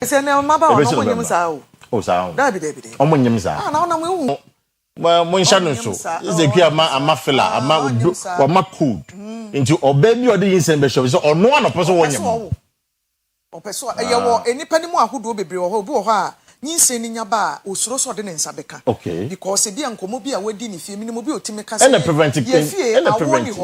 Say na maba wa no nyem sa o. O sa. Da bi. Omo nyem sa. Ah na we hu. Mo nsha no so. Is ekwi ama fela ama wa ma code. Into oba bi odi yinsen be show so ono anopo so wonyem. Opeso eye wo enipa ni mu ahodo bebre wo ho bi wo ho a nyinsen ni nyaba osuro so de ne nsa beka. Okay. Because bi ankomo bi a wadi ni fie minimo bi otimi ka say. And the preventive thing. And the preventive.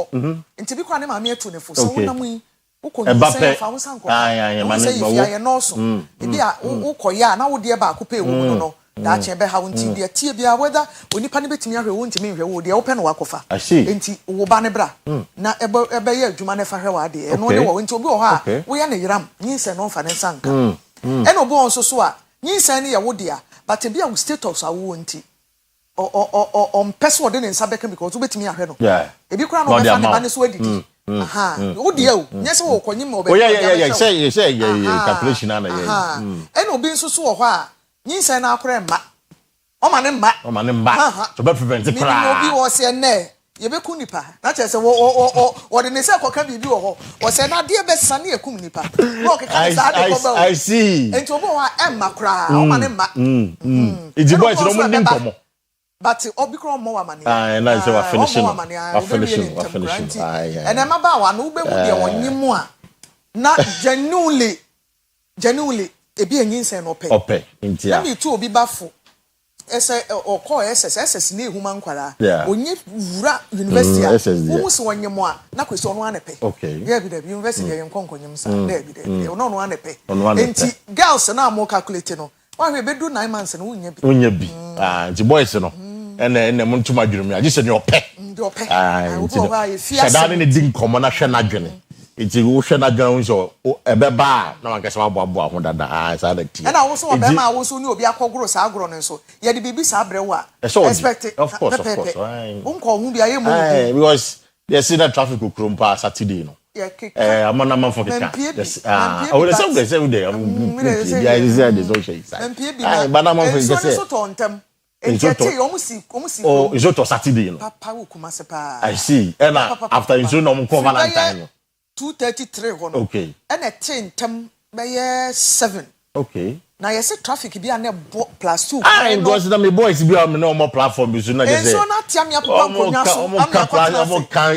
Nti bi kwa ne ma me atu ne fo so wonam yi. Ukonyi fa wo sanko. Man say if ya no so. Bi a ukoya na wo de ba akopɛ wo no. Da che be ha wonti de tie bia whether onipa ne betimi ahwe wontimi nhwe wo de wo pɛ no wakofa. Enti wo ba ne bra. Na ebe ye adwuma ne fa hwe wa de. Eno ne wo nti obi wo ha wo ya ne yiram nyinse no fa ne sanka. Eno bo onso so a nyinse ne ye wo de a but bia wo status a wo nti on person de ne nsa beka because wo betimi ahwe no. Ebi kura no be fa ne ba ne so adidi. Aha. Wo de o nyese wo konyim obe. Oh yeah. Say calculation na yeah. Eno obi nso so wo ho a nyinsa na akora mma o ma ne mma so be prevent kra mi obi wo se ne ye be ku nipa na che se wo de ne se koka bibi wo ho wo se na de be sane ekum nipa wo keka sa de ko ba I see enti obo wa emma kra o ma ne mma iti boys no mo ndi nkomo but obi kro mo wa mane na say wa finishing and emma ba wa no ube mu de wonyim a na genuinely ebi enyinsen no ope ntia me tu obi bafo ese okọ ss na ehuma nkwara onye wura university wo muso wonyemo a na kwesi ono anepe yeah bi da university ye nkonkonyem sa da bi da ono anepe enti girls na am calculate no wa hwe bedu 9 months na wonya bi nti boys no ene mo ntuma dwurumi agi se ne ope shadane ne din komo na hwe na dwene iti wo hwe na dwan so ebeba na wankasa wabo ho dada sa da ti na wo so obe ma wo so ni obi akogoro sa agoro ne so ye de bibi sa abre wo a expect of course unko hu bia ye mu because they see that traffic go krompa Saturday no amana man for keka yes o le say we dey yeah is there so say bana man for say so to ontem enti omusi oh is to Saturday no papa wo kuma se pa I see and after you no mo Valentine no 233 hono okay and a tentem by 7 okay na yes traffic bi na plus 2 I because na me boys bi am no more platform bi so na just say so na tia me papa konya so am kan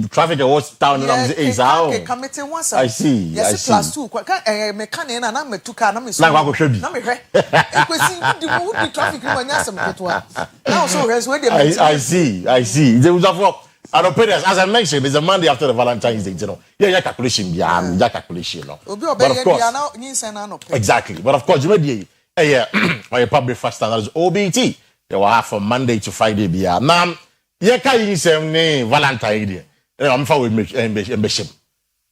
traffic was down na say is how I see yes plus 2 kan me kan na me tuka na me so na kwa hwe bi na me hwe Kwesi di traffic no nya some ketwa now so res we dey I see they was of I don't pay as I mentioned, it's a Monday after the Valentine's Day, you know. Yeah, calculation, calculation, no. But of course, exactly. But of course, you made a public fast standards OBT. They will have from Monday to Friday. Now, you say Valentine's Day. I'm for ambition.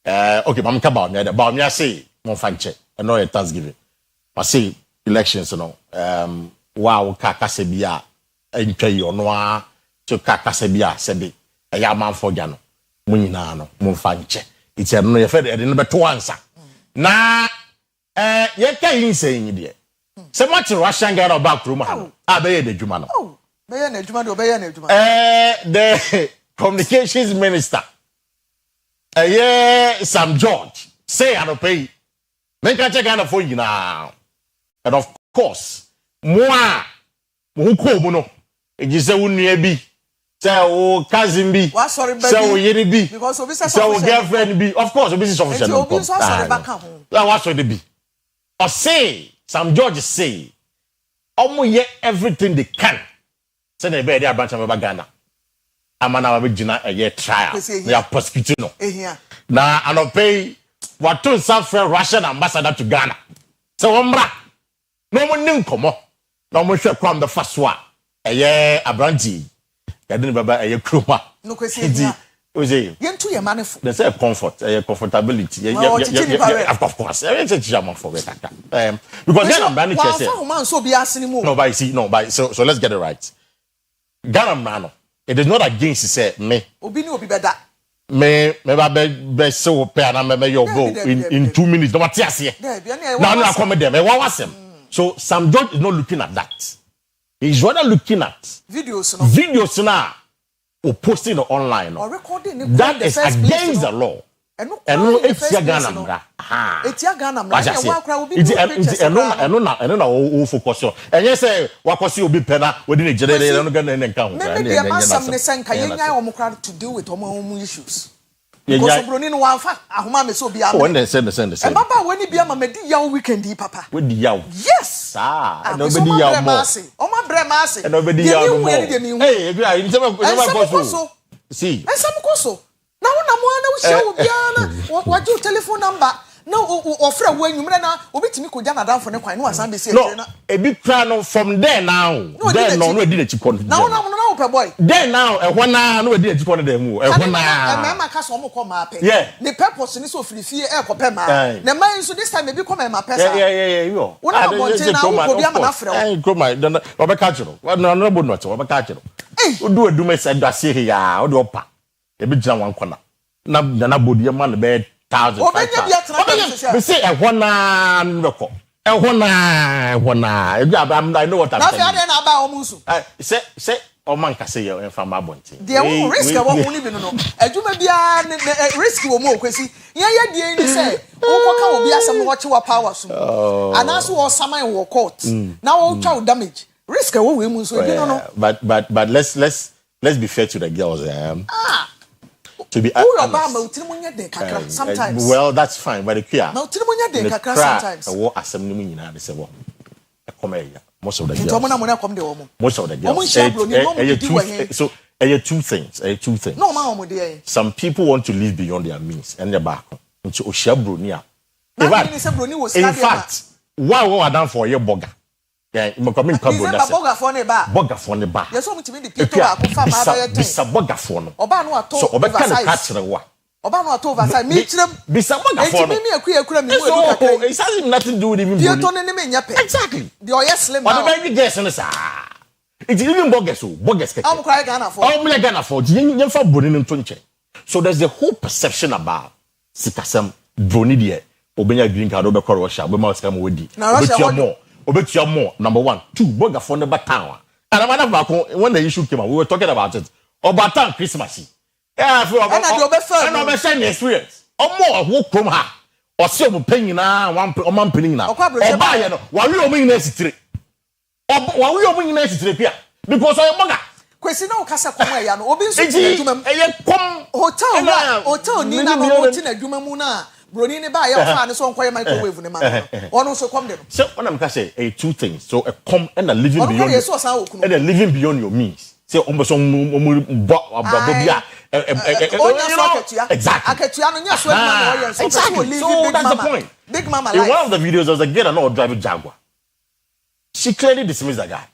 Okay, I'm about me. I say, more fun check. I know a Thanksgiving. I say elections, you know. Wow, Kakasebia, enjoy your noir to Kakasebia, Sebi. Ya man for jano munyina no mumfanche iti no ye fe de no beto ansa na ye ka yin sen de se mo ti Russian guy no back room ha be ye de djuma no be ye na djuma do be ye na djuma the communications minister Sam George say I don't pay make a check on for you now and of course moi who ko mu no e say wonu bi say o cousin bi say o yeri bi because obi say o girlfriend bi of course obi say sufficient no obi so sorry back am la wa so de bi or say Sam George say omo ye everything they can say na be dey branch am ba Ghana amana wa be gina e trial they are prosecuting no na anopay what to South Russian ambassador to Ghana so ombra no mo nin komo na mo hwe kwam the first one abranti yadini baba kroma no Kwesi oje yentu ye manefo they say comfort comfortability of course say chama for better because then I'm brand check say so let's get it right Ghana man it is not against say me obi ni obi beda me ba be so pe na me your go in 2 minutes no matter ase now no come there me wa wasem so Sam George is not looking at that. He's rather looking at videos now or posting online. Or recording that is against the law. eno etia Ghana mra ha etia Ghana mra ya wa kra obi eno na o focus on enye say wakosi obi pena we dey jere eno Ghana nka ho me dey masam ne senka yenya o mokra to deal with omo issues because broni no wa fa ahoma me so bia when they send e baba wani bia ma medi yaw weekend papa we di yaw yes eno be di yaw mo o ma bre ma ase eno be di yaw mo hey ebi ayi se ma ko so see ensam ko so na wona mo na wo hye wo bia na waju telephone number na ofra wo anwumre na obetimi ko jana danfo ne kwan no asan be say na ebi kra no from there now there no edi na chikon na wona mo na wo pe boy there now ehwo na no edi na chikon dem mu ehwo na ma ka so mo ko ma pe yeah the purpose ni so frifie e ko pe ma na man so this time ebi ko ma pesa yeah yo wona mo nte na wo ko bia ma na frɛ wo ko ma obeka chiro na no bo no obeka chiro odu aduma se dase he ya o de opa ebi gina wan kona na bodi ma na be 1000 we say ehwo na nbeko ehwo na ebi abam I know what I'm saying na fi na ba o musu say o man ka say e fa ma bonti de wo risk wo hu ni bi no adwuma bia risk wo mo Kwesi ye die ni say wo ko ka obi asem wo che wa power so anaso wo saman wo court na wo twa damage risk wo we mu so ebi no but let's be fair to the girls to be sometimes well that's fine but the sometimes what asem ni nyina de se wo e come ya most of the girls so two things no ma omo de some people want to live beyond their means and their back nti o hia broni a in fact why adam for your burger yeah me come in carbon that's burger for ne ba yes so mutimi di pito ba ko fa ma ba ye bisa burger for no oba no ato so oba kan ka kire wa oba no ato oversize me kirem bisa burger for no me akura me mu edu kakra it has nothing to do with even pito ne me nya pe exactly the oye slim now what about guess no sa it's even burgers keke am cry Ghana for yen fa boni no to nche so there's the whole perception about sikasem broni de obenya green card obekọ Russia obema sikam wodi obetua more number 1 2 burger for the town and I'm not when the issue came out we were talking about it Obatan Christmas yeah I feel and I share the experience more who come ha or see omo penny na one penny na oba ye no wa wi omo nyina sitire pia because oy burger Kwesi na okasa kom ya no obi nso tina adwuma mu kom hotel ni na no tina adwuma mu na broni ne ba ya fa ne so nkoye microwave ne ma ono so come dem so when I'm say two things so a come and a living beyond your means say ombeso bobia exactly aketua no nya so ma no so that's the point big mama in one of the videos there's a girl no driving Jaguar she clearly dismissed the guy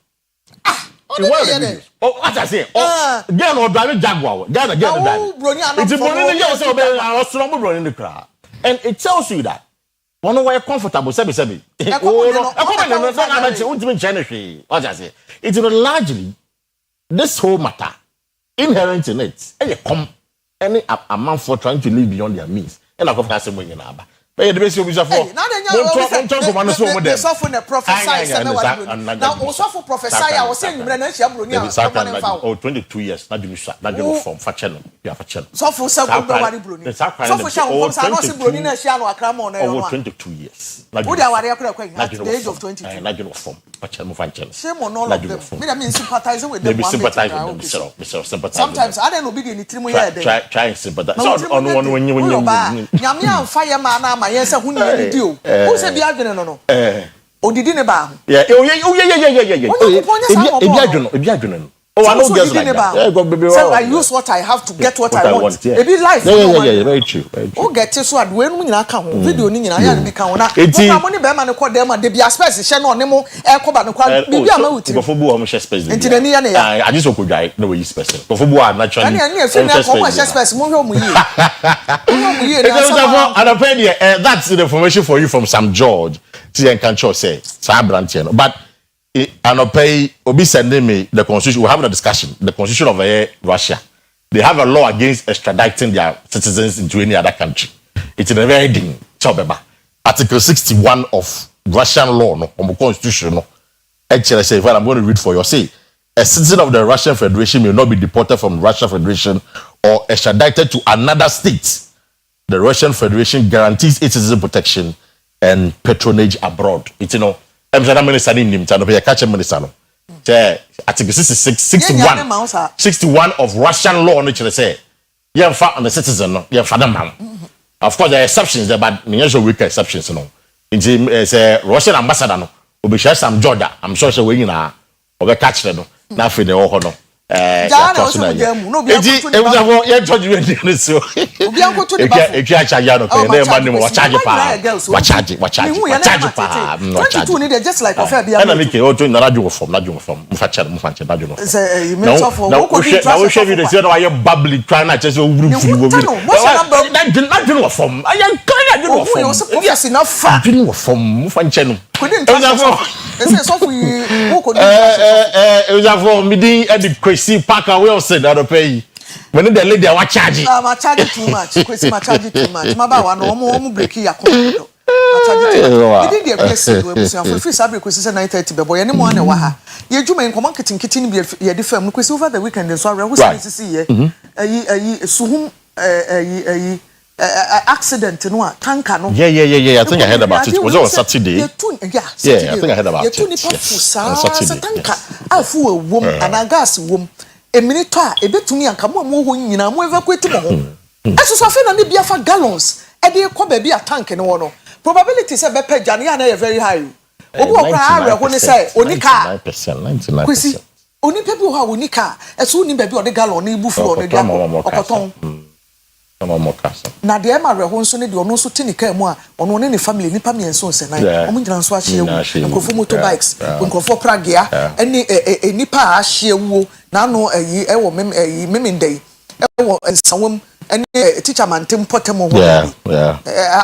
in one of the videos what I say girl no driving Jaguar girl drive broni it's broni no say obe asoro broni no kra. And it tells you that one way comfortable sebi it's largely this whole matter inherent in it any amount for trying to live beyond their means and I say when you know but the best you for the software prophesy now also prophesy I was saying oh 22 years not you form for channel you for channel so for so broni so for sham so no say broni na hia no akra mo na over 22 years what they are at the age of 22 not you form for channel shame on all of them me that sympathize with them sometimes I don't know be the trimu here there try and sympathize so on when you nyame amfa ma na ma yense hu ni di o who say bia dwene no odidi ne ba yeah ebi adwene no oh I know girls like that so I use what I have to get what I want e be life yeah very true o get so ad we nu nyina ka ho video ni nyina ya bi ka ho na mo ni be ma ne ko dem ma de bia space hye no ne mo e ko ba ne kwa bi bia ma wuti before bu o mo share space enti na ni ya ne ya I just okodwai no we use space before bu a naturally ani e fi na ko mo share space mo hwe mo yi that's the information for you from Sam George Tian Kancho say Sabrantian but Anopay Obi sending me the constitution. We're having a discussion. The constitution of Russia. They have a law against extraditing their citizens into any other country. It's in a very ding. Article 61 of Russian law, no, on the constitution, no. Actually, say, well, I'm going to read for you. Say, a citizen of the Russian Federation may not be deported from Russian Federation or extradited to another state the Russian Federation guarantees its citizen protection and patronage abroad. It's, you know, I'm saying minister in him, Tano, catch a minister. Article 61 of Russian law, which they say, you have found the citizen, you have found man. Of course, there are exceptions, but many weaker exceptions, you know. It's a Russian ambassador, no, will be share some Jordan. I'm sure she's winning now, or catch them, now for the whole no. If you Kwesi Parker will say that pay. When the lady are charging. I'm charging too much. Kwesi ma charging too much. My ba one omo break ya kondo. I charge too much. We did the Kwesi we busi for free sabi Kwesi say 9:30 be boy any mo na wa ha. Ye dwuma en common kitin be ye the firm Kwesi over the weekend so awe who say see ye. Suhum accident no tanker no. Yeah. I think I heard about it. Was on Saturday. Yeah, I think I heard about it. You Saturday. Tanker afu a wom and gas wom. A minute e betumi anka mo ho nyina mo evacuate mo ho. Eso so afa na ne bia fa gallons e dey ko ba bia tank ne wo no. Probability say be page na na very high. Obi okra awe ho ne say onika 99%. Kwesi oni pe bi ho oni car eso oni ba bi o de gallon na ibufu o de dia okoton. Na de ma re ho nso ne de ono nso te ne car mu a ono ne family nipa me enso se nan omo nyina nso a hye ewu nkofo motorbikes nkofo pragia eni nipa a hye ewu na no ewo memendei ewo nsawom eni teacher mantem potem ho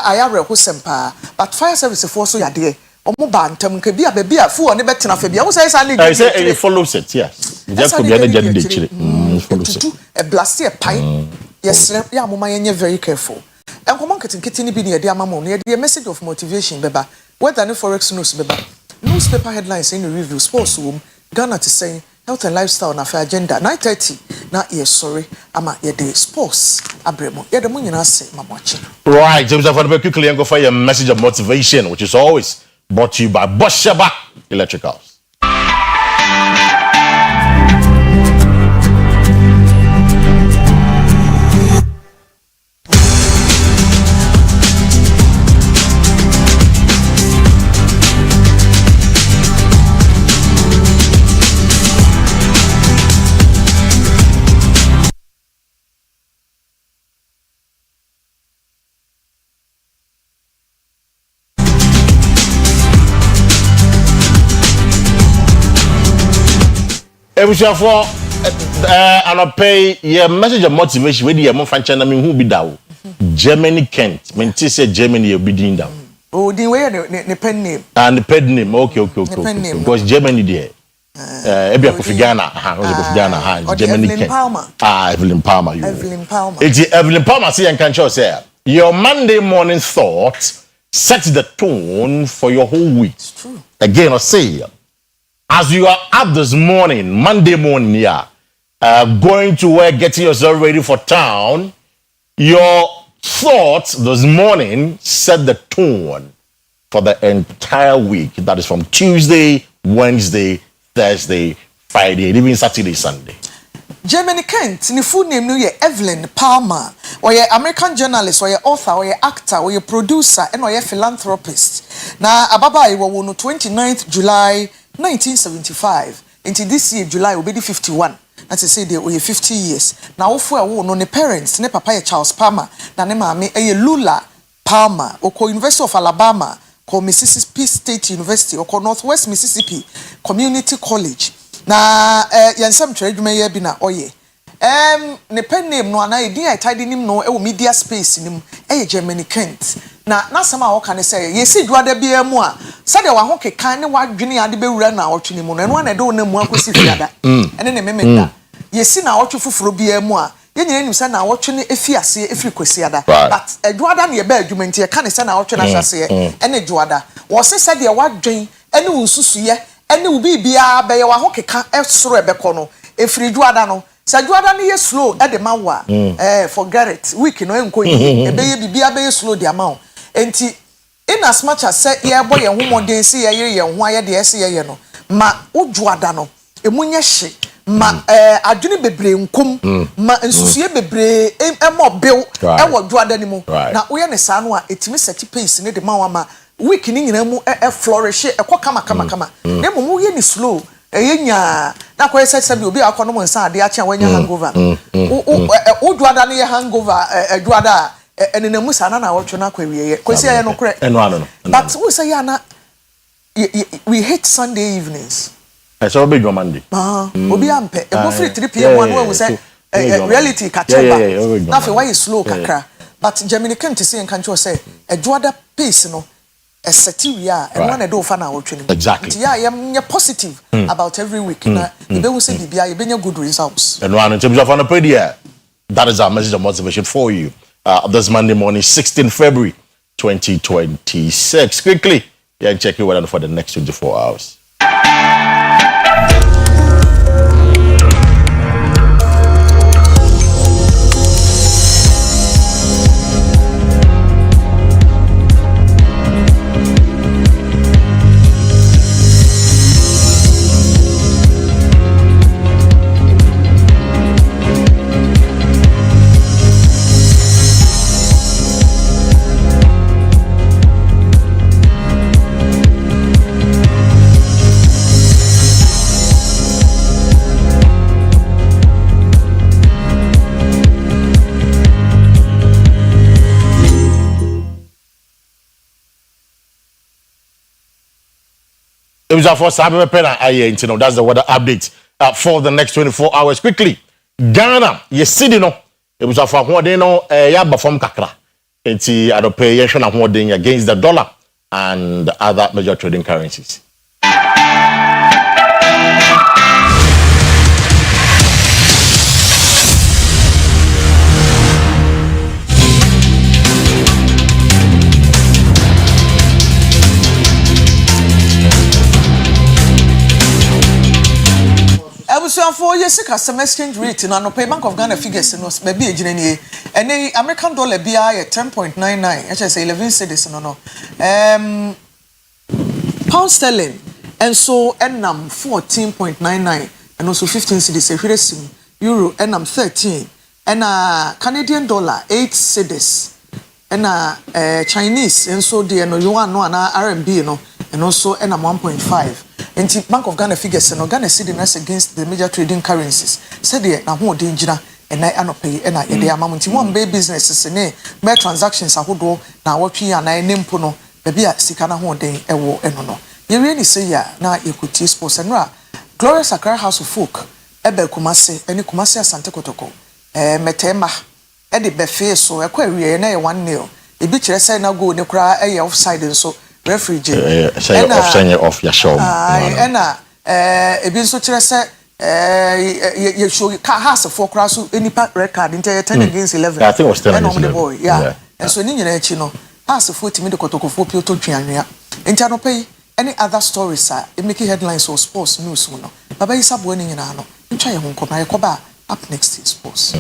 aya re ho sempa but fire service for so yade omo ba ntam nka bia ba bia fu one betena fa bia wo say sa ne I say it follows it yes just could be any jadi de chire follows it a blast e pai yes ya mama yenye very careful enkomo nketenkete ni bi ne yade amamo ne yade message of motivation beba whether ne forex news beba newspaper headlines in review sports room Ghana to say health and lifestyle na fa agenda 9:30 na yes sorry ama yade sports abremo yade mo nyina se mamoache right James Afadebe quickly and go for your message of motivation which is always brought to you by Bosheba Electricals. For and pay your message of motivation with your function. I mean, who be that? Germany Kent. When she said Germany, you'll be doing that. Oh, the way the pen name. And the pen name. Okay. Because Germany there. Ebia Kofi Ghana. Germany Kent. Evelyn Palmer. It's Evelyn Palmer. See, and can show say your Monday morning thoughts set the tone for your whole week. It's true. Again, I say. As you are up this morning, Monday morning, going to work, getting yourself ready for town, your thoughts this morning set the tone for the entire week. That is from Tuesday, Wednesday, Thursday, Friday, and even Saturday, Sunday. Germany Kent, ni full name no ye Evelyn Palmer, or ye American journalist, or ye author, or ye actor, or ye producer, and or ye philanthropist. Na ababa iwa wono 29th July 1975 until this year July will be 51. As I say they were 50 years. Now ofu wo no ne parents ne papa ye Charles Palmer na ne maame Lula Palmer oko University of Alabama ko Mississippi State University oko Northwest Mississippi Community College. Na yansam tredwuma ye bi na oye. Ne pen name no ana edin ai tidy nim no e media space nim Germany Kent. Na sama wo kan say yesi duada bia mu a sade wa ho kekan ne wadwene ade bewura na otwene mu no eno na de wo na mu akosi fiada ene ne memenda yesi na otwe fufuro bia mu a ye nyina nim say na otwene efiase efiri kwasiada but eduada na ye ba adwumenti ye kan say na otwene ahwase ene duada wo se sade wadwen ene wo susuye ene wo bibia be ye wa ho keka esoro ebekọ no efiri duada no Sajuada ni ye slow e de mawa forget it week no enko yi e be ye bibia be ye slow de amount enti in as much as say ye boy ye homoden si ye ye ho aye de ese ye no ma ojuada no emunye hye ma adwene bebre nkom ma nsusue bebre emo bew e wo juada ni mu na wo ye ne sa no a etimi set pace ne de mawa ma week ni nyina mu flourish e kwa kama na mo ye ni slow enya na kwa say bi obi akọ no mo nsa ade acha wanya hangover o juada ne hangover juada enena musa na wotwe na kwa wiye kwesi aye no kure no but we say ya na we hate Sunday evenings I saw big on Monday obi ampe e go free 3 p.m. one we say reality kacheba na fe why slow kakra but Germany can to say enkan cho say juada pace no esetivia and one do fa na wotwe exactly yeah you're positive about every week na e be we say bibia e be good results and one in terms of an pedia that is our message of motivation for you this Monday morning 16 February 2026 quickly check your weather for the next 24 hours. It was for Sabe Pena that's the weather update for the next 24 hours. Quickly, Ghana, yes, no. It was for what they know, Yaba from Kakra. It's a payation of what they against the dollar and other major trading currencies. So for yes customer exchange rate na no pay Bank of Ghana figures no maybe ejine ni ene American dollar bia 10.99 I say 11 cedis no pound sterling and so enam 14.99 and also 15 cedis ehweresim euro enam 13 and Canadian dollar 8 cedis and Chinese and so the no yuan no na RMB no and also enam 1.5 and Bank of Ghana figures no Ghana cedi against the major trading currencies said there na ho den gina and I anopay and I dey amount one bay businesses ne me transactions ahodo na wotwe ya na nempo no be a sika na ho den ewo eno no ye really say ya na equity sports and ra Glorious Accra House of Folk ebe Kumase eni Kumase Asante Kotoko metema e de befe so e kwa wie na ye 1-0 e bi kire say na go ne kura e offside so referee say off your show ebi nso kire say you show car has for cross any red card into 10 against 11 I think it was 10 against 11 yeah and so ni nyina echi no pass for timi de kotokofo pio to twanwea enti no pay any other stories it make headlines or sports news no baba isabo ni nyina no ntwa ye ho nkoma ye koba up next sports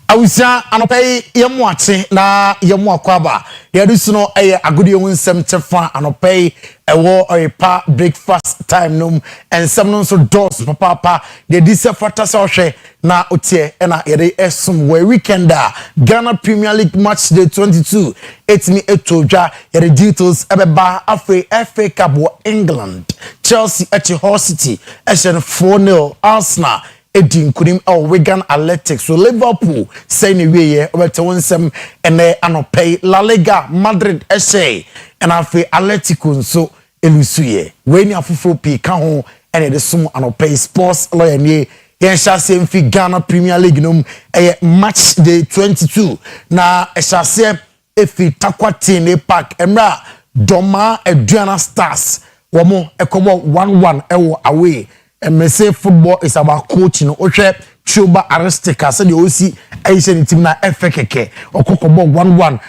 awusia anopay yemu ache na yemu akwaba yedusu no eye agudi ewu nsem tefa anopay ewo Oyerepa breakfast time num ensem no so dos papa de dise fata se ohwe na otie na yede esum we weekender Ghana Premier League match day 22 etimi etodwa yede details ebeba FA Cup wo England Chelsea at Hull City esen 4-0 Arsenal Edin kunim Wigan Athletic so Liverpool say ni weye obete wonsem ene anopay La Liga Madrid essay and afi Atletico nso elusuye we ni afufo pi ka ho ene de sum anopay sports lawyer ni yen shase mfi Ghana Premier League num match day 22 na shase efi Takwati ne park emra Doma Aduana Stars womo ekobo 1-1 ewo away. And say football is about coaching. Oche Chuba Aristica said the OC Asian team na FKK or Kokobo 1-1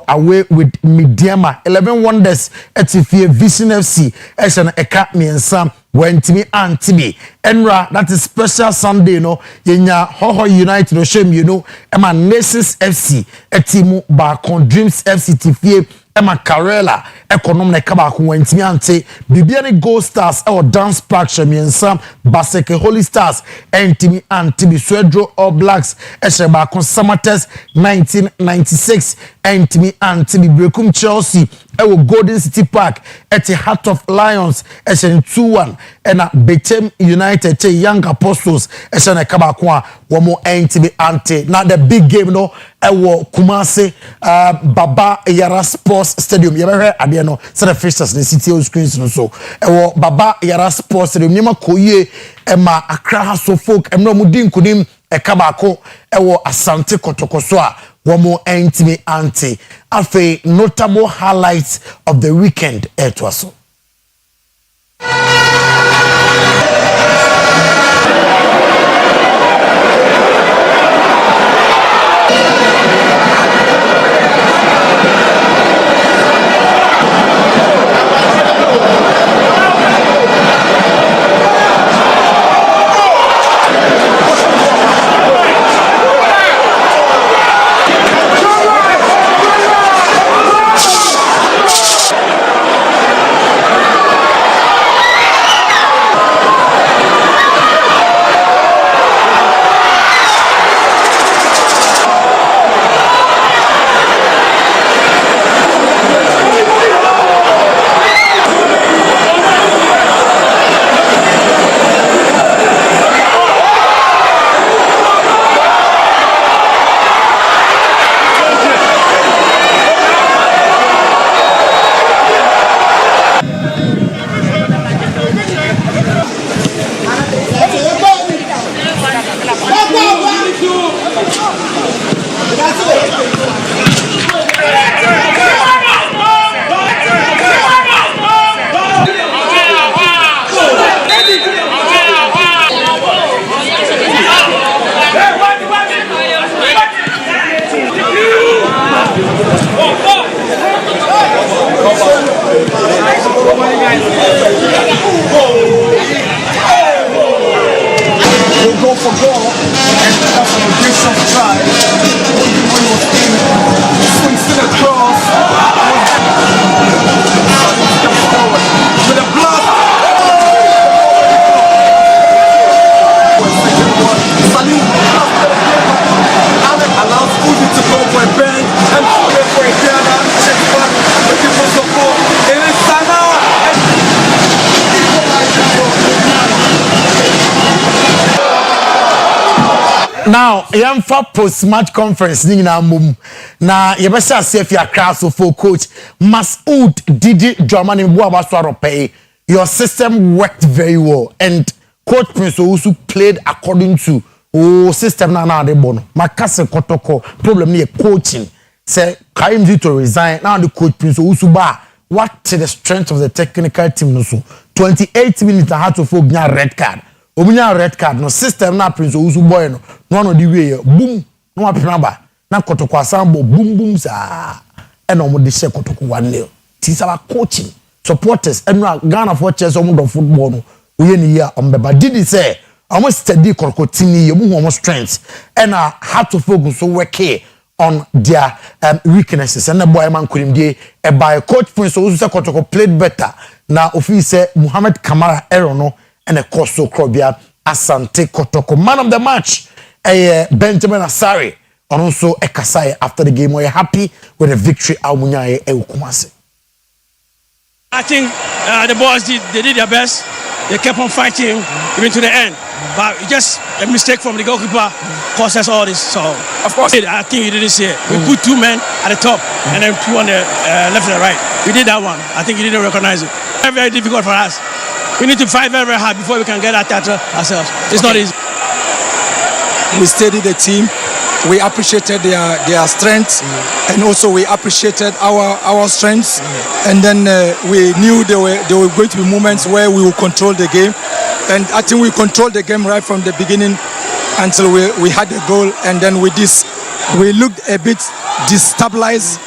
away with Midiama 11 Wonders at Ifie Vision FC Asian Academy and Sam when Timmy and Timmy Enra that is special Sunday no yenya Hoho United no shame you know Emma Nations FC a team Bakon Dreams FC Tifie Emma Carella economy na kaba ko wantimi ante bibia ne Gold Stars or Dance Park Shemiensa Baseke Holy Stars entimi ante bi Swedro All Blacks esheba ko Samates 1996 entimi ante bi Brekum Chelsea ewo Golden City Park at the Heart of Lions eshen 2-1 ena Betem United che Young Apostles eshen kaba ko a wo mo entimi ante na the big game no ewo Kumase Baba Yara Sports Stadium yebehwe ade no say the fixtures the city on screens no so ewo Baba Yara Sports Stadium nyema koye ema Accra Haso folk emno mudin kunim ekabako ewo Asante Kotokoso a womo entimi ante afi notable highlights of the weekend etwaso. Now, yamfa post-match conference ni na mum na yebesha safe ya Accra for coach Masoud Didi Dramani Mbuaba Swarope. Your system worked very well and coach Prince also played according to system na de bono. Makase kotoko problem ni coaching. Say Karim did to resign. Now the coach Prince also ba what the strength of the technical team no so 28 minutes I had to for red card. Obunya red card no system na Prince Owusu boy no one the way boom no apinaba na kotoko asambo boom boom sa e no mo de share kotoko 1-0 tis our coaching supporters and Ghana for chess omo do football no we ni ya ombeba did say almost steady korokotini yemu almost strengths and had to focus so work on their weaknesses and the boy man couldn't be by coach points so also kotoko played better now officer Muhammad Kamara Erono and a course so Krobia Asante Kotoko man of the match Benjamin Asari and also Ekasai after the game. Were you happy with the victory Almunyaye Eukumase? I think the boys did their best. They kept on fighting even to the end. But just a mistake from the goalkeeper cost us all this. So, of course, I think you didn't see it. We put 2 men at the top and then 2 on the left and the right. We did that one. I think you didn't recognize it. Very, very difficult for us. We need to fight very, very hard before we can get that title ourselves. It's not easy. We steadied the team. We appreciated their strengths, and also we appreciated our strengths. And then we knew there were going to be moments where we would control the game, and I think we controlled the game right from the beginning until we had the goal. And then with this, we looked a bit destabilized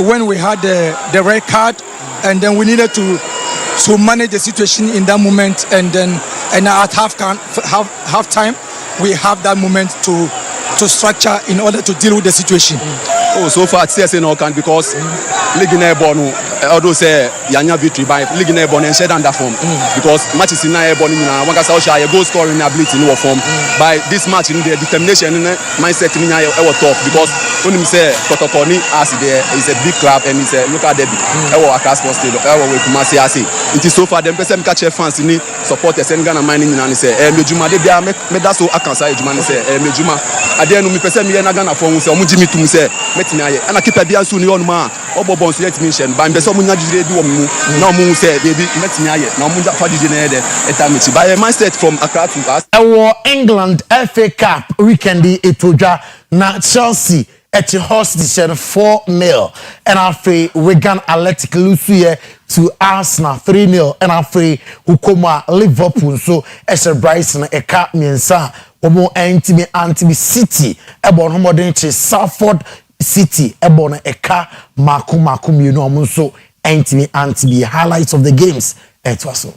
when we had the red card, and then we needed to manage the situation in that moment. And at half time, we have that moment to structure in order to deal with the situation. Oh, so far CSA no can because league airborne although say yanya victory by league airborne and shed under form because matches in airborne na one can say goal scoring ability in form by this match in the determination and mindset in top because when you say Kotokoni as there is a big club and it's a local derby Akua Sports Stadium we Kumasi ase it is so far them person catch fans ni supporters and Ghana mining na say mejuma de bia me da so akansa ejuma ni say mejuma ade no me person me na Ghana for say omujimi tum say and I keep a bias soon on ma or select mission, but I'm some no moon said, baby, let me no moon that for the by a mindset from Accra to us. Our England FA Cup weekend etoja na Chelsea at the host decision 4-0 and after Wigan Athletic lose here to Arsenal 3-0 and after Ukoma Liverpool so as a Bryson a cup miensa omo anti City ebon homodin Salford City ebon eka maku mienu omo so anti highlights of the games etwaso.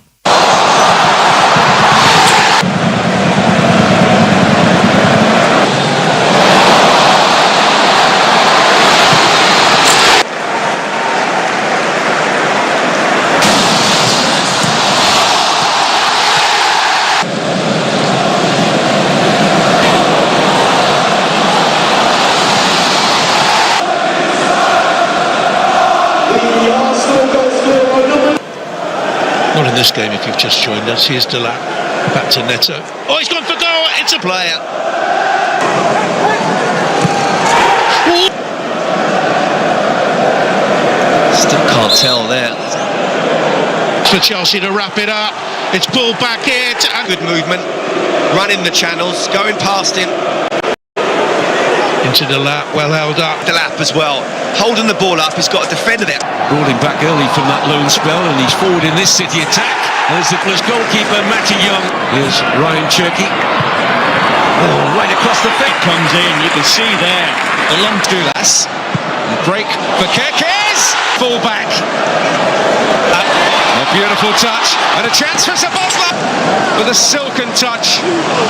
Not in this game if you've just joined us. Here's Delap, back to Neto. Oh, he's gone for goal, it's a player. Still can't tell there. It's for Chelsea to wrap it up. It's pulled back in. Good movement, running the channels, going past him. Into Delap, well held up. Delap as well, holding the ball up, he's got a defender there. Brought him back early from that loan spell and he's forward in this City attack. There's the plus goalkeeper, Matty Young. Here's Ryan Cherky. Oh, right across the face. Comes in, you can see there. The long Dulas. Break for Kirkes. Full back. A beautiful touch and a chance for Sabosla. With a silken touch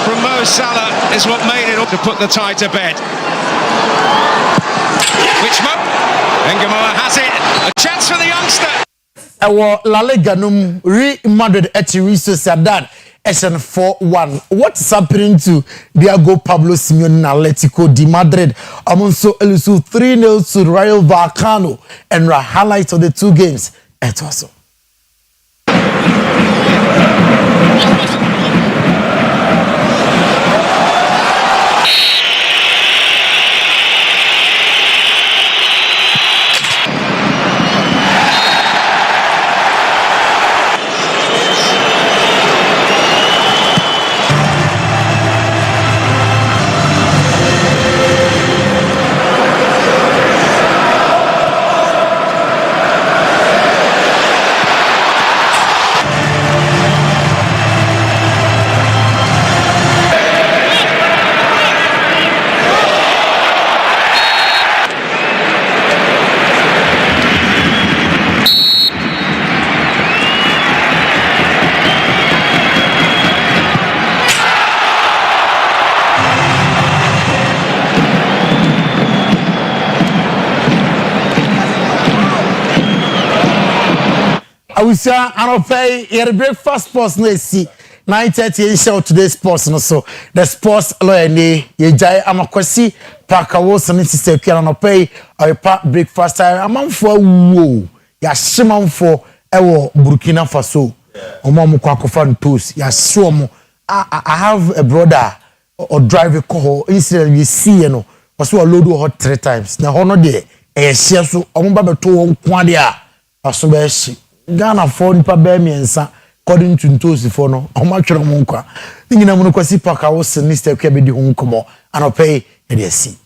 from Mo Salah is what made it to put the tie to bed. Which Mo Engamoa has it. A chance for the youngster. La Liga num Real Madrid at Real Sociedad SN 4-1. What's happening to Diego Pablo Simeone Atletico de Madrid? Amonso Elusu 3-0 to Rayo Vallecano and highlights of the two games. It was Awusia anopay your breakfast sports no esi 9:30 show today's sports no so the sports lawyer ni ye jai amakwasi paka wo so sister kira anopay Oyerepa breakfast time amanfo wo ya hyemanfo ewo Burkina Faso omo amukwa kofa ntos ya hye omo I have a brother or drive a call instead you see you know was load hot 3 times na hono de e hye so omo ba beto won kwa de a aso ba hye Ghana for nipa be miensa according to ntosi for no omatwere mo nkwa nyina mu no kwasi paka wo sinister kwa be di ho nkomo anopay e de asi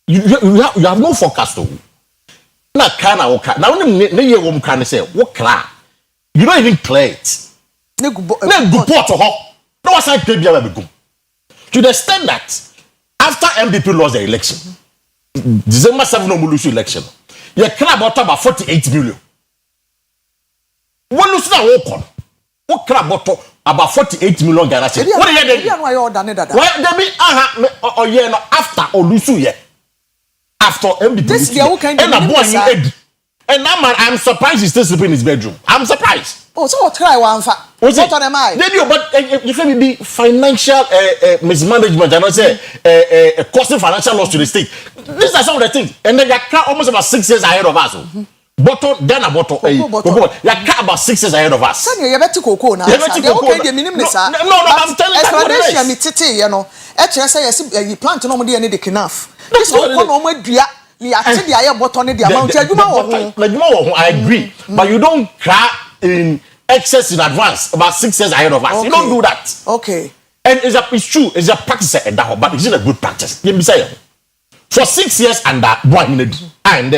you have no forecast to. Na kana woka. Na ne ye wom kan say wokra. You don't even clear it. Ne gupo to ho. No was like bia be gum. To the extent that after MDP lost the election, December 7 no lose election. You cry about 48 million. What lose na wokon? What cry about 48 million Ghana cedis. What you dey? Why dey be after Olusu ye? After MDP. This the who kind of and now man, I'm surprised he's still sleeping in his bedroom. I'm surprised. Oh, so what try one fa? What am I? But if it be financial mismanagement, and I say costing financial loss to the state. These are some of the things. And then you are almost about 6 years ahead of us. Bottle, then a bottle. You are about 6 years ahead of us. Send you better cocoa now. No, I'm telling you. You know, actually, say you plant no more than the enough. This one no more dia. I agree, but you don't cry in excess in advance about 6 years ahead of us. Okay. You don't do that. Okay. And it's true. It's a practice, but it's not a good practice. Let me say, for 6 years and that one minute, and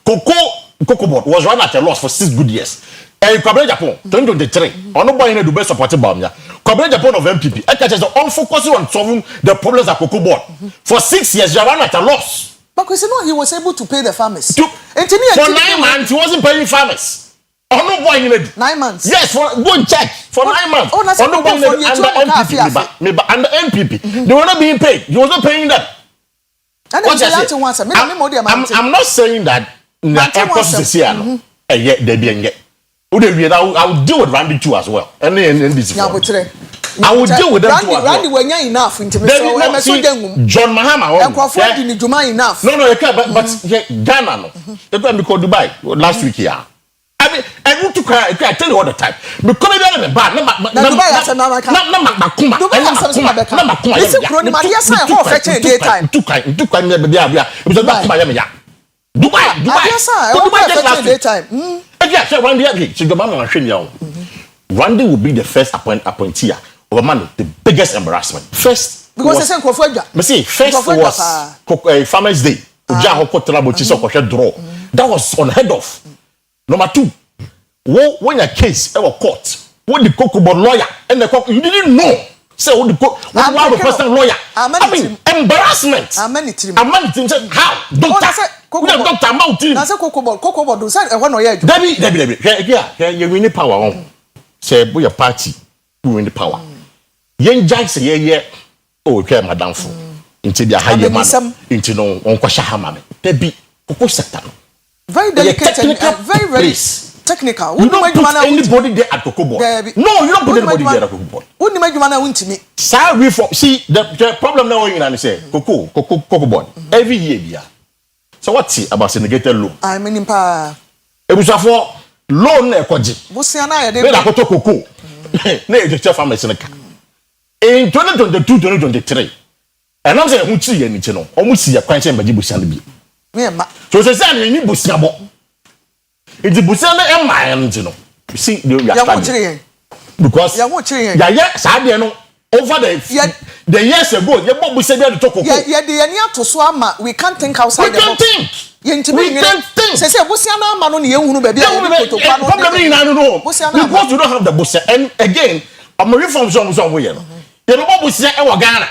Cocoa Board was run at a loss for 6 good years. And Kwabena Japan 2023, on no buying the best supported by me. Kwabena Japan of MPP, I catch on focusing on solving the problems at Cocoa Board. For 6 years, you ran at a loss. Because you know he was able to pay the farmers. For 9 months, he wasn't paying farmers. On no buying it. 9 months. Yes, for go and check for 9 months. Oh, that's under MPP. They were not being paid. He was not paying them. I'm not saying that the cost is here. I will deal with Randy too as well. And this I will deal with them too as well. Randy when you enough into John Mahama. Enough. No, you can't, but Ghana no. They go and call Dubai last week here. I mean, I want to cry. I tell you all the time. Because they are bad. Dubai has a Randy will be the first appointee of a man the biggest embarrassment. First, because first was Farmers Day. That was unheard of. Number 2, when your case ever court, when the Cocoa Board lawyer and the you didn't know. So the person lawyer. I mean, embarrassment. How? Doctor Moutin. I said Cocoa Board. Do say one lawyer. Debbie. Yeah, you win the power. Say boy your party, you win the power. Young Jackson, yeah. Oh, okay, madam for. Into the higher man. Into no on Kwashahama. Debbie, Cocoa sector. Very delicate and very technical. You don't put anybody there at Cocoa Board. No, you don't put anybody there at Cocoa Board. Wouldn't make man win to me. Sorry for see the problem now you say Cocoa Board every year yeah. So what's it about syndicated loan? I mean in pa. It was for loan ekoji. Busiana dey. Na koto cocoa. Na e just farmers in 2022-2023. And I'm saying who chi ye ni che no. Omo si ya kwan che mbaji busiana bi. So say say ni busia bo. It's busia na e man you know. You see you are trying. Because yeah no over the years ago you busia be to cocoa. Yeah the to so ama we can't think outside the box. We can't think. Say busia na ama no ne ehunu ba bia to kwa no. Problem ni na no. Because you don't have the busia and again I'm a reform some we you know. You know busia e wo Ghana.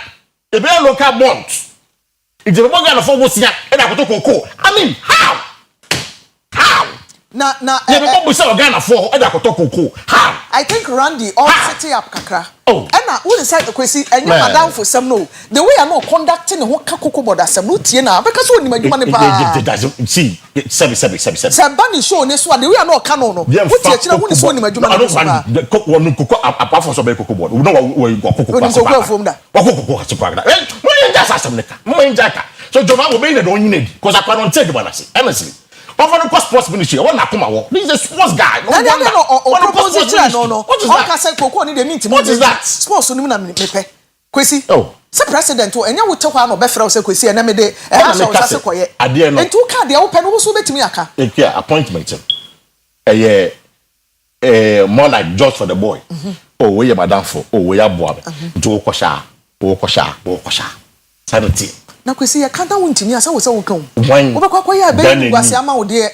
E be local bonds. It's a Ghana for busia e da to cocoa. I mean how? Na Ghana for how? I think Randy all city up kakra. Oh. And na who say Kwesi and you madam for some no. The way I know conducting the whole Cocoa Board assembly tie na because we ni madwuma ne pa. See, seven. Sabani show ne so the way I know canon no. Who tie kira who ni so ni madwuma ne so ba. One cocoa apart from some Cocoa Board. We know we go cocoa. We go from that. Cocoa so kwagda. When just assembly ka. Mwenjaka. So Joma go be the don need because I can't take the balance. Honestly. But for the sports ministry, I want to come out. This is a sports guy. No. What is that? Sports no na me pe. Kwesi. Oh. Say president o enya wo tekwa no be frɛ say Kwesi na me de e ha so say koye. Entu ka de wo pe no so betimi aka. Appointment. More like just for the boy. Oh, we madam for. Oh, we aboa. Ntu wo kosha. Sanity. na Kwesi ya kanta wuntimi asa wo se wo kan obekwa ya be gwase ama wo de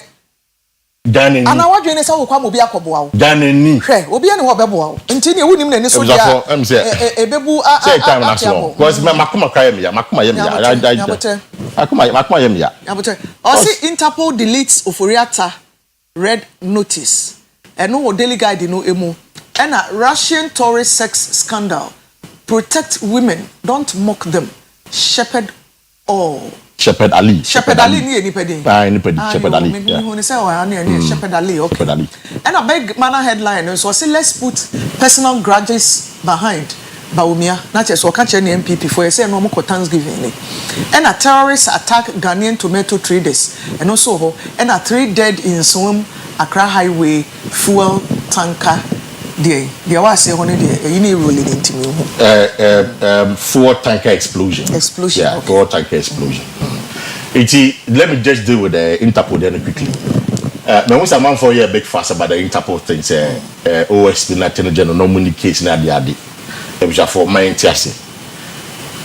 Daneni ana wadwe ne se wo kwa mo bi akoboa wo Daneni hwe obi ne ho beboa wo nti ne wunim na ni so dia ebebu say time na so because makoma kwaya me ya makoma yem ya makoma yem ya osi Interpol deletes Oforiata red notice eno wo Daily Guide no emu ena Russian tourist sex scandal protect women don't mock them Shepherd Shepherd Ali ni anybody Shepherd Ali who say Shepherd Ali okay and a big manner headline so say let's put personal grudges behind Baumia not just so catch any MPP for say no more Thanksgiving and a terrorist attack Ghanaian tomato traders and also and a 3 dead in Swim Accra Highway fuel tanker there was a honey there you rolling into me fuel tanker explosion yeah okay. Fuel tanker explosion let me just deal with the Interpol then quickly now once a man for a big fuss about the Interpol things OSP National General no money case na the it was for my interest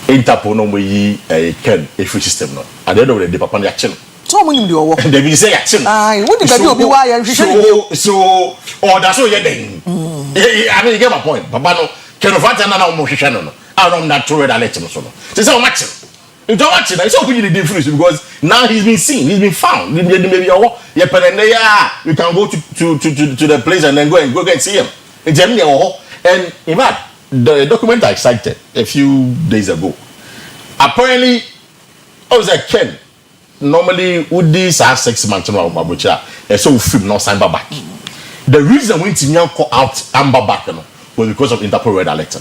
Interpol no we can a free system no at the end of the day papa action so many do work they be say action what the baby obi why so that's what you then I mean you get my point papa no can of that na mo hwehwe no I don't that throw that let no so no say how much you don't watch it I so put the difference because now he's been seen he's been found maybe you can go to the place and then go and see him and in fact the document I cited a few days ago apparently I was like Ken normally would this 6 months now babucha so film no sign back the reason we didn't call out Amber back was because of Interpol red alert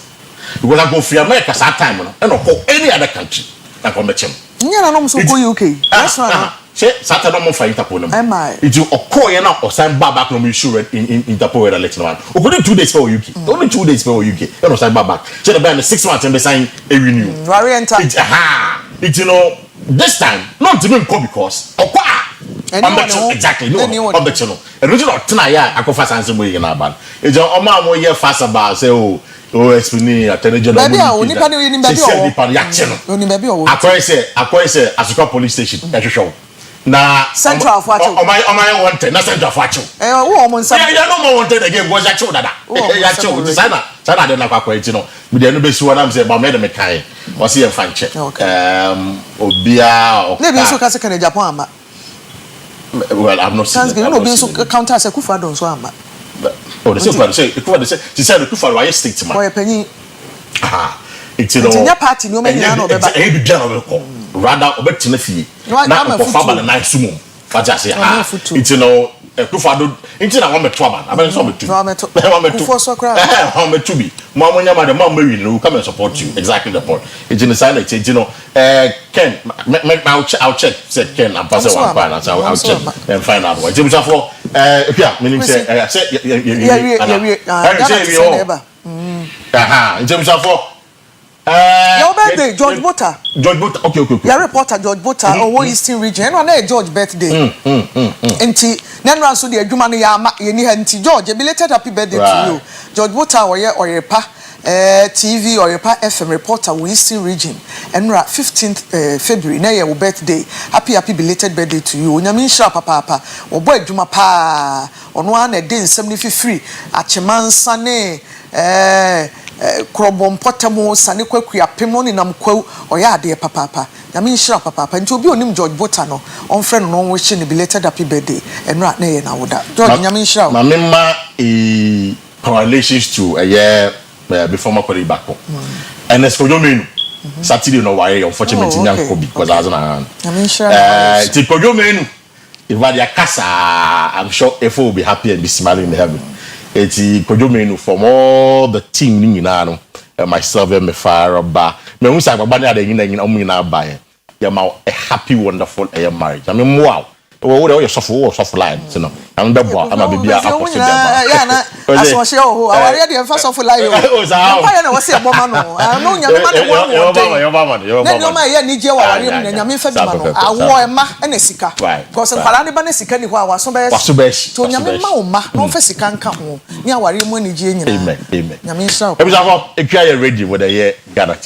because I go free America that time and not call any other country and come back yeah no so go UK that's right say Saturday no for Interpol it will occur now or sign back no issue in Interpol red alert no only 2 days for UK only 2 days for UK and no sign back so the ban 6 months and be sign a renew it you know this time not even call because exactly no objection original tonight Akua Asiedua in our band it's on my more year fast about say explain attorney general Akua say Asuka police station show na central of Wacho my wanted na central of Wacho yeah no more wanted again was Wacho dada Wacho sana de na Akua enti no me de no be suwa na me say ba me de me kai o say fan check obia maybe so ka say can Japan ama well I'm not saying no be so counter say Kufa don so ama they say she said the Kufa why state man boy penny it's no nya party no me nya no be ba e bi bia no be ko rather obetina fie na ko fa ba na sumo fa ja say it's no Kufa do into na want to aba aben so metu Kufa so kra metu bi mo amonya ma de mo we no come and support you exactly the point it's in the sign it's you know Ken I'll check said Ken and pass one pan and I'll check and find out what it's for yeah meaning say in terms of your birthday George Bota okay your reporter George Bota owo Eastern region and na George birthday enti nenra so de adwuma no ya ni ha enti George belated happy birthday to you George Bota Oyerepa TV Oyerepa FM reporter wo Eastern region enra 15th February na your birthday happy belated birthday to you onyame nhira papa obo adwuma pa ono an ede nsem ni free achemansa ne krobom potamo sane kwakua pemo ni nam kwaw oya ade papa nyame nhira papa nti obi onim George Bota no on friend no wish ni belated happy birthday enra na ye na woda George nyame nhira ma memma congratulations to a year before my colleague back home and as for your menu Saturday no why unfortunately nyan ko because I was na nyame nhira ti ko your menu if I casa I'm sure if will be happy and be smiling in heaven. It's Kojomenu from all the team ni nyina no myself and my fire ba me hu say baba na de nyina nyina ba ya ma a happy wonderful marriage I mean wow wo de suffer line you know am be bo am be bia apostle ya na aso she o aware de fa suffer line o pa na wo say boma no no nyame ma de wo na no ma ya ni je wa aware mu na nyame fa bi ma no awo e ma na sika because kwara ne ba na sika ni ho a waso be to nyame ma o ma no fa sika nka ho ni aware mu ni je nyina amen nyame sha e bi so e twa you ready with the year Ghana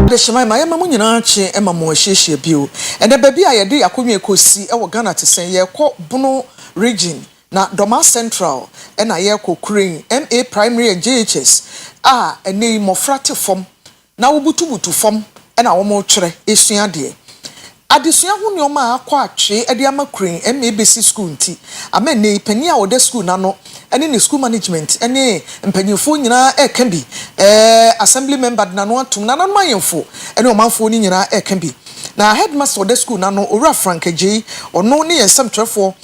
de shema ma yema munyina che ema mo hyehyɛ bio ene ba bi a ye de akonwe ekosi e wo Ghana tesen ye kɔ Bono region na Doma Central ena ye kɔ Crane MA Primary and JHS ene mofrate fom na wo butubutu fom ena wo mo twere esua de adesua ho nneoma akɔ atwe ade ama Crane MA Basic School nti amene pani a wo de school na no ene ne school management ene mpanyefo nyina eka bi assembly member na no atum na no mayemfo ene omanfo ni nyina eka bi na headmaster de school na no ora Frank J ono ne yensam twefo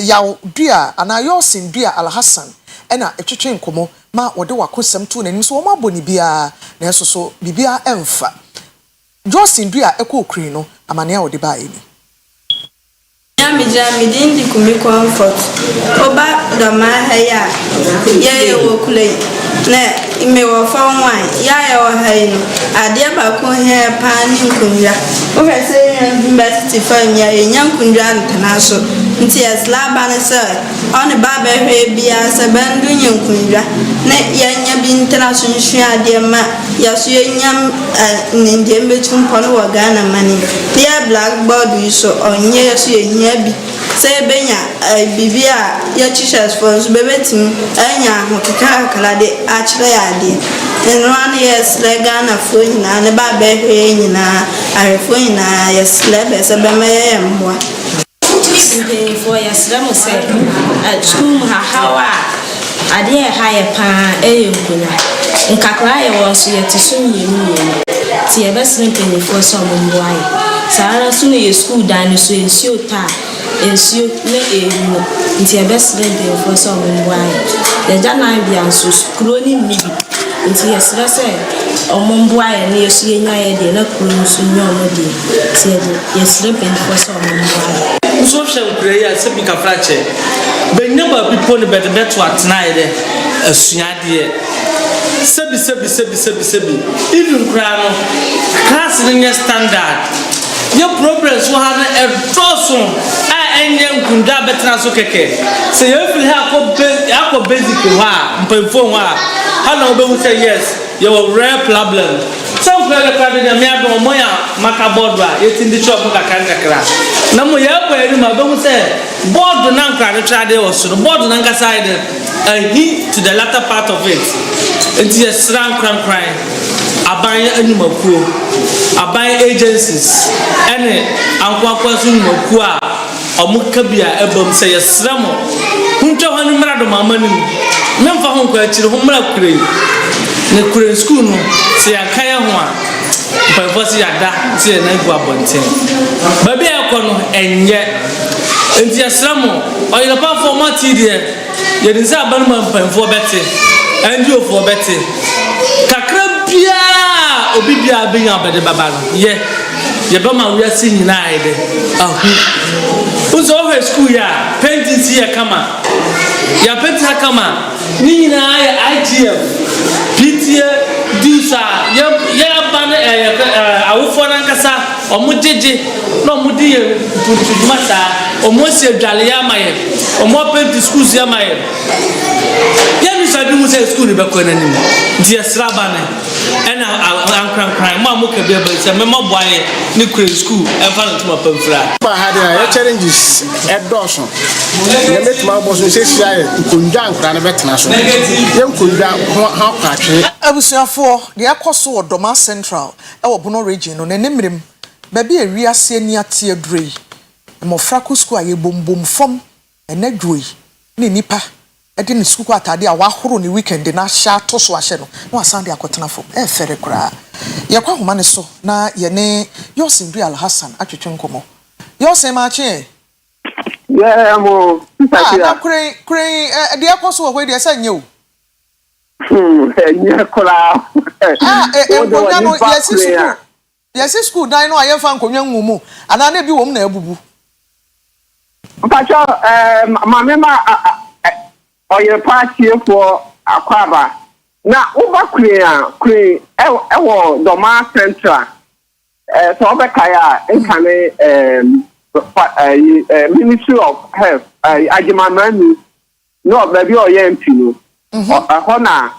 yaw dua ana yosin dua Alhassan ena etwetwe nkomo ma wode wakosam to nanim so wo maboni bia na eso bibia emfa Justin dua ekokri no amane a wode ba eni mi dindi kumi comfort oba Doma haya ye wo kule na ime wo fon wan ya wo hayi ade ba ko he pani nkunja o fe se university fam ya enya nkunja ntana so nti aslaba na se on ba be hwe bia se bandu nkunja na ya nya bi ntana so nhwe ade ma ya so enya ndie mbetum pono wa Ghana mani ya blackboard so onye ya so enya bi say benya bibia ya teachers for bebetim anya hokeka kala de achire ya de enwan yes le Ghana fo nyina ne ba be hwe nyina arefo nyina yes le be se be me mboa for yes le mo say school hawa ade higher pa eyunkuna nkakra ye wo so ye tisun yenu ti e be sene for some mboa sara so ne school dan so ensio ta ensio ne enu nti e be sene for some mboa the jana bia so kroni mibi nti yesra se omomboa ye ne yesu yenya ye de na kroni so nyo mo de ti yesra for some mboa so hwe prayer se bi ka frache benya ba people ne beto atena ye de asuade sebi even crano class in standard your progress will have a dozen enye nkunda betena so keke say you feel ha basic wa mpemfo wa how na obe say yes you will rare problem some kwele kwade na me ado mo ya maka board wa yetindi chop ka kakra na mo ya kwa eri ma be say board na nkra de trade osoro board na nka side to the latter part of it enti esran kran aban animakuo aban agencies ene ankwakwa so animakuo a omuka bia ebom say esramo huntwa hanu mrado mamani memfa ho kwa chire ho mra kure ne kure school no say akaya ho a paifosi yada say na gwa bonten baby ekono enye enti esramo Oyerepa format de ye dinsa abanuma mpemfo bete endio fo bete kakra bia obi bia benya bede baba no ye be ma wi asi nyina aide unso ho school ya painting si ya kama ya painting kama ni nyina ya IGF PTA dusa ya ban awofo na nkasa omujeje no mudi ye tutujuma sa omosi adwale ya maye omo painting schools ya maye ya sabi mu say school be ko nanim dia sraba na ena ankran ma mo ka be be say me mo boye ni kure school e fa no tuma pamfra ba ha dia challenges e doso ye metuma bo so say sia nkundwa ankran be tena so ye nkundwa ha kwa twe abusuafo de akoso Doma Central e wo Bono region no nenimrem ba bi ewiase ani ate adrei mo frako school aye bombom fom enadroi ni nipa edi ni school atade a wahoro ni weekend na sha to so ahye no na asande akotena fom e fere kra ye kwa homa ne so na ye ne Yosin du Alhassan atwetwe nkomo Yosin ma che yeah mo na kre de akoso wo de esa nye o nye kra nkonya no yes school dan no aye fa nkonwa nwumu ana na bi wom na abubu mpacho mamema Oyerepa for Akua na uba kure ewo Doma Central so obekaya nkane Ministry of Health ajimamani no baby oyempi no ho na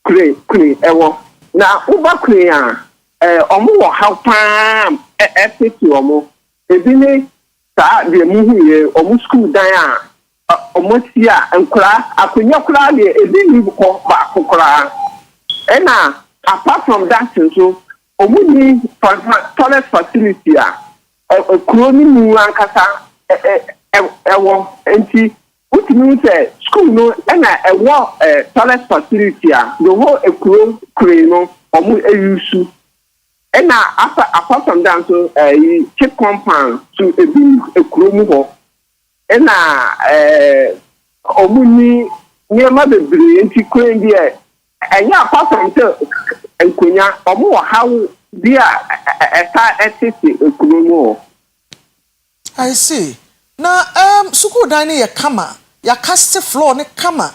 kure ewo na uba kure omo wo how pam etiti omo ebi ni sa de mu hu ye omo school dan a omo ti a nkura akonya kura de ebi ni ko ba kokura ena apart from that so omo ni toilet facility a kuro ni mu ankasa ewo enti utimi say school no ena ewo toilet facility a the whole ekuro no omo eyusu ena apart from that so check compound to ebi ekuro mu ho ena omo ni nyema bebre enti kwen die enya apart from say enkonya omo wo hawo bia etiti ekuro mu. I see. Na school dan ne ye kama ya cast floor ne kama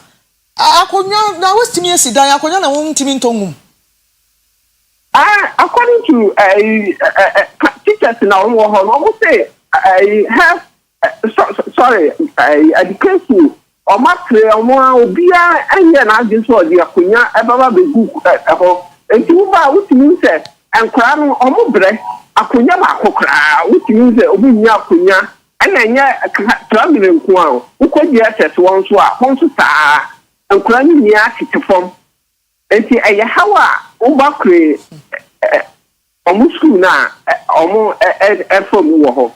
akonya na westimi esi dan akonya na won ntimi ntongum. According to teachers now who say have education or matter or obia anya na agin so di akonya ebaba begu eho enti ba wutimi say enkra no omo bre akonya ba kokra wutimi say obi nya akonya ena nya travel nko a ukoji access won so a won so taa enkra ni nya kitefom enti eye hawa uba kre omu school na omu from wo ho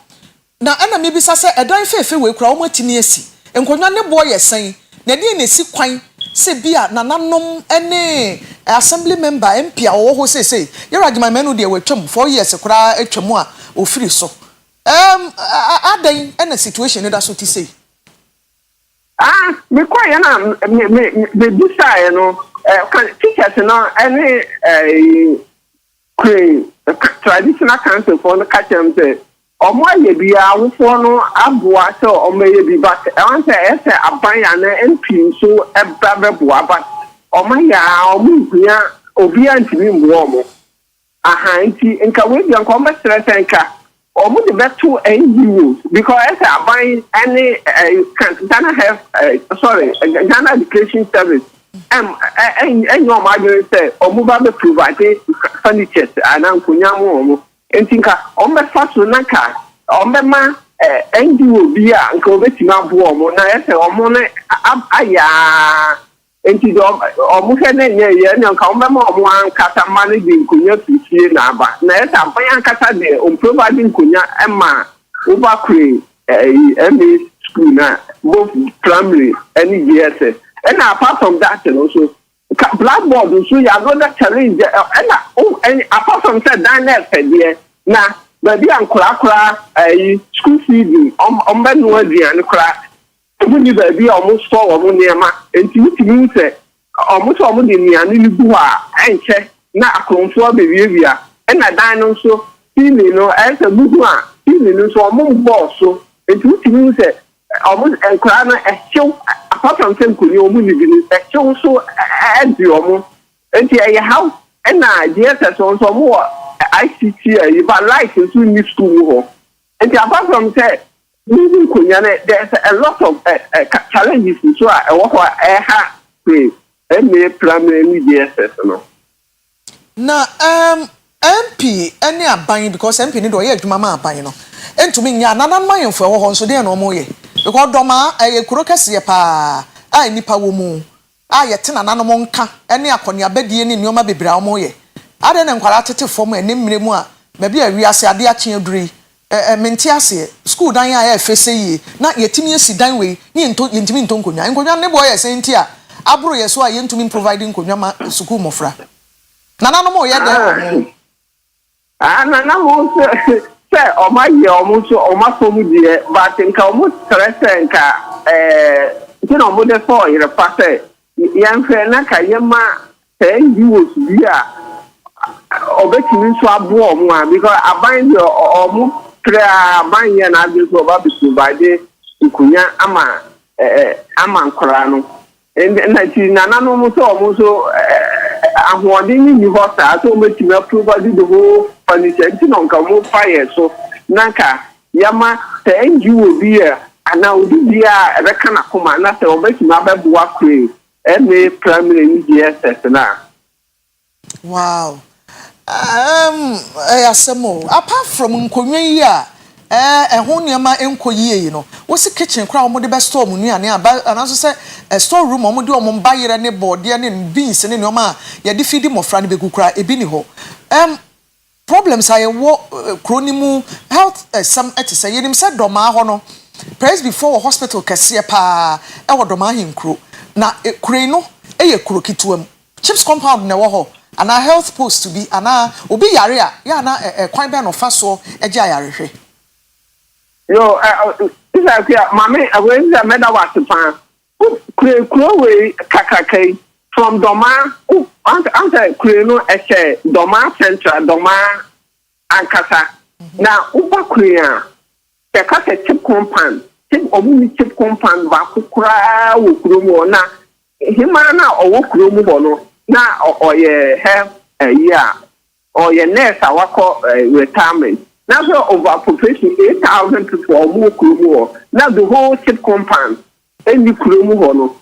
na ana me bisa se edan fefe we kura omu atini esi enkonwa ne boy yesen na de na esi kwan se bia na nanom ene assembly member MP a wo ho se yera agima menu de watwam 4 years kura atwam a ofiri so adan ene situation da so ti say me kwa ya na me bisa ya no teachers no any traditional council for the catchem say omo ye bia wofo no aboa so omo ye bi but I want say ese abanya na MP so ebra beboa but omo ya omo bia obi antimi mbo omo nti nka we bia nka omo stress nka omo de beto NGOs because ese aban any Ghana have Ghana Education Service and your mother said, or move up the provide furniture and Uncle Yamu, and think on the first Naka, on the man, and you will be Uncle Betty Mabu, or Mona, Aya, and to almost any year, and come back one Cata managing Kunya to see Naba. Now, I'm buying Cata there on providing Kunya Emma, Ubakri, MA school, both primary and GSS. And apart from that, also blackboard, so you are not a challenge. And apart from that, Daniel said, yeah, now, baby, and crack school feeding on Benwadi and crack. When you be almost 4 near ma, and you say, almost all the Nianibua, and check, not a control behavior, and a dino so, feeling, as a good one, feeling so a moon boss, so, and you say, almost and crying a show. Apart from saying, could you move a show so add you and your house and ideas as on some more ICT, but license in this school. And apart from that, moving Kunyane, there's a lot of challenges so I walk a hat play and may primary DSS. Na MP any are buying because MP need to hear mama buying. And to me, ya nanan my for one so they no more. Because doma kuro kese pa nipa wo mu yete na nanom nka ene akonia bedie ni nyoma bebra omo ye ade ne nkwara tete fom ene mremu a ma bia wiase ade ache aduri menti ase school dan ya efese yi na yetimi esi dan we ni yentimi ntonkonya ne boy ye senti a aburo ye so a yentumi providing nkonya ma school mofra na nanom ye de na mo say o ma ye o mo so o ma so mu die but nka o mo stress nka you know mo de for Oyerepa say yan fe na ka yema NGOs bia obetimi so abo o mo because aban de o mo kra aban ye na de so ba bisu ba de nkunya ama nkora no na ti na no mo so ahoɔden ni hɔ saa so metimi approve the whole furniture nti no nka mo fire so nanka yama sɛ NGO bi ana odi bia ebɛka na koma na sɛ obetimi abɛboa kre MA primary ni DSS na wow Asemo apart from nkonwa yi a ho niam enkoyie yi no wo si kitchen kra omo de be store mu nuane aba anaso se store room omo de omo mbayere ne board ne beans ne nyoma ya de feed mofra ne beku kra ebi ni ho problems aye wo kronimu health some etise yenim se doma ho no praise before hospital kese pa e wo doma hinkro na kure no eye kuro kituam chips compound ne wo ho ana health post to be ana obi yare a ya na kwan be no fa so eje ayarehwe yo isa kia mame awenza meda wasipa kuro we kakakai from doma anta kuro no eche doma central doma ankasa na uba kuro ya kasa chip compound chip omu chip compound ba kukura wo kuro mo na hima na owo kuro mu bono na oye yeah oye nurse awako retirement now overpopulation 8,000 people or more kurumu. Now the whole chip compound any kurumu no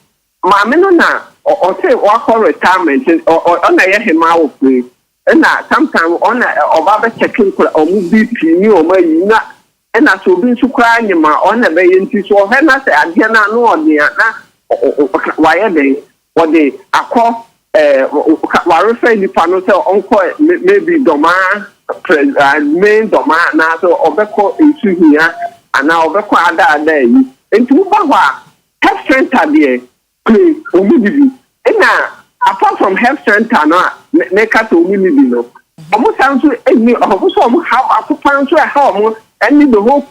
maame no na or say wako retirement or on a hema of play and sometimes on a checking or BP new or na and as so being so crying ma on a baby so when I say Adiana no na why they what they akọ warefẹ nipa no sẹ ọnkọ maybe dọma main dọma na so ọbẹkọ esuhia ana ọbẹkọ ada yi nti wo ba hɔ health center there play omu bibi na apart from health center na ne kata omu bibi no ọmụ san so eni ọmụ so ọmụ ha akụpan so ha ọmụ any the whole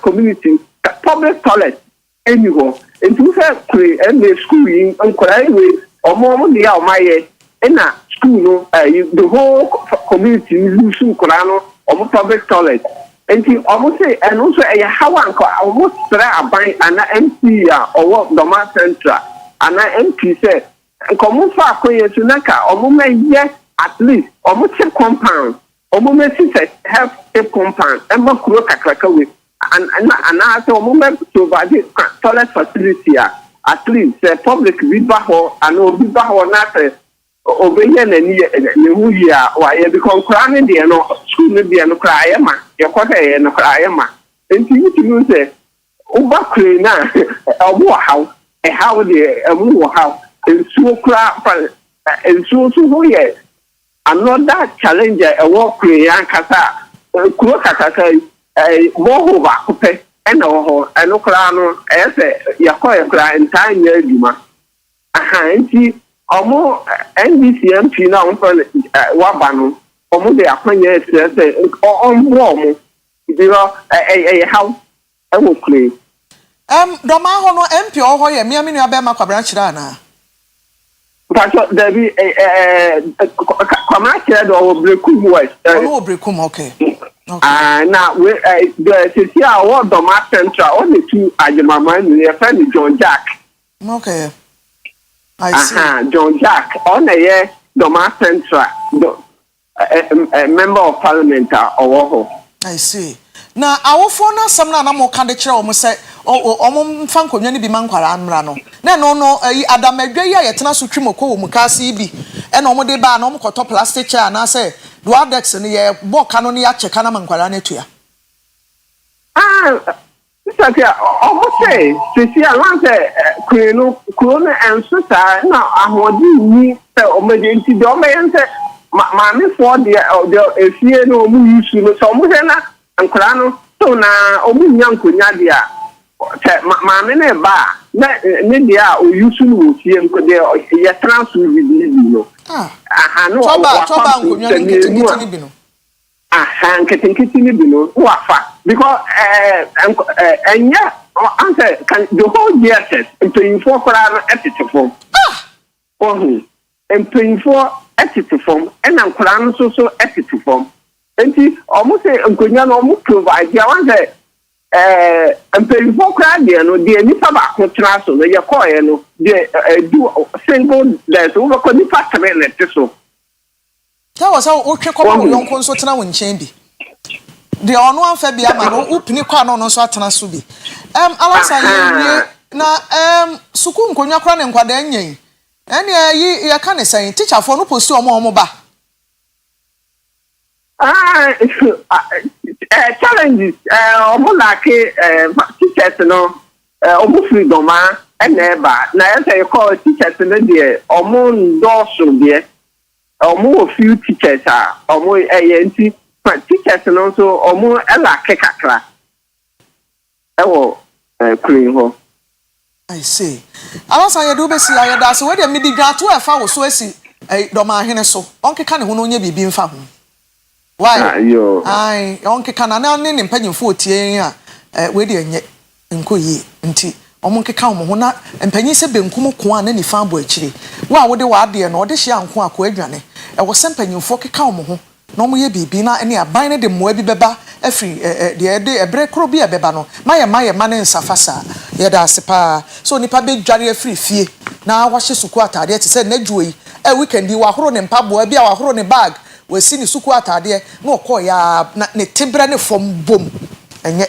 community public toilet eni hɔ nti wo sɛ play any school yi nkɔla ewe omo dia omaye na school no the whole community use kura no omo public toilet enti omo say and also hawa nko omo sra aban ana MP a owo doma central ana MP say nko mo fa akoye so naka omo meye at least omo chip compound omo me say health chip compound e ma kuro kakraka we ana say omo me provide toilet facility at least public biba ho and biba ho na say obeye na ni hu ya wa ye because kra ne de no school ne de no kra ye ma ye kwata ye no kra ye ma enti you say uba kra na obo how e how de amu how ensuo kra ensuo so ho ye another challenge e work kra yan kasa kuro kakaka mo ho ba kope ena ho eno kra no ese yakoye kra entire adwuma aha nti omo NDCMP na on waba no omo de akwanya ese ombo omo biro how e wo kle doma ho no MP ho ye me amenu abema kwabra kira na pacho Davi kwama kira do Brekum West oh Brekum okay now we the CCA or Doma Central only two ajimama ni friend John Jack okay I see John Jack on a Doma Central a member of parliament or I see na awofo na sam na mo kan de kire o mo se o mfa nkonwa ni bi mankwara amra no na no adamadwa yi ayetena so twimoko wo mukase bi e na o mo de ba na o mo koto plastic chair na se duadex ni ye boka no ni ya cheka na mankwara na tua Sakia almost say sisi alante kuno enso sa na ahodi ni se omedenti do meyente maami for the efie no mu use no so mo na ankra no so na omu nyankonya dia maami na ba na ne dia o use no fie nko de ye transfer bi no aha no toba nkonya ni kitini bi no aha nketinkiti ni bi no wafa because answer can the whole year paying for form and paying for form and I'm crying so form and almost say Unconia no provide the one and paying for crowd there no dear Nippa back so they are calling no do single there's over the factory so that was how okay come young consult now in chamber. The ono amphibia ma no upini kwa no so atena so bi alasa ye na suku nkonwa kra ne nkwada nyen ene ye ka ne sen teacher for no post omo ba challenges almost like teachers no almost freedom and never na you call teachers no there almost dorsal there almost few teachers are almost teachers no so almost like kakra Queen. I see. Alasa ya do be si ya da so we de midi dwa to e fa wo so asi do ma hene so onke ka ne ho no nya bibi mfa ho. Why? Ai onke ka na ne mpanyimfo otie a we de enye nkoyi nti omonke ka wo ho na mpanyi se benkum ko an na ni fa abo akire. Wa wo de wa de no de hia nko akọ adwane e wo se mpanyimfo keka wo ho no mo ye bibi na ene aban ne de moa bi beba afri de ebre kro bi ebeba no maye ma ne nsafasa ye da sepa so nipa be dware afri fie na wahye suku atade te se na dwoi weekend yi wahoro ne mpaboa bi a wahoro ne bag wasi ni suku atade na okọ ya ne tebra ne fom bom enye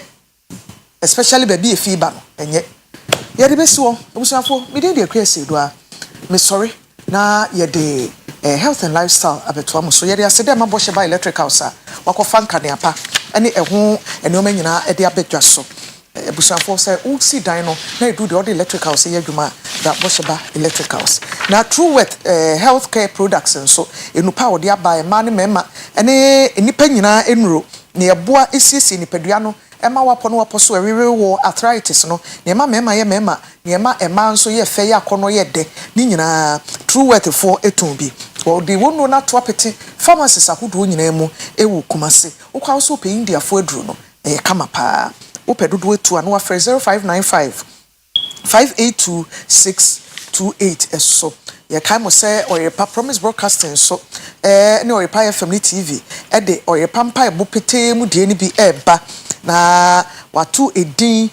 especially baby efiba no enye ye de besiwo ebusuafo me de Akua Asiedua me sorry na ye de health and lifestyle abeto am so ye de asede ma boshe ba electrical sa wakofa nkane apa ene eho ene o manyina e de abedwa so ebusuafo say o si dan no na edu de electrical say adwuma da boshe ba electricals na true with healthcare products so enupa wo de aba e ma ne mema ene enipa nyina enuro ne eboa esiesie nipadua no ema wapo no wapo so ewewe wo arthritis no ne ma mema ye mema ne ma ema nso ye fe ya kono ye de ni nyina true worth for eton bi wo de wonu na to apete pharmacies ahodo nyina mu ewu kumase wo kwa so pe India fo aduru no kama pa wo pe dodo etu anu afre 0595 582628 eso ye kai mo say Oyerepa Promise Broadcasting so ne Oyerepa FM TV de Oyerepa mpa ebo pete mu de ni bi eba na watu edin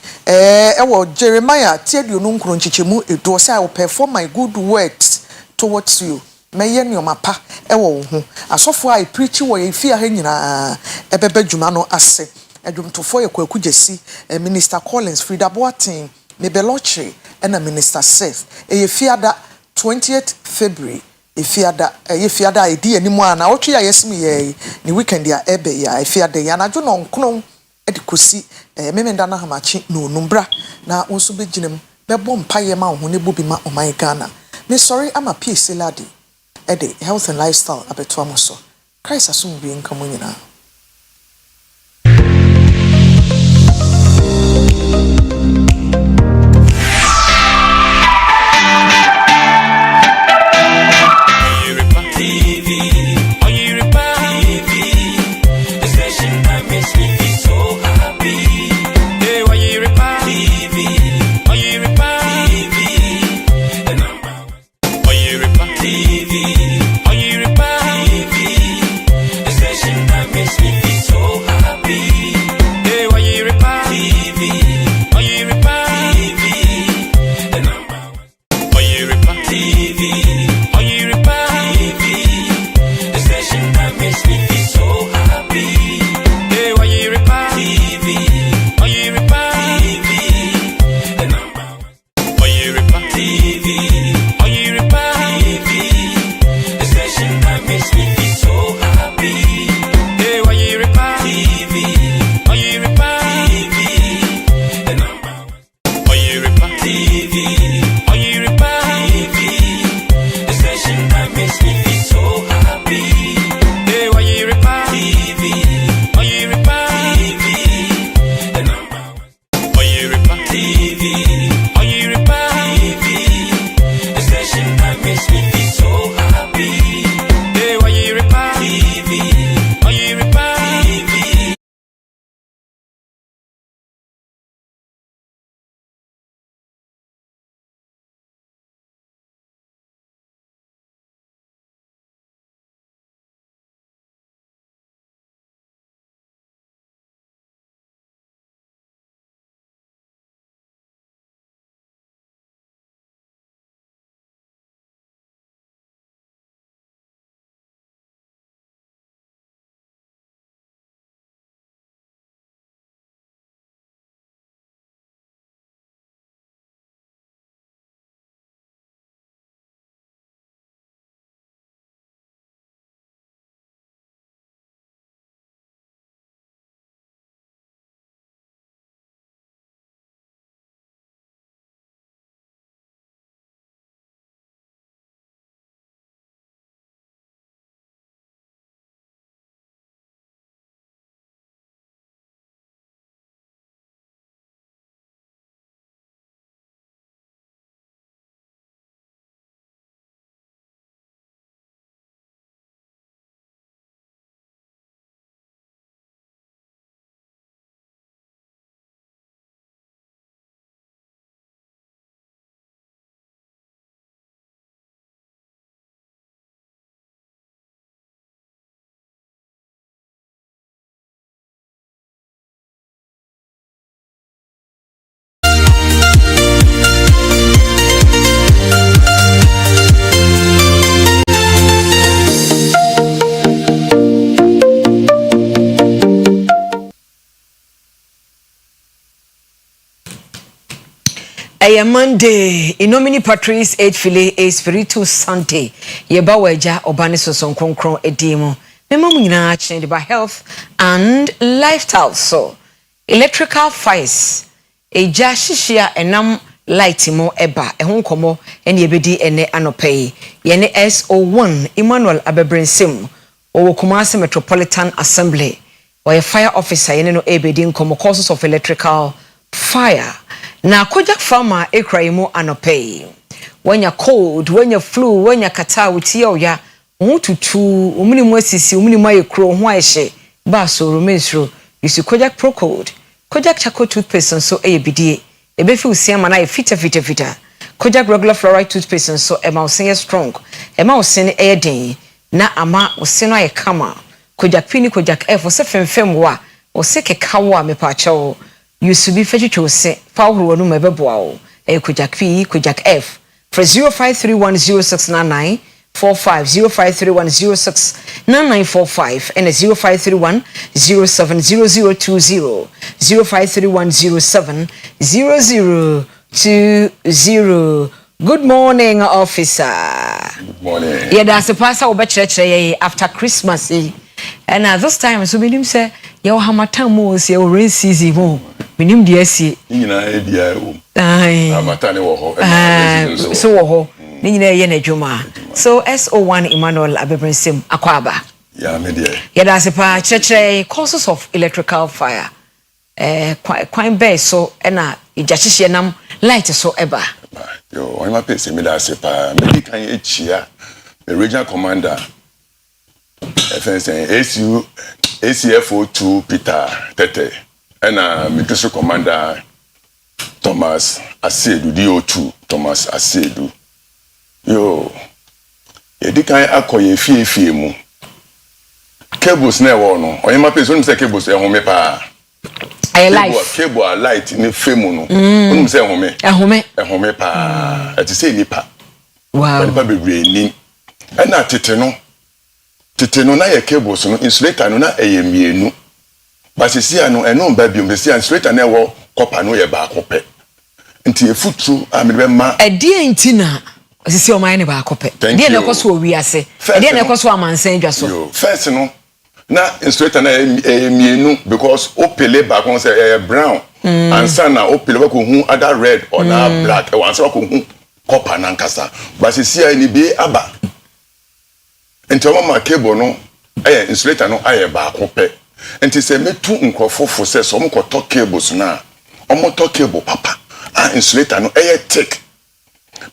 ewo Jeremiah tieduonu nkron chichemu edo say I will perform my good works towards you meye ne omapa ewo wo ho asofo I preach wo ye fia ha nyina ebebe dwuma no ase adwumtofo ye kwaku jesi Minister Collins Frida Boatin Mebeloche and Minister Seth ye fiada 20th February efiada ye fiada edi animu ana otwe ya yesimi ye ni weekend ya ebe ya efiada ya na dwo no nkron edikosi memenda na hamachi no numbra na wonso beginem bebo mpaye ma ho ne bobi ma oman Ghana me sorry ama peace lady ede health and lifestyle abeto amoso Christ asum bi nkamo nyina Oyerepa, A Monday, in nomini Patrice Fili Espiritu Sante, Yeba Weja, Obaniso Son Concron Edemo, Memamina change by health and lifestyle. So, electrical fires, a jashishia enam lightimo eba, a honkomo, and yebedi ene anopei, yene SO1, Emmanuel Abebrensim, or Kumasi Metropolitan Assembly, or a fire officer, yene ebedi nkomo causes of electrical fire. Na kojak farmer ekraimo anopei. When you're cold, when you're flu, when you're kata uti ya umututu, umini mwesisi, umini mwaye kro, mwaeshe, baso, rumensro, yusu kojak pro code. Kojak chako toothpaste so bda. Ebefi usiyama na fita. Kojak regular fluoride toothpaste so ema usenye strong. Ema usene den. Na ama useno kama. Kojak pini kojak F, ose femwa, ose kekawa mepachao. Yusu bi fechicho se fawhuru no mebeboa kojak P kojak F for 0531069945 0531069945 and 0531070020 0531070020. Good morning, officer. Good morning. Yeah, that's a pastor obechire after Christmas. And this time so minim say your hamatan mo say rain season mo minim de asi nyina e bia o hamatan wo ho so wo ho ni nyina ye na dwuma so SO1 Emmanuel Abebrensim akwaba ya me de ya da se pa chechre causes of electrical fire kwan be so na ijachihye nam light so eba yo o ma pese me da se pa me kan echia the regional commander ACFO2 Peter Tete and military commander Thomas Asiedua DO2 Thomas Asiedua. Yo, yedi kan akoye fie mu. Cables na wo no. Oyema pe so nim say cables e home pa. I life. Cable light ni femu no. Nim say home. E home pa. Ati say nipa. Wow. Nipa bebre ni. Na tete no na ye cables no insulator no na eyemienu basisi ano eno mba biom besi insulator na wo copper no ye ba kope nti efutru amebe ma edie ntina osisi o man ne ba kope die na ekoso owiase die na ekoso amansan dwaso first no na insulator na eyemienu because opele ba kon say brown ansa na opele ba ko hu other red or na black e ansa ko hu copper na nkasa basisi ani bi aba enti o ma cable no insulator no aye ba kope enti se metu nkofofo se so mko to cables na o mo to cable papa insulator no thick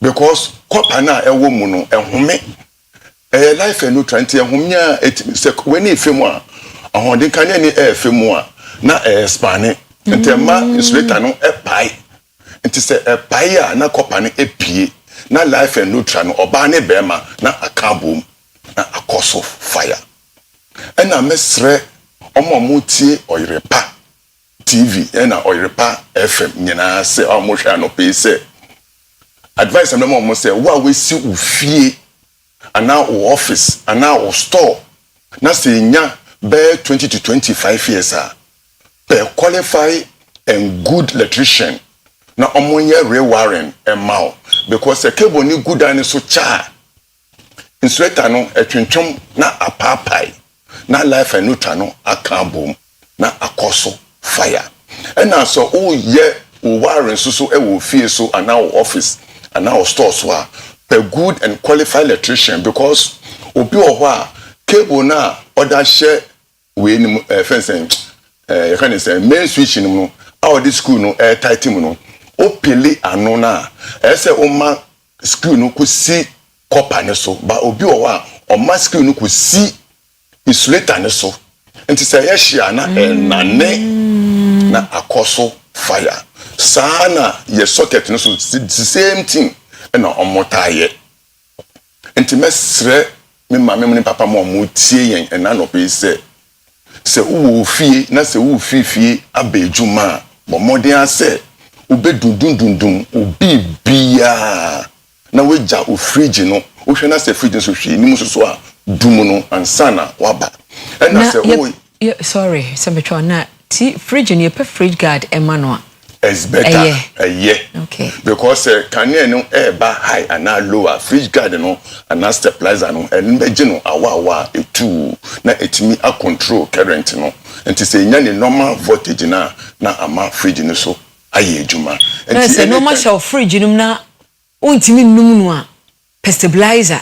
because copper na ewo mu no ehome life and nutrient ehomnya se when efemu a ahode kan ni efemu a na expand enti ma insulator no pai enti se pai a na copper no epie na life and nutrient oba ne bema na akabom na akoso fire ena mesre omomutie Oyerepa TV ena Oyerepa FM nyina se omohwa no pe se advice am mo say wa we si ufie ana o office ana o store na se nya be 20 to 25 years be qualify and good electrician na omonye rewiring emao because the cable ni good and so cha insulator no etwentwom na apapai na life and neutral no akabom na akoso fire and so o ye o wiring so e wo fie so and now office and now store so a good and qualified electrician because obi o ho a cable na other share we ni fencing you can say main switch ni no our this school no tight mu no o pele anu na say o ma screw no ko si copper ne so ba obi o wa o mask no ko si insulator ne so enti say ye hia na nane na akoso fire sana ye socket no so the same thing na omotaye enti mesre me mama me papa mo tie yen na no pe se wo fie na se wo fie abejuma bo modern ase obedundundundum obi bia na weja o fridge no o hwe na se fridge so hwe ni musoso a dum no ansana waba and na se o sorry se betwa na ti fridge ni pe fridge guard emmanuel is better a year. Okay. Because can you know eba high and now lower fridge guard no and now stabilizer no and no awa a two na etimi a control current no and to say nyane normal voltage na ama fridge no so aye juma. And say normal shall fridge no na untimi num no a stabilizer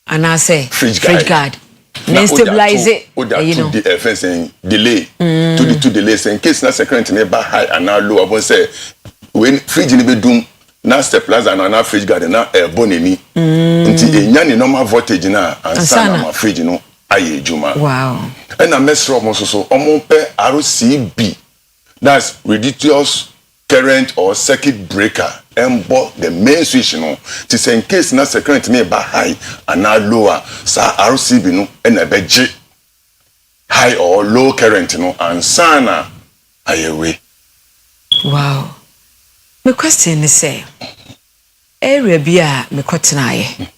and I say fridge guard. Then stabilize it. You know. The delay. To the two delays in case na current neighbor high and now low. I won't say when fridge ni be doom na stabilizer and na fridge guard na bonemi. Until a normal voltage na and sana fridge no aye juma. Wow. And a mess from so pe RCB. That's ridiculous current or circuit breaker. And the main switch no to say in case na current neighbor high and now lower sa RCB no and a beje high or low current no and sana ayewe. Wow. My question is say area bia me kotena ye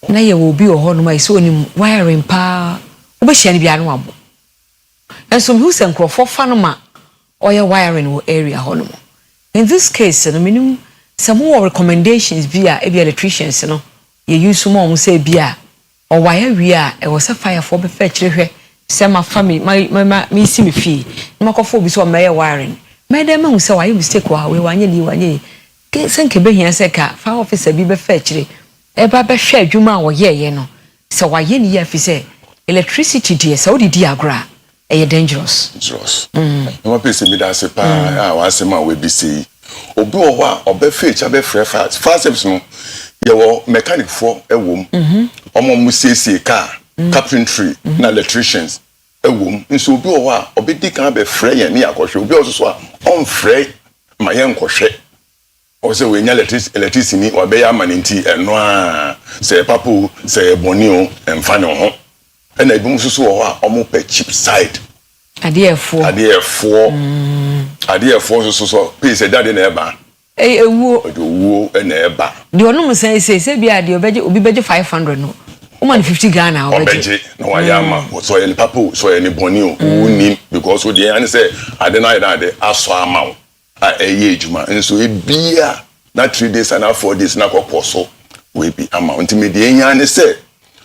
na ye wo bi ho no mai so ni wiring pa obehia ni bia no abo enso me hu nkrofo fa no ma oye wiring wo area ho no. In this case no minimum some more recommendations via electricians no ye use more say bia or wire we are e was a fire for be fetch hwe say my family my me see me fee makofo bi so my wiring my dem hu say why mistake wa we wanye ke senke be hia say ka fire officer bi be fetch e ba be hwe adwuma wo ye no say why ni ya fi say electricity dey say odi di agora e dangerous no pese mi da se pa wa se ma we bi see obi o wa obe fetch abe fast service no ye wo mechanic for ewom omo mu siesie car carpentry na electricians ewom nso obi o wa obi di kan be frɛ ye ne akohwe obi o so a on frɛ ma ye nkohwe o se we nya electricity ni obe ya manenti eno a se papo se boni o emfa ne ho ena ebi mususu wo a omo pe cheap side adefo so please daddy na eba ewo na eba de onum say bia de obi beje 500 no woman 50 Ghana obeje no wa yama so ye papa so ye ni boni o uni because we dey an say ade na ade aso ama a eye ejuma nso e bia na 3 days and 4 days na kokoso we be ama ntimi de enya ne say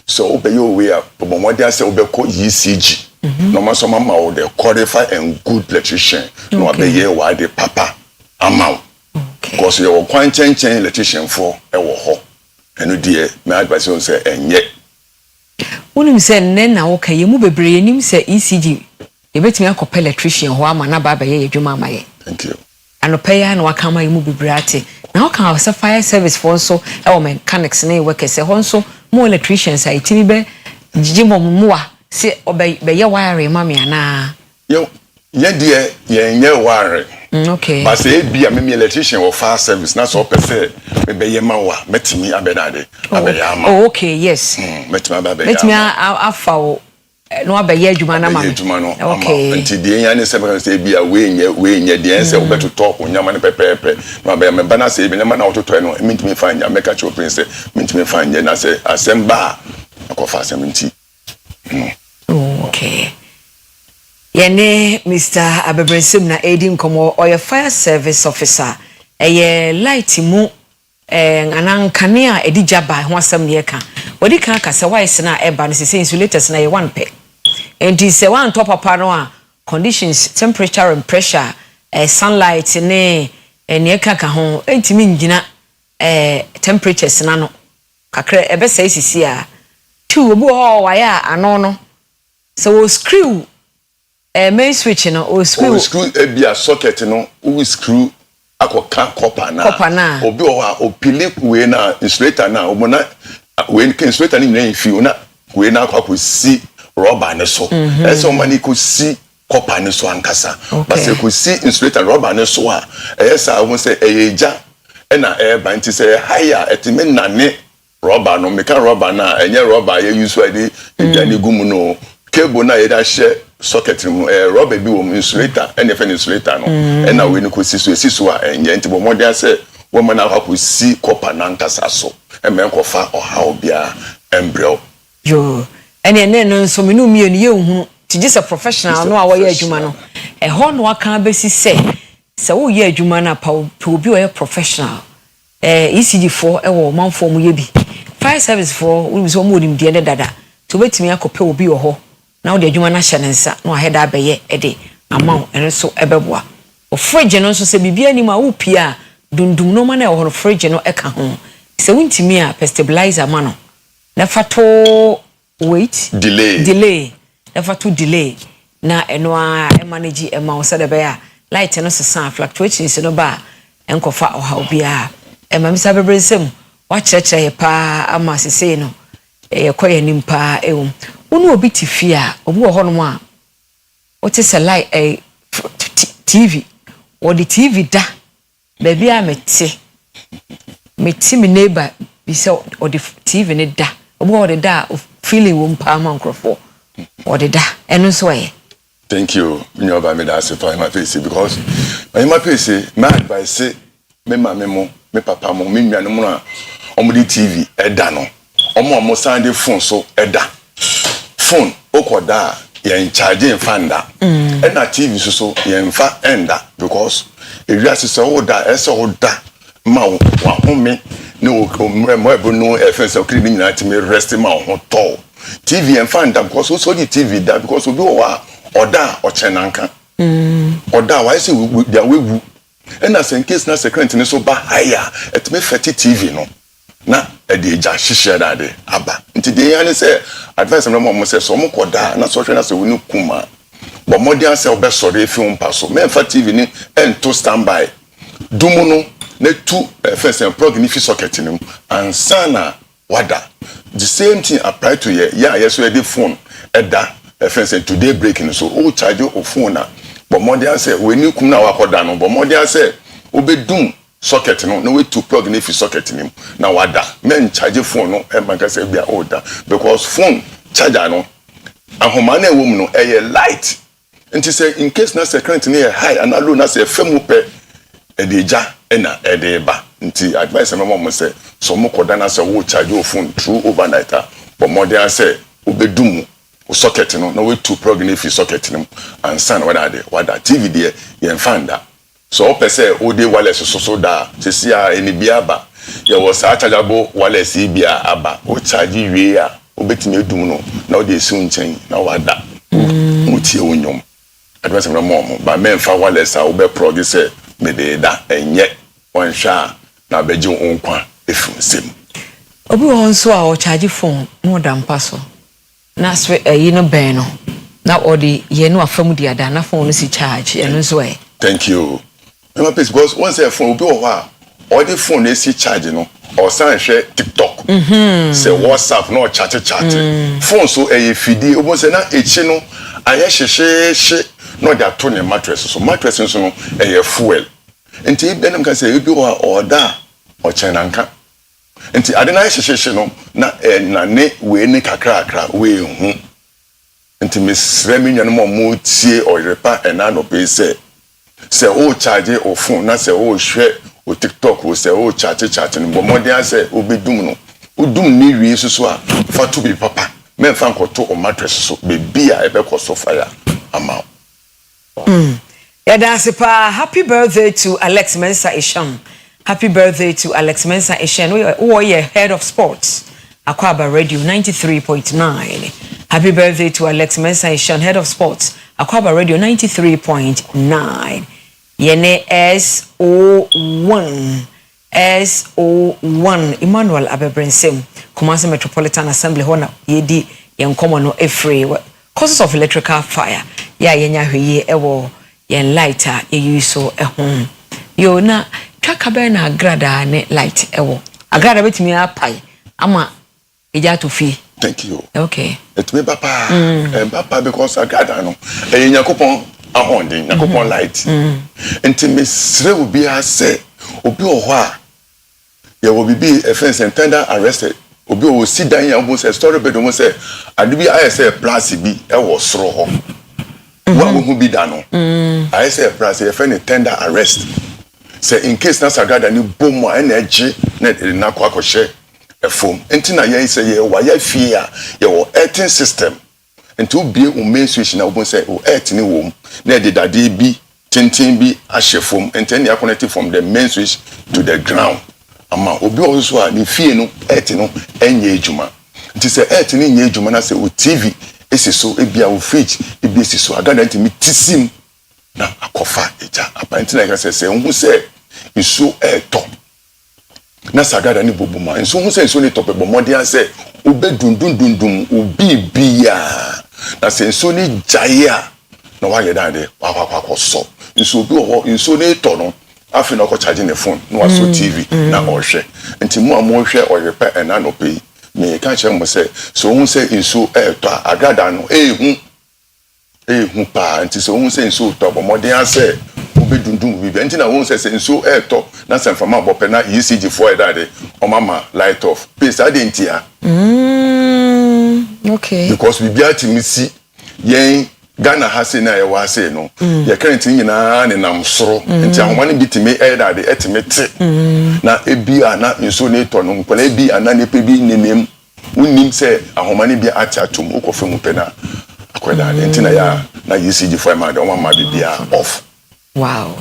so obey we a bomode say obeko ECG no man some ma o dey qualify and good electrician no obey wa de papa ama because you kwan chen electrician for e wo ho eno die my advice on say enye unim say nen na wo kaye mu bebre nim say ECG e betimi akopel electrician ho ama na baba ye adwuma amaye. Thank you. Anope ya na wakama mu bebre ate na wo kan say fire service for so e wo mechanics na workers e ho so mo electricians a itimi be jijimo muwa se be ye wire ma me ana yo ye die ye nye wire. Okay. But say be me electrician or fire service na so person me be ye ma wa metimi abedade abeyama. Oh okay, yes. Metimi abeyama. Metimi afa no abeye adwuma na ma. Okay. Nti de nya ne say be we nye de say obeto talk onyama ne pepepe no abeyama ba na say be nyama na ototo no mentimi fa nya make cho prince mentimi fa nya na say asemba akofa asemnti. Okay. Yene Mr. Abebrensim na Edin komo oye fire service officer eye light mu anankane a edi jaba ho asem ne ka wodi kan ka se wise na eba no se insulators na ye one pe enti se one top papa no a conditions temperature and pressure sunlight ne ne ka ho entimi ngina temperatures na no kakra ebe se sisi a two obu ho wa ya ano no so screw main switch no o screw ebia socket no o screw akoka copper na obi o pili we na insulator na o na we insulator ni nyina fi o na we na akosi rubber ne so so mani ko si copper ne so ankasa but se ko si insulator rubber ne so a sa won say eyeja na ba nti say higher etime nane rubber no meka rubber na enye rubber ye use ade edwane gumu no cable na ye da share socket mu rubber bi wo insulator and if insulator no na we ni ko si so a enye nti bo modern say wo man akwa si copper na nkasa so e men ko fa oha obia embryo yo ene no so me no mie ni ye hu ti just a professional no a wo ye adwuma no e ho no aka besi say sɛ wo yɛ adwuma na pa obi o professional ECG for wo man for mu ye bi fire service for we so mo nim de ne dada to betimi akopɛ obi wo ho na wo de adwuma na hyɛ ne nsa na wa heda abɛyɛ de amount eno so ɛbɛboa o fridge no so sɛ bibia ni ma wo pia dundum no ma na wo fridge no ɛka ho sɛ wontimi a stabilizer ma no na fato wait delay na fato delay na eno a manage e ma wo sɛ de bɛyɛ light no sesa fluctuations no ba enkofa oha obia e ma misa bebrensem wa kyerɛkyerɛ pa ama sese no e koye nimpa ewum wonu obi tifi a obi wo hono a o te se light TV o di TV da baby a meti me neighbor bi se o di TV ne da obi o de da feeling wo mpa ma nkrofo o de da eno so ye. Thank you. You know about me that's for my face because my face my advice say me mama mo me papa mo me nua no mo na omo di TV eda no omo sande phone so eda phone okoda yen charge en fanda e na TV so yen fa enda because ewiase se oda ese oda ma wa home ne o mo ebo no efense okri ni nyina ti me rest ma ho to TV en fanda because so di TV da because obi o wa oda ochenanka oda why say dia wewu and as in case na secret ni so ba higher et me 30 TV no na e dey ja hihye da de aba nti dey yan say advice no mo say so mo koda na so hwe na say woni kuma but modern say obesore efi umpa so me fa TV ni ento standby dumu no na tu first and plug ni fi socket ni ansana wada the same thing apply to yeah so the phone eda friends today breaking so o charge your phone na but modern say we ni kum na wakoda no but modern say obedum socket no we to plug ni fi socket ni na wada men charge phone no e man ka say bia order because phone charger no ahoma na ewom no e light nti say in case na current ni high and low na say femu pe e dey ja e na e dey ba nti advice me mom say so mo koda na say wo charge your phone through overnight but modern say obedum socket no na we to plug in fi socket no and san wada TV there yen fanda so opese o dey wireless so da sesi a eni bia ba ye was a chargeable wireless bia aba o charge wie a obetimi edum no na o dey si nchen na wada mutie onyom advance na mom ba men fa wireless a obe plug say me dey da enye onhwa na beji onkwa efu nsem obi won so a o charge phone no da mpa so na swe no ben no na odi ye no afam di ada na phone no si charge eno so e. Thank you. My place because once a phone obi o ha all the phone is charge no or san share TikTok say WhatsApp no chat phone so e fidi obo say na echi no aye hye no da to ne mattress so mattress so no e fuel enti benem ka say obi o ha order o chenanka enti ade na hye no na ne we ne kakra we hu enti mesre me nyanom mo tie Oyerepa enano pe say o charge o phone na say o hwe o TikTok o say o chat no modern say obedum no udum ni wi so a fa to be papa men fa nkoto o mattress so be a ebe ko so fire ama that's pa. Happy birthday to Alex Mensah Isham. Happy birthday to Alex Mensah Isham. We are head of sports Akua Radio 93.9. Happy birthday to Alex Mensah Isham, head of sports Akua Radio 93.9. Yene SO1 Emmanuel Abebrensem Kumasi Metropolitan Assembly hona yedi yenkomo no efree causes of electrical fire ya yenya hweye ewo yen lighter ye use so ehon yo na twaka be na agrada ne light ewo agrada betimi apai ama eja to fi. Thank you. Okay. It me papa papa because agrada no yakopon ahondin yakopon light enti mesre obi ase obi oho a ye wo bibi offense and tender arrested obi o si dan ya say story bed mo say adubi aye say plus bi e wo soro ho wa wo hu bi da no aye say plus e friend tender arrest say in case na sagada ni bomo e na eje na kwa akoshe efom enti na ye say ye wa ya fie a ye wo earthing system enti obie o main switch na wo say o earth ni wo na de dade bi tintin bi ahye fom enten ya connect from the main switch to the ground ama obi also a ni fie no earth no enye ejuma nti se earth ni enye ejuma na se o TV esi so ebia o fridge ebi esi so agada ntimi tisim na akofa eja apparently like say hu se isu eto na sagada ni bobuma nso hu se isu ni tope bomode ase obedundundundum obi bia na se nso ni jaya na wa yedade kwa so nso bi ho nso ni to no afi na ko charge ne phone no aso TV na ohwe nti mu amo hwe Oyerepa ena no pay me ka che mo se so hu se nso eto agada no ehu pa nti so hu se nso to bomode ase obedundum bi nti na hu se nso eto na se mfama bope na ECG for edade o mama light off pace adentia okay because we bia timisi yen Ghana hase na yewa ase no ye currently nyina ne nam soro nti ahomane bitime edade etimete na ebia na nso ne to no nkola ebia na ne pe bi nenem unim se ahomane bia achatum ukofemu pe na akwedade nti na ya na ECG for ma de o mama bibia off. Wow.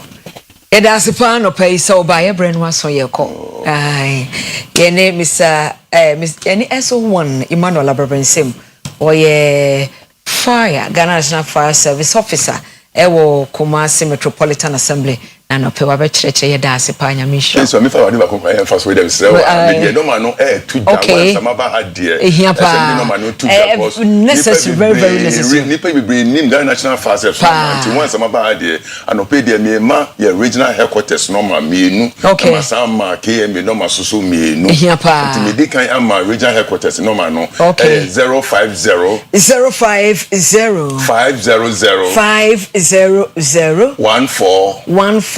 That's a plan of pay so by a brain was on your call. Aye. Your name is Miss any SO1 Emmanuel Abrabensim or ye fire Ghana National Fire Service Officer Ewo Kumasi Metropolitan Assembly and a pewa church ye dasi panya mission. So me fa wadi ba ko emphasize with them say me no man no to that some ba had there. No man no to that was necessary very necessary. Nipa be bring nim Ghana National Fire Service and one some ba had there and pay there me ma your regional headquarters no ma me nu ma sam ma KM no ma so me nu. Nti me dey kan am regional headquarters no ma no 050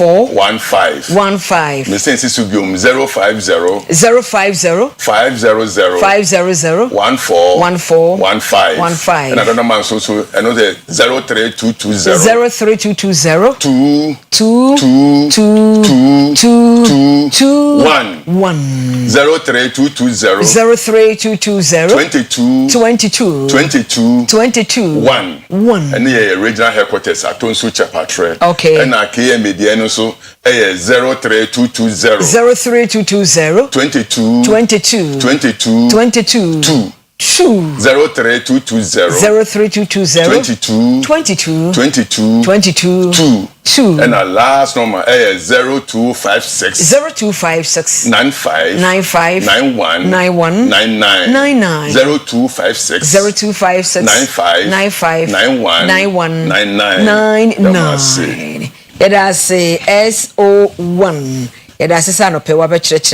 500 15 me sense subium 050 500 15 and another man so another 03220 1 and the regional headquarters at Tonsu Chapatre and our KM media so 03220 22 2 and our last number 0256 95 91 99 0256 95 91 99 It has SO1. It has a son of Pewa Church.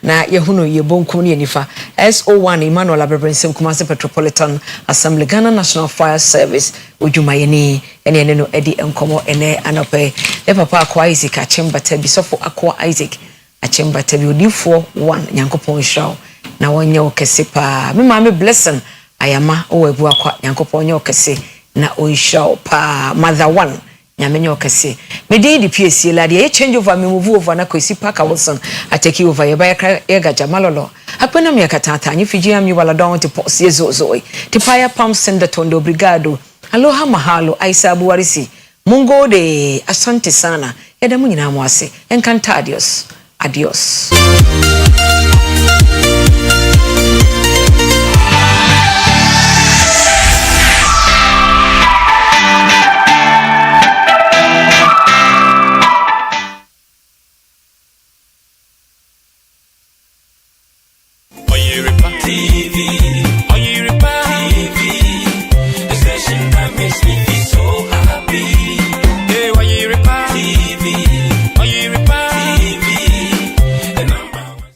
Na Yahunu Yebonku Nifa. SO1 Emmanuel Abrabensim Kumasi Metropolitan Assembly Ghana National Fire Service. Ujumayeni and Yeno Eddie and Como Ene Anope. The Papa Akua Isaac Achimba Tebi Sofo Akua Isaac Achimba Tebi Udi 4-1 Yankopon Show. Na wanyo kesipa. Mama blessing. Ayama Owebu Akwa Yankopon yo kesi na Oisha pa Mother 1. Nyamenye okase me dey the PSC la dey change over me move over na Kwesi Park Wilson ateki over ye ba ye gaja malolo apena me katata anyi fiji am you wala don te pose zozo te paya pam send tondo brigado aloha mahalo aisa buwarisi mungo de asante sana yeda munyina mo ase encanta adios Oyerepa TV, Oyerepa TV, the station that makes me feel so happy. Hey, Oyerepa TV, Oyerepa TV, the number one.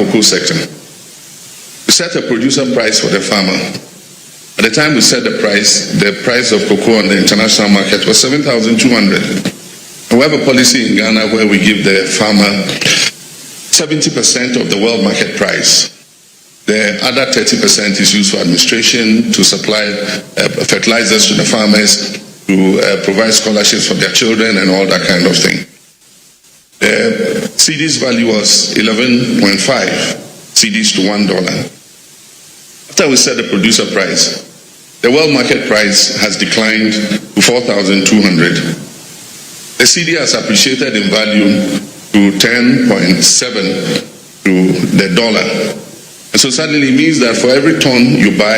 cocoa sector. We set a producer price for the farmer. At the time we set the price of cocoa on the international market was 7,200. And we have a policy in Ghana where we give the farmer 70% of the world market price. The other 30% is used for administration, to supply fertilizers to the farmers, to provide scholarships for their children and all that kind of thing. The CD's value was 11.5 CDs to $1. After we set the producer price, the world market price has declined to 4,200. The CD has appreciated in value to 10.7 to the dollar. And so suddenly it means that for every ton you buy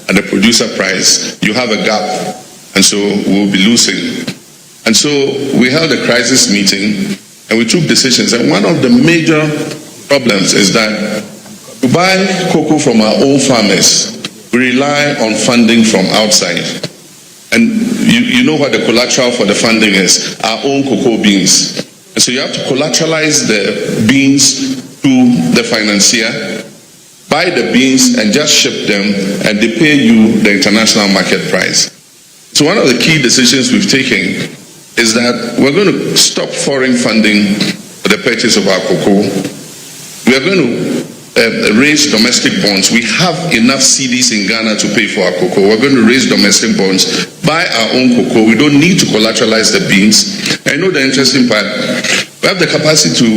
at the producer price, you have a gap. And so we'll be losing. And so we held a crisis meeting and we took decisions. And one of the major problems is that to buy cocoa from our own farmers, we rely on funding from outside. And you know what the collateral for the funding is, our own cocoa beans. And so you have to collateralize the beans to the financier, buy the beans and just ship them, and they pay you the international market price. So one of the key decisions we've taken is that we're going to stop foreign funding for the purchase of our cocoa. We are going to raise domestic bonds. We have enough CDs in Ghana to pay for our cocoa. We're going to raise domestic bonds, buy our own cocoa. We don't need to collateralize the beans. I know the interesting part. We have the capacity to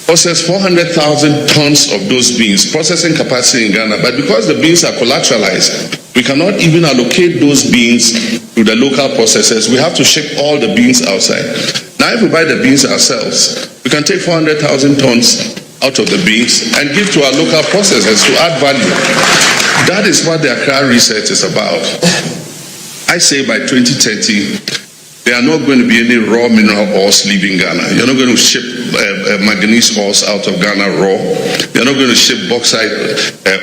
process 400,000 tons of those beans, processing capacity in Ghana. But because the beans are collateralized, we cannot even allocate those beans to the local processors. We have to ship all the beans outside. Now, if we buy the beans ourselves, we can take 400,000 tons out of the beans and give to our local processors to add value. That is what the Accra research is about. I say by 2030, there are not going to be any raw mineral ores leaving Ghana. You're not going to ship manganese ores out of Ghana raw. You're not going to ship bauxite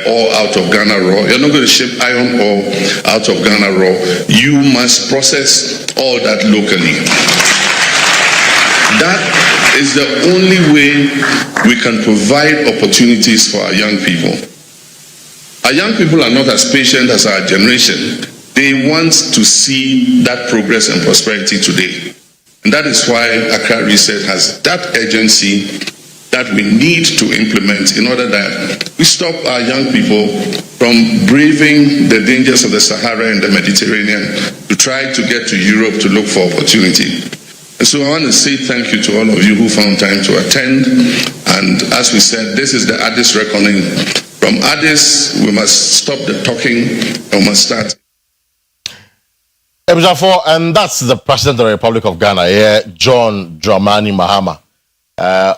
ore out of Ghana raw. You're not going to ship iron ore out of Ghana raw. You must process all that locally. That is the only way we can provide opportunities for our young people. Our young people are not as patient as our generation. They want to see that progress and prosperity today. And that is why Accra Research has that urgency that we need to implement in order that we stop our young people from braving the dangers of the Sahara and the Mediterranean to try to get to Europe to look for opportunity. And so I want to say thank you to all of you who found time to attend. And as we said, this is the Addis reckoning. From Addis, we must stop the talking and we must start. And that's the President of the Republic of Ghana, John Dramani Mahama.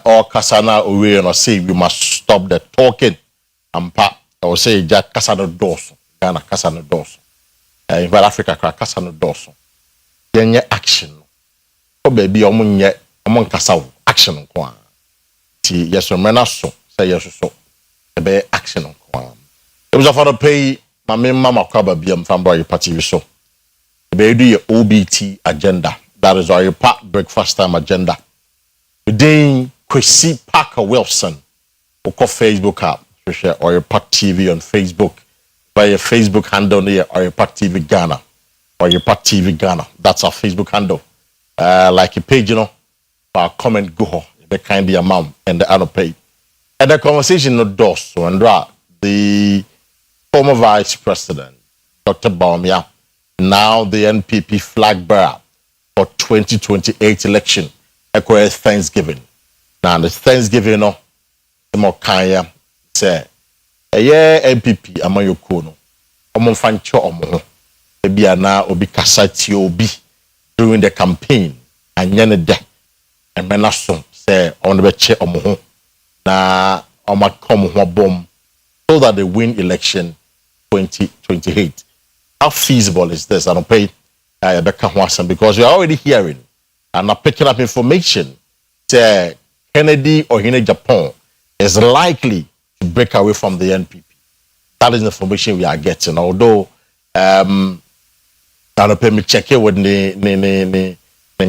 Or Kasana Uwe, and say we must stop the talking. And I will say, Jack Kasana Dorso, Ghana Kasana Dorso. In Africa, Kasana Dorso. Then action. Baby, among Kasau action on yes, so say yes, so be action on it was a for pay my mama crabber be from boy party so be do your OBT agenda. That is our part breakfast time agenda. Within Kwesi Parker Wilson, or Facebook app, share or your Part TV on Facebook, by your Facebook handle near or your Part TV Ghana or your Part TV Ghana. That's our Facebook handle. Like a page, our comment go the kind of amount and the other page. And the conversation no does so and the former Vice President, Dr. Baumia, now the NPP flag bearer for 2028 election, Akua Thanksgiving. Now the Thanksgiving the more kaya say NPP among your kono. Omo fancho omo. Ebi ana obi kasati obi. During the campaign, and yene de, and menason say on the chair omo na oma come bomb so that they win election 2028. How feasible is this? I don't pay because we are already hearing and not picking up information. Say Kennedy or in Japan is likely to break away from the NPP. That is the information we are getting. Although I don't pay me check it with the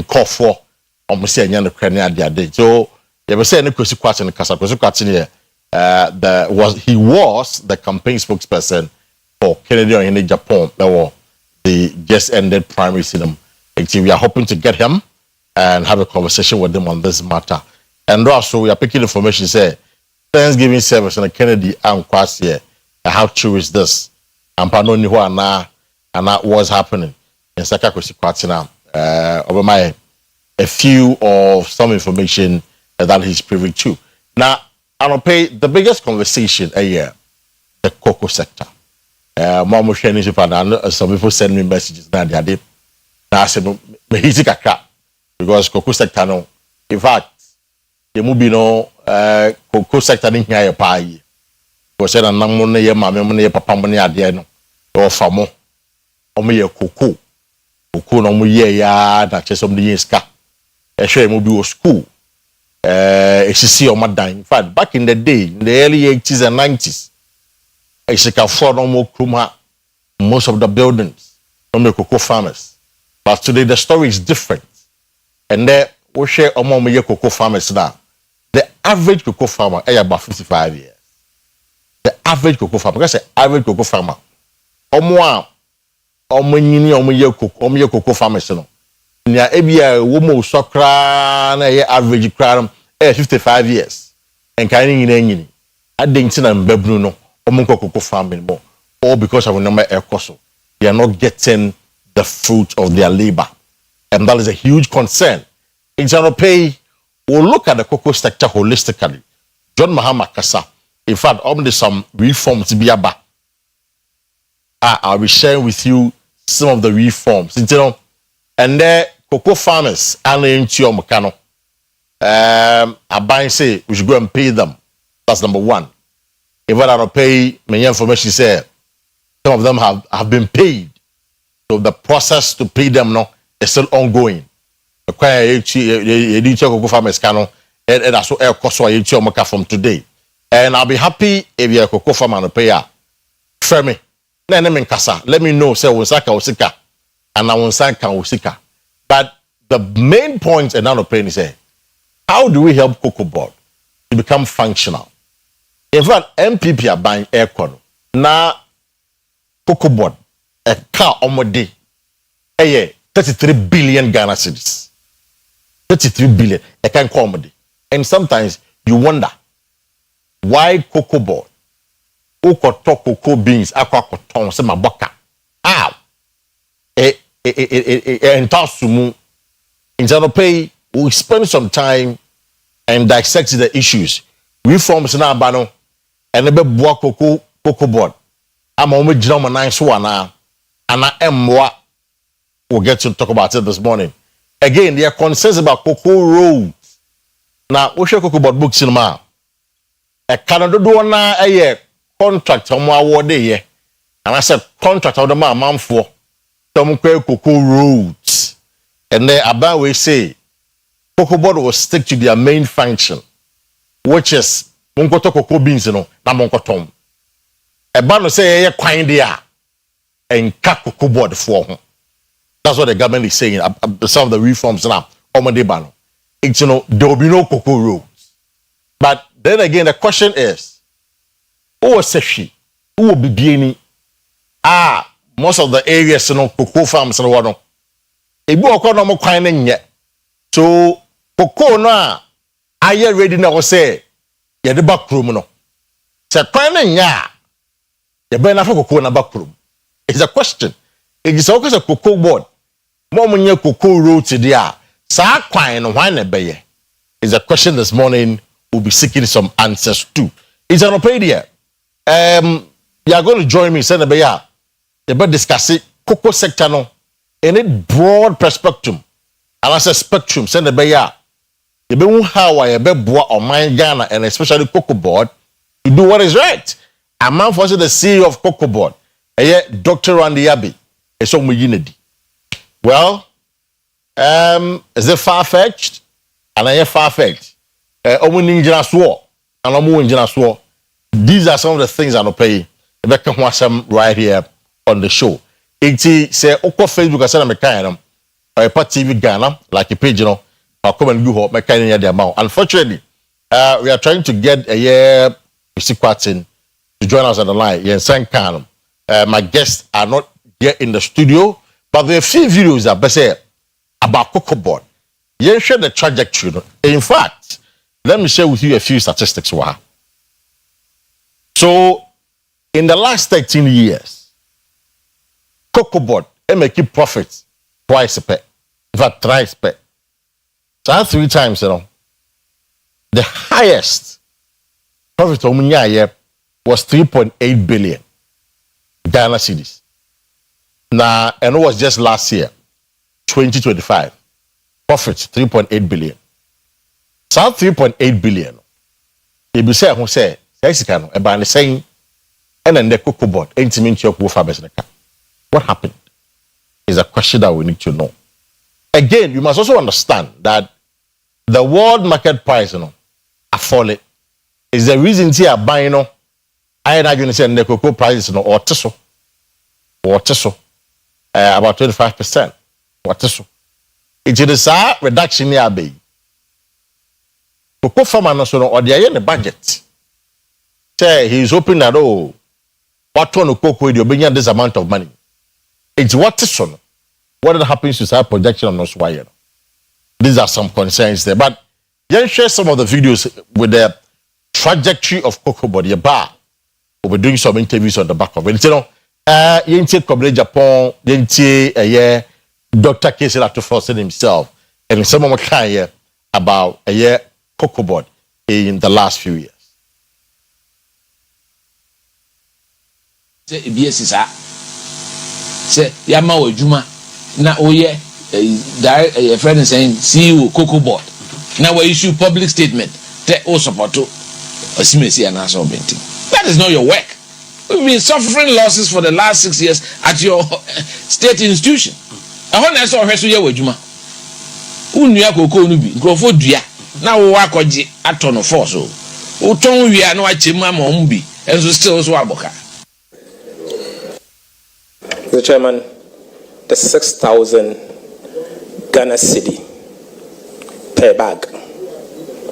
call for almost say any Ukrainian day. So you ever say any Kwesi Kwesi in Kasa Kwesi Kwesi here he was the campaign spokesperson for Kennedy in Japan. The just ended primary cinema. We are hoping to get him and have a conversation with them on this matter. And also, we are picking information, say, Thanksgiving service in Kennedy and Kwesi. How true is this? And what's happening in Kwesi Kwatina. Over my a few of some information that he's privy to. Now, I'll pay the biggest conversation a year, the cocoa sector. Some people send me messages now. I said, because cocoa sector, no. In fact, there will be no cocoa sector in here. Pay. Because I don't know money, money, papa money at the end. Or farmer, or me a cocoa. Cocoa no more ya that just some years car. I show you mobile school. See on my dying. In fact, back in the day, in the early 80s and 90s, I see afford no more kruma. Most of the buildings, no more cocoa farmers. But today the story is different. And there we share among me cocoa farmers now. The average cocoa farmer is about 55 years. The average cocoa farmer, because the average cocoa farmer, cocoa farmers, no. Nya ebia womo sokra na average crime 55 years. And kind nyini. Adenti na mbabnu no, cocoa farming more. All because of a number of they are not getting the fruit of their labor. And that is a huge concern. In general pay, we'll look at the cocoa sector holistically. John Mahama Kasa, in fact, there's some reforms to be about. I'll be sharing with you some of the reforms. You know, and there, cocoa farmers, and into your mechano. I buy and say we should go and pay them. That's number one. If I don't pay, my information say some of them have been paid. So the process to pay them now is still ongoing. Cocoa farmers can and that's what air cost from today. And I'll be happy if you're a cocoa farmer and pay. Frame let me know say Osaka Osika and Osaka Osika. But the main point and now paying is how do we help Cocoa Board to become functional? In fact, MPP are buying aircon. Now Cocoa Board a car omode 33 billion Ghana cedis. 33 billion a can comedy. And sometimes you wonder why Cocoa Board who could talk cocoa beans aqua cotton se maboka. In pay, we spend some time and dissect the issues. Reforms now bano and a bit cocoa board. I'm only German nice one now. And I am what we'll get to talk about it this morning. Again, there are concerns about cocoa roads. Now, we share cocoa board books in ma. A Canada do na a year contract on my award day. And I said contract on the man for cocoa roads. And then about we say Cocoa Board will stick to their main function, which is munkoto cocoa beans no na munkotom. Eba no say ye kwan dia and Cocoa Board for ho. That's what the government is saying. Some of the reforms now. Omodeba. It's there will be no cocoa roads. But then again, the question is, who will say she? Who will be being? Most of the areas, cocoa farms and what. If you are no kwan yet. So cocoa na are you ready now? Say you the back room no. Say kwan ya. You better for cocoa na back room. It's a question. It is always a Cocoa Board. More money cocoa road to there. Sa kwan no why na be. It's a question this morning. We'll be seeking some answers to. It's an opinion. You are going to join me, Senator Beya. You better discuss it. Cocoa sector no. In a broad perspective. And as a spectrum, Senator Beya. You be how I be boa on my Ghana and especially Cocoa Board to do what is right. A man for the CEO of Cocoa Board. Dr. Randy Abbey. So well, is it far-fetched? And I am far-fetched. These are some of the things I don't pay. Right here on the show. Say, Facebook, I said, I'm a kind of TV Ghana, like a page, I'll come and do my kind of the amount. Unfortunately, we are trying to get Kwesi Kwarteng to join us on the line. My guests are not here in the studio, but there are a few videos that about cocoa board. You share the trajectory. In fact, let me share with you a few statistics. So, in the last 13 years, cocoa board make profits twice a pay. In fact, thrice pay. So 3 times, the highest profit was 3.8 billion Ghana cedis. Now, and it was just last year, 2025. Profits 3.8 billion. So 3.8 billion. If you say, saying, and then the cocoa board, what happened is a question that we need to know. Again, you must also understand that the world market price, are falling. Is the reason here buying, I imagine saying the cocoa prices, or teso, about 25%. What is so? It is a reduction here, baby. Cocoa farmer no so or they in the budget. Say he is hoping that what ton of cocoa you bring this amount of money. It's what is so. What happens to that projection on no why. These are some concerns there. But you share some of the videos with the trajectory of cocoa body bar. We'll be doing some interviews on the back of it. You take Kobre Japan, you take Dr. Kwesi Latufo himself, and some of my about a year cocoa board in the last few years. Say Yama Ojuma, na Oye, a friend is saying, CEO cocoa board. Now we issue public statement, te o support to Osimesi and Naso Binti. That is not your work. We've been suffering losses for the last 6 years at your state institution. I want to say, Wejuma. Unia cocoa nubi, grofo dia. Now we work on at on force. Uton we are no achima mombi, and so still swaboka. Mr. Chairman, the 6,000 Ghana cedi per bag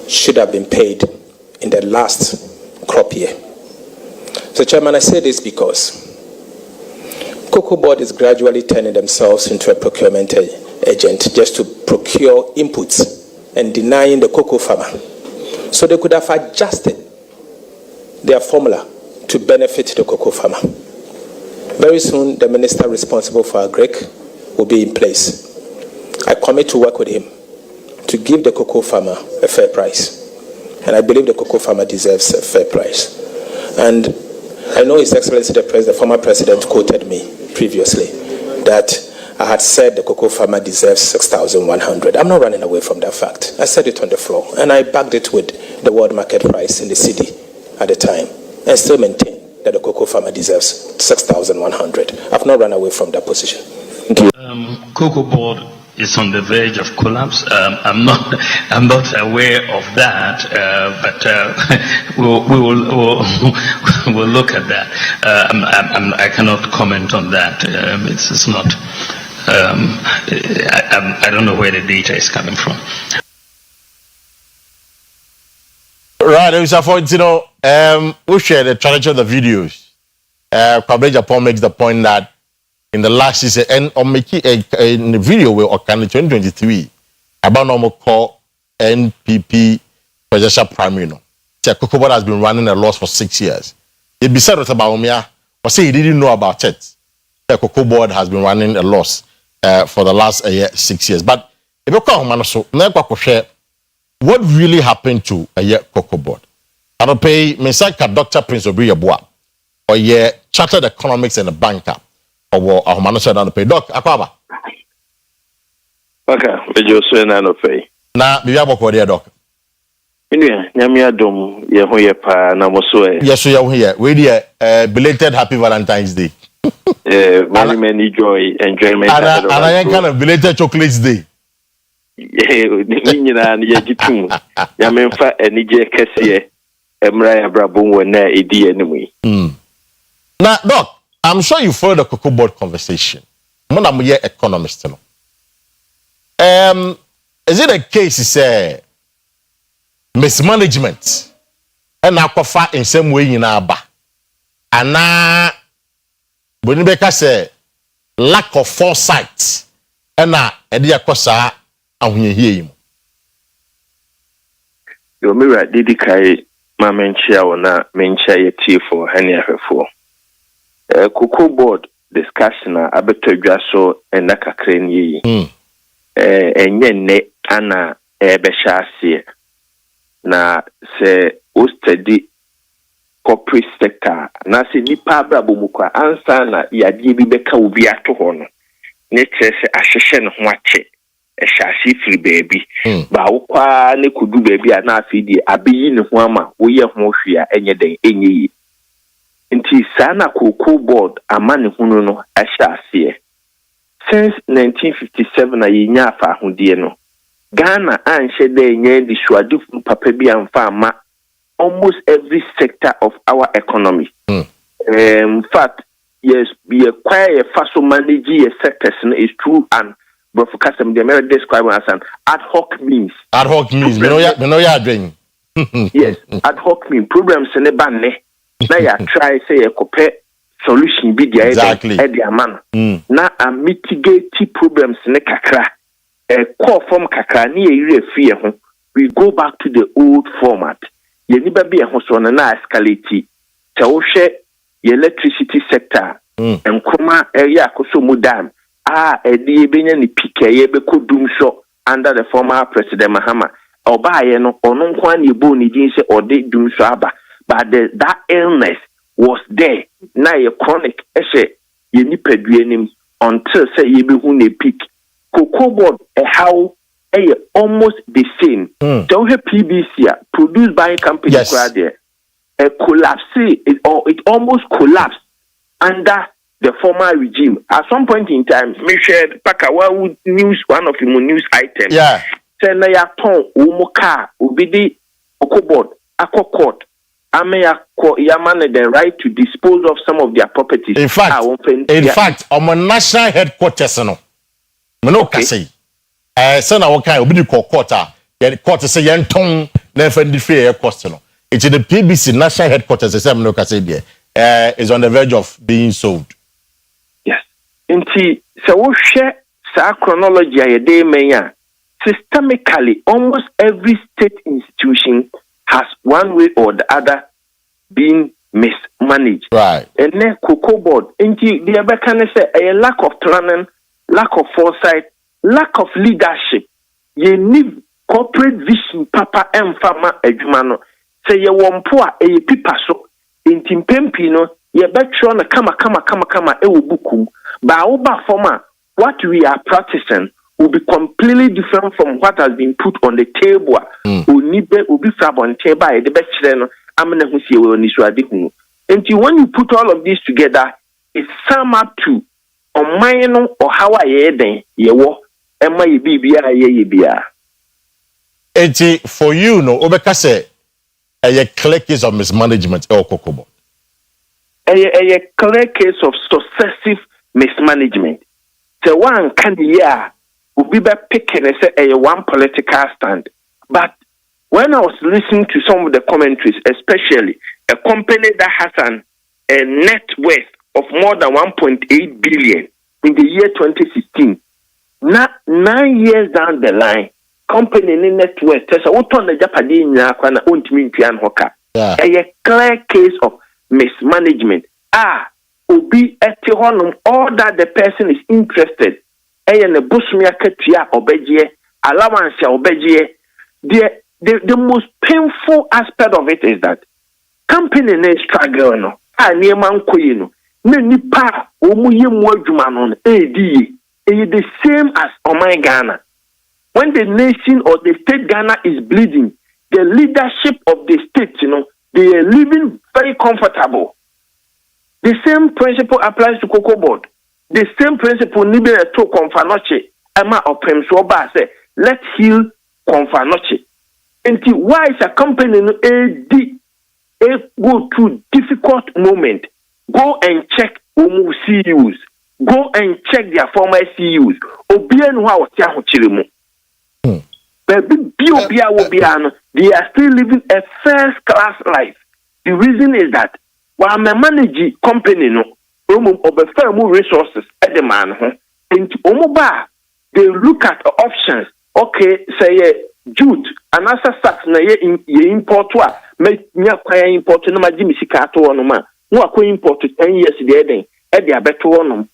should have been paid in the last crop year. So, Chairman, I say this because Cocoa Board is gradually turning themselves into a procurement agent just to procure inputs and denying the cocoa farmer. So they could have adjusted their formula to benefit the cocoa farmer. Very soon, the minister responsible for agric will be in place. I commit to work with him to give the cocoa farmer a fair price. And I believe the cocoa farmer deserves a fair price. And I know His Excellency the former president quoted me previously that I had said the cocoa farmer deserves 6,100. I'm not running away from that fact. I said it on the floor, and I backed it with the world market price in the city at the time, and still maintain that the cocoa farmer deserves 6,100. I've not run away from that position. Thank you. Cocoa board is on the verge of collapse. I'm not aware of that, but we'll look at that. I cannot comment on that. It's not. I don't know where the data is coming from. Right, we share the trajectory of the videos. Kwabena Japan makes the point that in the last season, and on making in the video we are 2023 about normal call NPP presidential primary. No, Cocoa Board has been running a loss for 6 years. It be said about Umia, but say he didn't know about it. The Cocoa Board has been running a loss for the last 6 years. But if you come on, so what really happened to a Cocoa Board? I don't pay Mensaka Dr. Prince Oyerepa or chartered economics and a banker. Or pay doc Akua. Okay, we just say na no pay. Na biya boko there doc. Inua nyame adom ye ho ye pa na mo so e. Yes, ye ho ye. We dey belated happy Valentine's Day. Many joy enjoyment. And I kind of belated chocolates day. Ni nyina ye gitum. Ya memfa enije kese emra ya brabon wona edi enemu. Na doc, I'm sure you followed the Cocoa Board conversation. I'm an economist. Is it a case, mismanagement? na akwafa nsem we nyina aba ana boni beka say lack of foresight na ede yakosa ahonyehie yi mu yo mira didi kai ma menchia wona menchia yeti for hani afefo Cocoa board discussion abetodwa so na kakra ni yi enye ne ana ebehyaase na se o study corporate sector na se nipa brabo mu kwa ansa na yade bi beka obi ato ho no ne trese ahwehwe ne ho ache ehyaase firi baby ba wo kwa ne kudu baby na afidi abeyi ne ho ama wo ye ho hwia enye den enye yi nti sana Cocoa board amane hunu no ahyaase since 1957 na yinya afa ahodie no Ghana anshe de nye disuadifu papa bi amfa ama almost every sector of our economy. In fact, yes, we acquire a fast manage your sectors is true and but for custom they may describe as an ad hoc means. Ad hoc means, me know ya doing. Yes, ad hoc means programs in the ban na ya try say a compare solution be the exactly at the man. Na a mitigate problems in the kakra. A core form kakra ni e free ho. We go back to the old format. Ye ni ba be ho so na escalate. Te wo hwe ye electricity sector. Enkoma area akoso mu dam. Edi ebenya ni pike ye be kodum so under the former President Mahama. Oba ye no ono nkwa na ebo ni din se ode dum so aba. But that illness was there. Na ye chronic ehye ye ni paduanim until say ye be hu na peak. Cocoa board how almost the same. Don't have PBC produced by a company it almost collapsed under the former regime. At some point in time, Michelle Pakawa news one of the news items. Yeah. Say na ya ton umoka ubidi Cocoa board Akwa court. Ameya Yaman the right to dispose of some of their properties. In fact, on national headquarters no. No kasi. Say na wokan obi di court the court say yenton na fendi free cost no. It's the PBC national headquarters say no kasi there. Is on the verge of being sold. Yes. Inti se wo hwe sa chronology a dey menya systemically almost every state institution has one way or the other been mismanaged. Right. And then Cocoa board inti the abekane say a lack of planning, lack of foresight, lack of leadership. You need corporate vision, papa and farmer edumano. Say you want poor a pipa so in Timpempino, you bet on a kama buku. But over former, what we are practicing will be completely different from what has been put on the table. Will be fab on table the best channel. I'm gonna see and when you put all of this together, it sum up to on mine or how I then ye wo and my bibia ye bia. For you no obeka say a clear case of mismanagement or Cocoa board. A clear case of successive mismanagement. The one can will be picking and say a one political stand. But when I was listening to some of the commentaries, especially a company that has a net worth of more than 1.8 billion in the year 2016. Now, 9 years down the line, company in net worth, what on the Japanese a clear case of mismanagement. Obi etihonum all that the person is interested. Ne busumia ketua obeje, allowance obeje. The most painful aspect of it is that company is struggle no. Niema nkoyi no. Ne nipa omuye mu adwuma no the same as Oman Ghana. When the nation or the state Ghana is bleeding, the leadership of the state, they are living very comfortable. The same principle applies to Cocoa board. The same principle nibe to konfanoche ama opemso ba say let's heal konfanoche. Enti why is a company go through difficult moment? Go and check umu CEOs. Go and check their former CEOs. Obien wa otia ho chiremu. But they are still living a first class life. The reason is that while my manage company no over firm resources at the man they look at the options. Okay, say jute and as such na ye import wa me nya kwaya import no ma jimi sika to no ma no akwa import 10 years the eden e dia beto no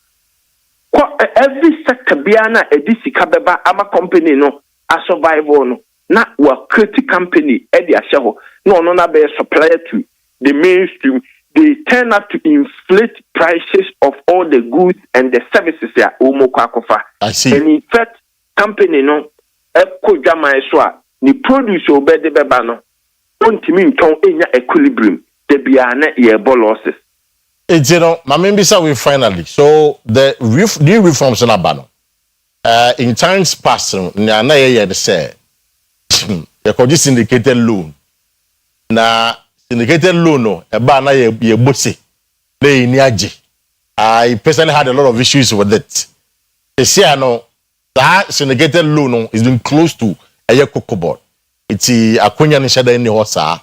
every sector bia na edi sika beba ama company no a survival no na wa create company e dia hye ho no na be supplier to the mainstream. They turn up to inflate prices of all the goods and the services ya omokakofa. I see. And in fact company no ekojama eso ni produce obede beba no ontimi nton enya equilibrium de bia na ye losses. You know, we finally. So the new reforms in Abano. In times past, na ye say you could syndicated loan. Na syndicated loan no eba na ye bosi. Le niaje. I personally had a lot of issues with it. This year no that syndicated loan is been close to a year cocoa board. It's Akua ni shada ni hosa.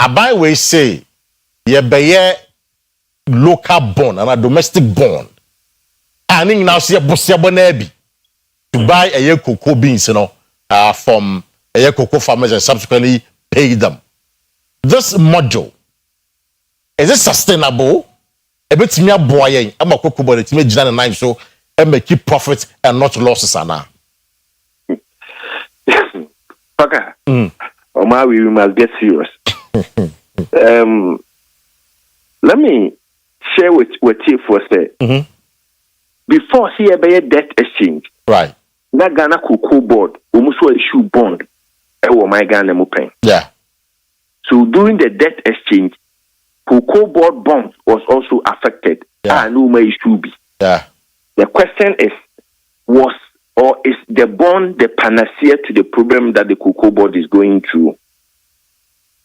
Abai we say ye beye local bond and a domestic bond. And now see a bosia bonebi to buy a year cocoa beans, from a year cocoa farmers and subsequently pay them. This module is it sustainable? A bit me a boy, I'm a cocoa board, it's made Jan and 9 so and make keep profits and not losses. Anna. Okay. We must get serious. Let me share with you for say. Before he ever a debt exchange, right? Na Ghana Cocoa Board almost issue bond. My Ghana mupen. Yeah. So during the debt exchange, Cocoa Board bond was also affected. Yeah. No may issue be. Yeah. The question is, is the bond the panacea to the problem that the Cocoa Board is going through?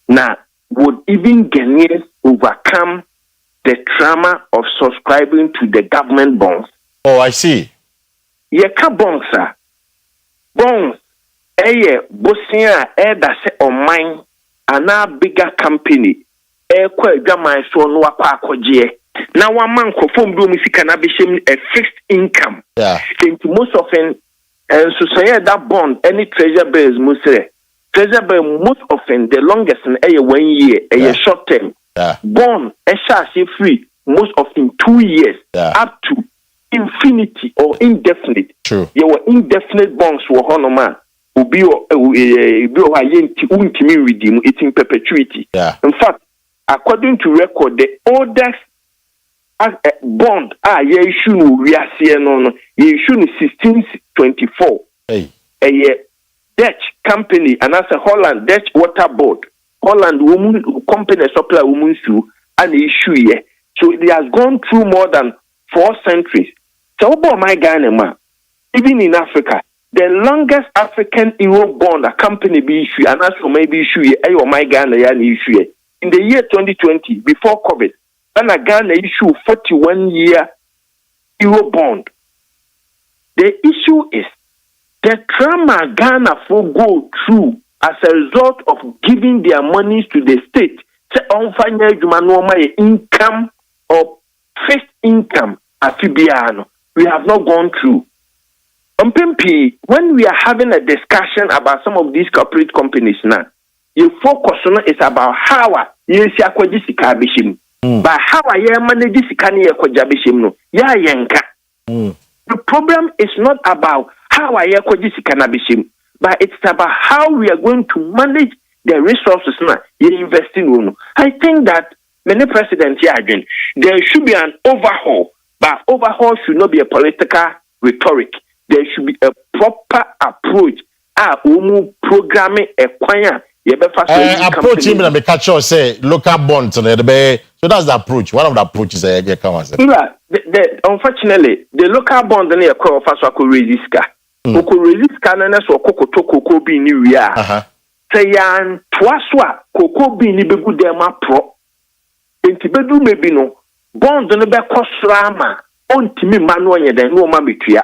Now, would even Ghanaians overcome the trauma of subscribing to the government bonds? Oh, I see. Yeka bonds, sir. Bonds, Bosia, that's on mine, and a bigger company, Jamai so no akwaje. Now one man conform do music cannabis a fixed income. Yeah. Most often, and so say that bond, any treasure bills must say. Treasure bill most often the longest in a 1 year, a short term. Yeah. Bond, a charge free, most often 2 years, up to infinity or indefinite. True. There were indefinite bonds were honoma. It's in perpetuity. Yeah. In fact, according to record, the oldest bond issue we are seeing on issue 1624. Hey. A Dutch company and as a Holland Dutch water board. Holland woman company supply women sue and issue here. So it has gone through more than 4 centuries. So about my Ghana, even in Africa, the longest African Euro bond a company be issue and also maybe issue here, my Ghana issue here. In the year 2020, before COVID, and a Ghana issue 41-year Euro bond. The issue is the trauma Ghana for go through as a result of giving their monies to the state. Income or fixed income at Fibiano. We have not gone through. When we are having a discussion about some of these corporate companies now, your focus on is about how you see but how I manage this no. The problem is not about how I but it's about how we are going to manage the resources now you're investing in. I think that many presidents here again, there should be an overhaul, but overhaul should not be a political rhetoric. There should be a proper approach. Programming approach him and make sure say local bonds on the so that's the approach. One of the approaches unfortunately the local bond in the call for resist. Resist can so cocoa be new year. Say yan twaswa cocoa be ni begu dema pro. Entibedu maybe no bond no be kosrama ontimi manuanya den no ma betua.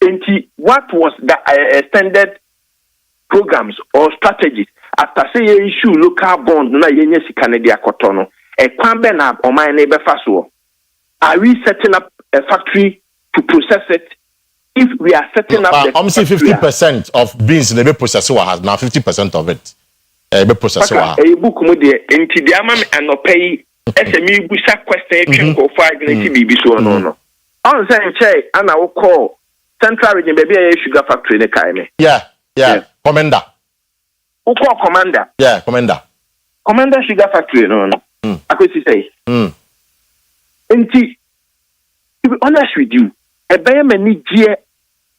Enti what was the extended programs or strategies after say you issue local bond na yenye Canada kotono e kwambe na oman na ebe faso. Are we setting up a factory to process it? If we are setting up the I'm saying 50% of beans in the processor has now 50% of it. Ebe processor. E book mo de enti de ama anopay SME busa question twinko for identity bibi so no. On say che ana wo call Central Region baby sugar factory ne kai me. Yeah. Commander. Who call commander? Yeah, commander. Commander sugar factory no. Akwesi say. Enti to be honest with you, e be many gie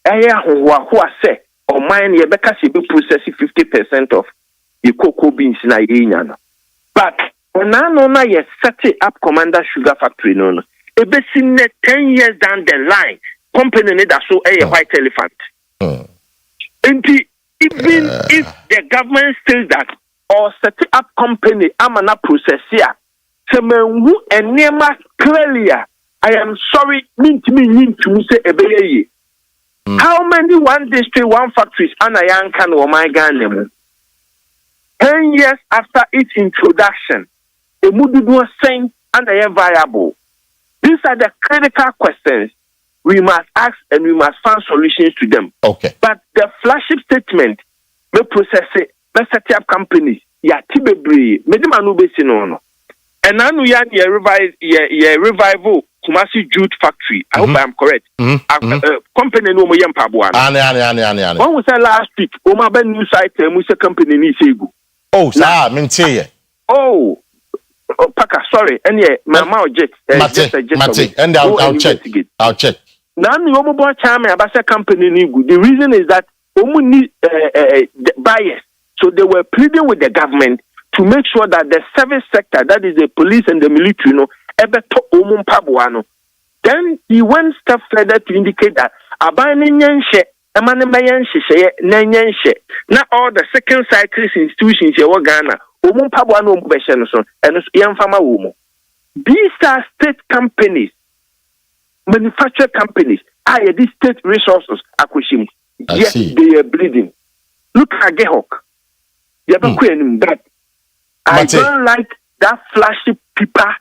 aya ho say o mine ye beka se be process 50% of the cocoa beans na yenya no. But na ye set up commander sugar factory no. E be seen 10 years down the line, company that so a white elephant. Enti even if the government says that or set up company amana process here, semenwu enema clearly. I am sorry, mean to say ebeye. How many one district, one factories anayan can or my gun? 10 years after its introduction, a mudu saying and they are viable. These are the critical questions we must ask and we must find solutions to them. Okay. But the flagship statement, me process it, me set up companies, ya tibebri, me di manu besi no. And now we are revival Kumasi Jute Factory. I hope I am correct. Company no mo yem pabuana. Ane. When we say last week, Oma Ben new site we say company ni segu. Oh, sir, mintie. Oh, Paka, sorry. And yeah, my mouth jet. Mate. And I'll check. Now we omo bo chame abasa company ni good. The reason is that omo need buyers. So they were pleading with the government to make sure that the service sector, that is the police and the military, then he went step further to indicate that now all the second cycle institutions in Ghana, these are state companies, manufacturing companies, these state resources, yes, they are bleeding. Look at Gehok. But I don't like that flashy paper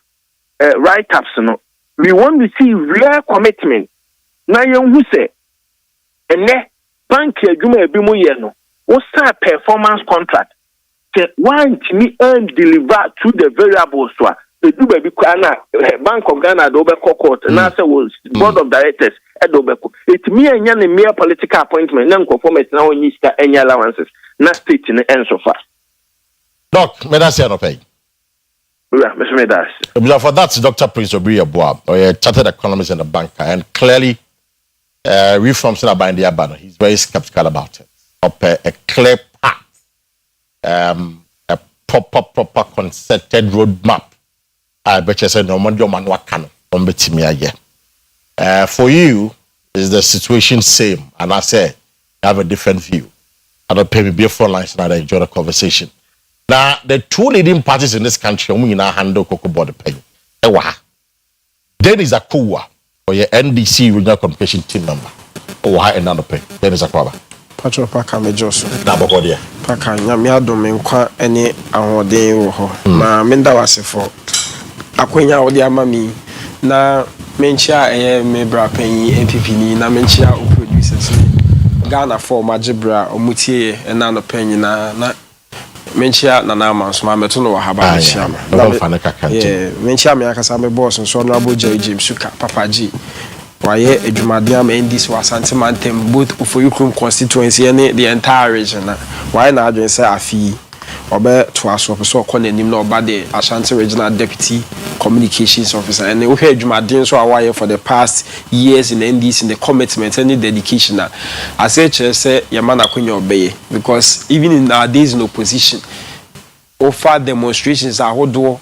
write-ups. No, we want to see real commitment. Now you say, and then bank no, what's that performance contract? Say one to me and deliver to the variables. The do baby Bank of Ghana do court and I say was board of directors at Dobeko. It's me and yan mere political appointment. Non conformity now in any allowances. Not state in the end so far. Doc, medasi no pay. Yeah, Mr. Medas. For that, Dr. Prince Oyerepa, a chartered economist and a banker, and clearly, reforms in the Abano. He's very skeptical about it. A clear path, a proper concerted roadmap. I bet you said no man wakano on betimia. For you, is the situation same? And I say, I have a different view. I don't pay me before lines and I enjoy the conversation. Now, the two leading parties in this country, we now handle cocoa board pay. Then is Akua, or your NDC regional communication team member. And another pay. Then is Akua. Patro Paka Mejoso. Nabokodia. Paka, Yamiado Menkwa, any awarding woho. Ma Menda was for Aquina Odia Mami. Na Mencha a Mebra Penny, MPP, na Mencha producers. Ghana for Majibra, Omutie, and Nano Penny na. Menchia na nama so ma meto no wahaba menchia ma menchia me akasa me boss so no aboja James Suka Papa G waye adwumaden am ndis wasante mantem both for Ukrum constituency and the entire region na waye na adwen say afi obe to aso so kɔ nanim na oba de Ashanti regional deputy communications officer and we hear adwumaden so awaye for the past years in NDC in the commitment and the dedication na I say yamana kwenya obeye because even in our days in opposition offer demonstrations ahodo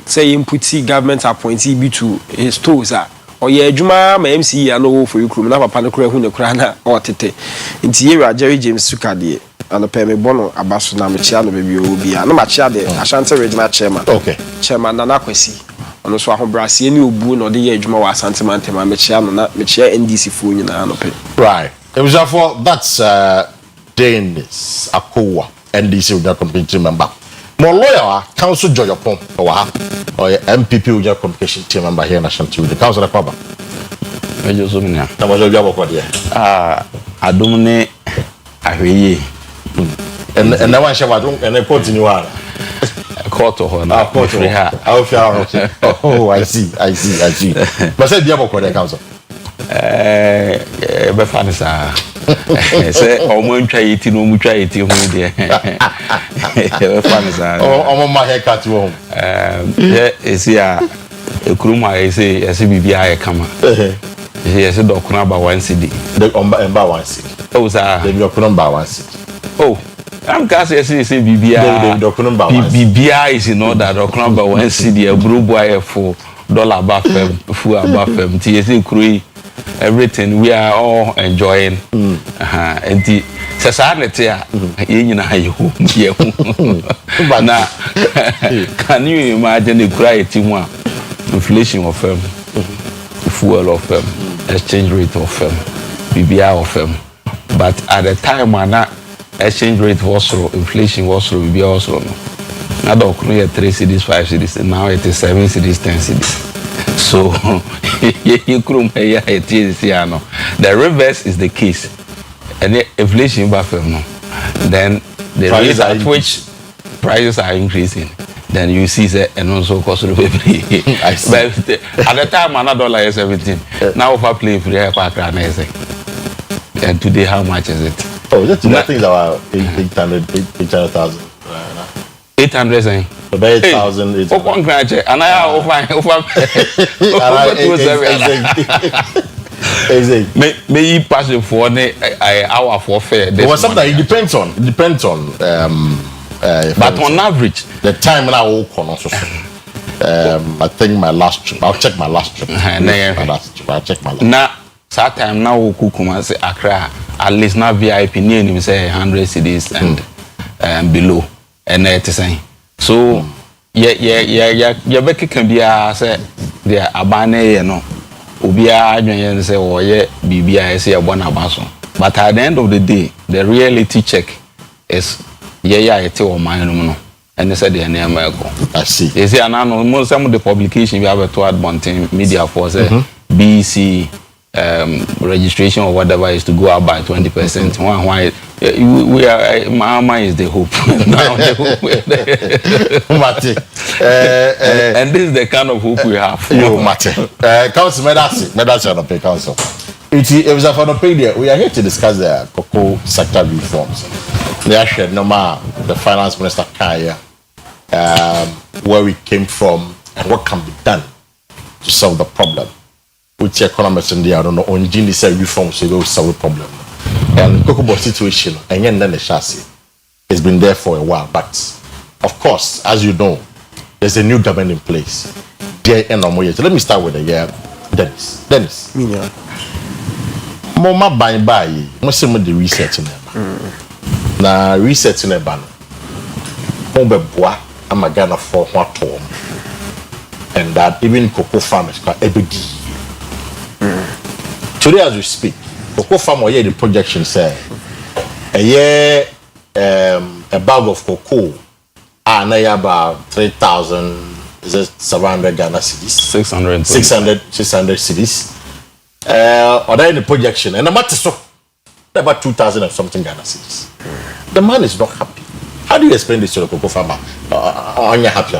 say input government appointee be to his toes or ye adwuma ma MC ya no for Ukrum na papa no kura hu ne kura na otete nti ye Jerry James Suka de and pay me bono abaso na me chia no baby obi na ma chia de Ashanti regional chairman chairman na Kwesi ono so ahobrase ni obu no de ye adwuma wa Ashanti mantema me chia no na me chia NDC fo nyina no pe right it was for that's Dennis Akua NDC Unya Communication member. More lawyer, Council Joy Pom, or MPP Unya Communication team member here in National TV. The Council of Papa. I just want to know what you're about here. I don't know. I and now I shall and I continue on. Court of honor. Oh, I see. But said the other council. Befanisa. Say, almost try it, no, try it, you dear. Befanisa. Oh, my haircut to home. Is here a Kruma, I say, as if be I come. He has a dog number 1 CD. The umber 1 CD. Oh, sir, the number 1 CD. Oh. I'm going to say BBI is in order. Doc number 1 CD, a blue boy for dollar above them, full above them. TSC crew, everything we are all enjoying. And the society, you now, can you imagine the great inflation of them, fuel of them, exchange rate of them, BBI of them? But at the time, when exchange rate was low, inflation was low, we also know. Now don't create 3 cities, 5 cities, and now it is 7 cities, 10 cities. So you couldn't pay it. The reverse is the case, and the inflation buffer no. Then the rate at which prices are increasing, then you see that and also cost of every. But at the time, $1 is 17. Now for playing free and today, how much is it? Oh, I think it's about 800,000. 800, saying. 8,000. Oh, one graduate, and I may you pass it for an hour for fair. Well, sometimes it depends on. But on average, the time now will come also. I think my last trip. I'll check my last trip. I'll check my last. Now, that time now we could say Accra. At least now VIP near him say 100 CDs and below, and that is saying. So yeah. Becky can be say they are abane, you know. Ubia and say oh yeah, BBI say a one abaso. But at the end of the day, the reality check is it's all mine, and they said the name I see. They say most some of the publication we have to add Bonting Media for say BC. Registration or whatever is to go up by 20%. Why we are Mama is the hope. Now the hope. And this is the kind of hope we have. You Mate. Council Medasi on the council. It was a for the pay. We are here to discuss the cocoa sector reforms. They are shared the finance minister Kaya, where we came from and what can be done to solve the problem. Which economists in there, I don't know, on Gini said reforms so they will solve the problem. And Cocoa situation, and then the chassis, it's been there for a while. But of course, as you know, there's a new government in place. So let me start with the Dennis. Yeah. Mama by most of the research in them. Now research in a ban. Home bois, I'm a Ghana for what home. And that even cocoa farmers got every day. Today as we speak, cocoa farmer the projection say a year a bag of cocoa are now about 3,700 Ghana cedis. 600 cedis. Or in the projection, and the matter so about 2,000 and something Ghana cedis. The man is not happy. How do you explain this to the cocoa farmer? Are you happy?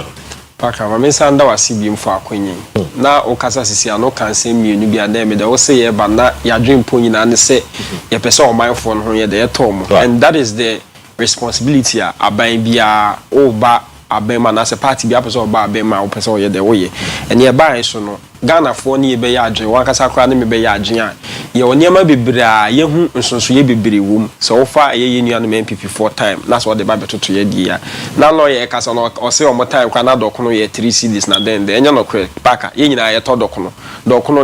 Paka ma mensa nda wasi bi mfo akwenyi na okasa sisi ano kanse mienu bi ada me da wo say ye ba na ya dwempo nyina ne se ye pese o manfo no ho ye de etom and that is the responsibility aban bia o ba aban ma na se party bia pese o ba aban ma o pese o ye de wo ye ene ye ban so no Ghana for ni be ya adwen wan kasa kra ne me be ya adwen a ye oniema bebira ye hu nsonso ye bebire wom so wo fa ye nua no MPP 4 time na so de ba betoto ye dia na no ye kasa no o se o mo time kwa na dokono ye 3 cedis na den enya no kre paka ye nyina ye to dokono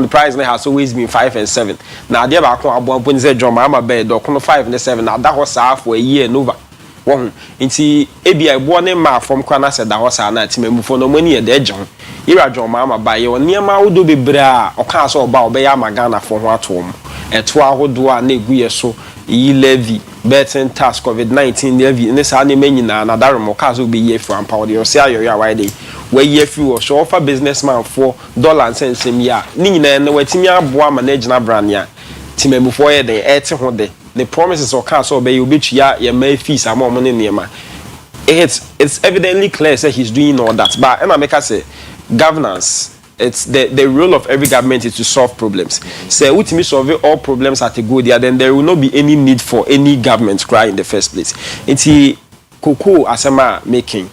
the price na has always been 5 and 7 na de ba ko abo ampo ni se John ma be dokono 5 and 7 na da ho saa for a year nova won nti ebi bo ne ma from kwa na se da ho saa na timamufo no mani ye de agye ho ira John ma ba ye oniema wodo bebra o ka so ba obeya magana for ho atom eto ahodo a na egu ye so yi levy betting task COVID-19 levi ne sa ne menyina na daremo ka so be year from power the say ayo why dey we year free so offer businessman for dollar and cents ya ni nyina na watimi aboa ma na gina brand ya timemufo ye dey ete ho dey the promises or can so be you betua your may fees am on ne niema it's evidently clear say he's doing all that but Emma make us say governance it's the role of every government is to solve problems. Say we to solve all problems at a good there, then there will not be any need for any government cry in the first place. It's Koko Asema making.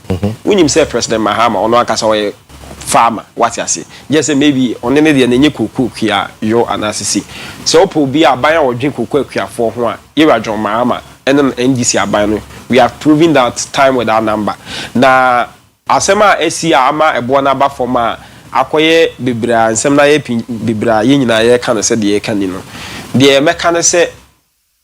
When you say President Mahama or no akasa farmer, what you say? Just say maybe on any day any Koko here your analysis. So people be a buyer or drink Koko here for one. Ira John Mahama and then NDC abano. We have proven that time with our number. Na Asema SC ama ebuana ba forma. Akoye bibra nsem na ye bibra ye nyina ye ka no se de ye ka ni no de me ka no se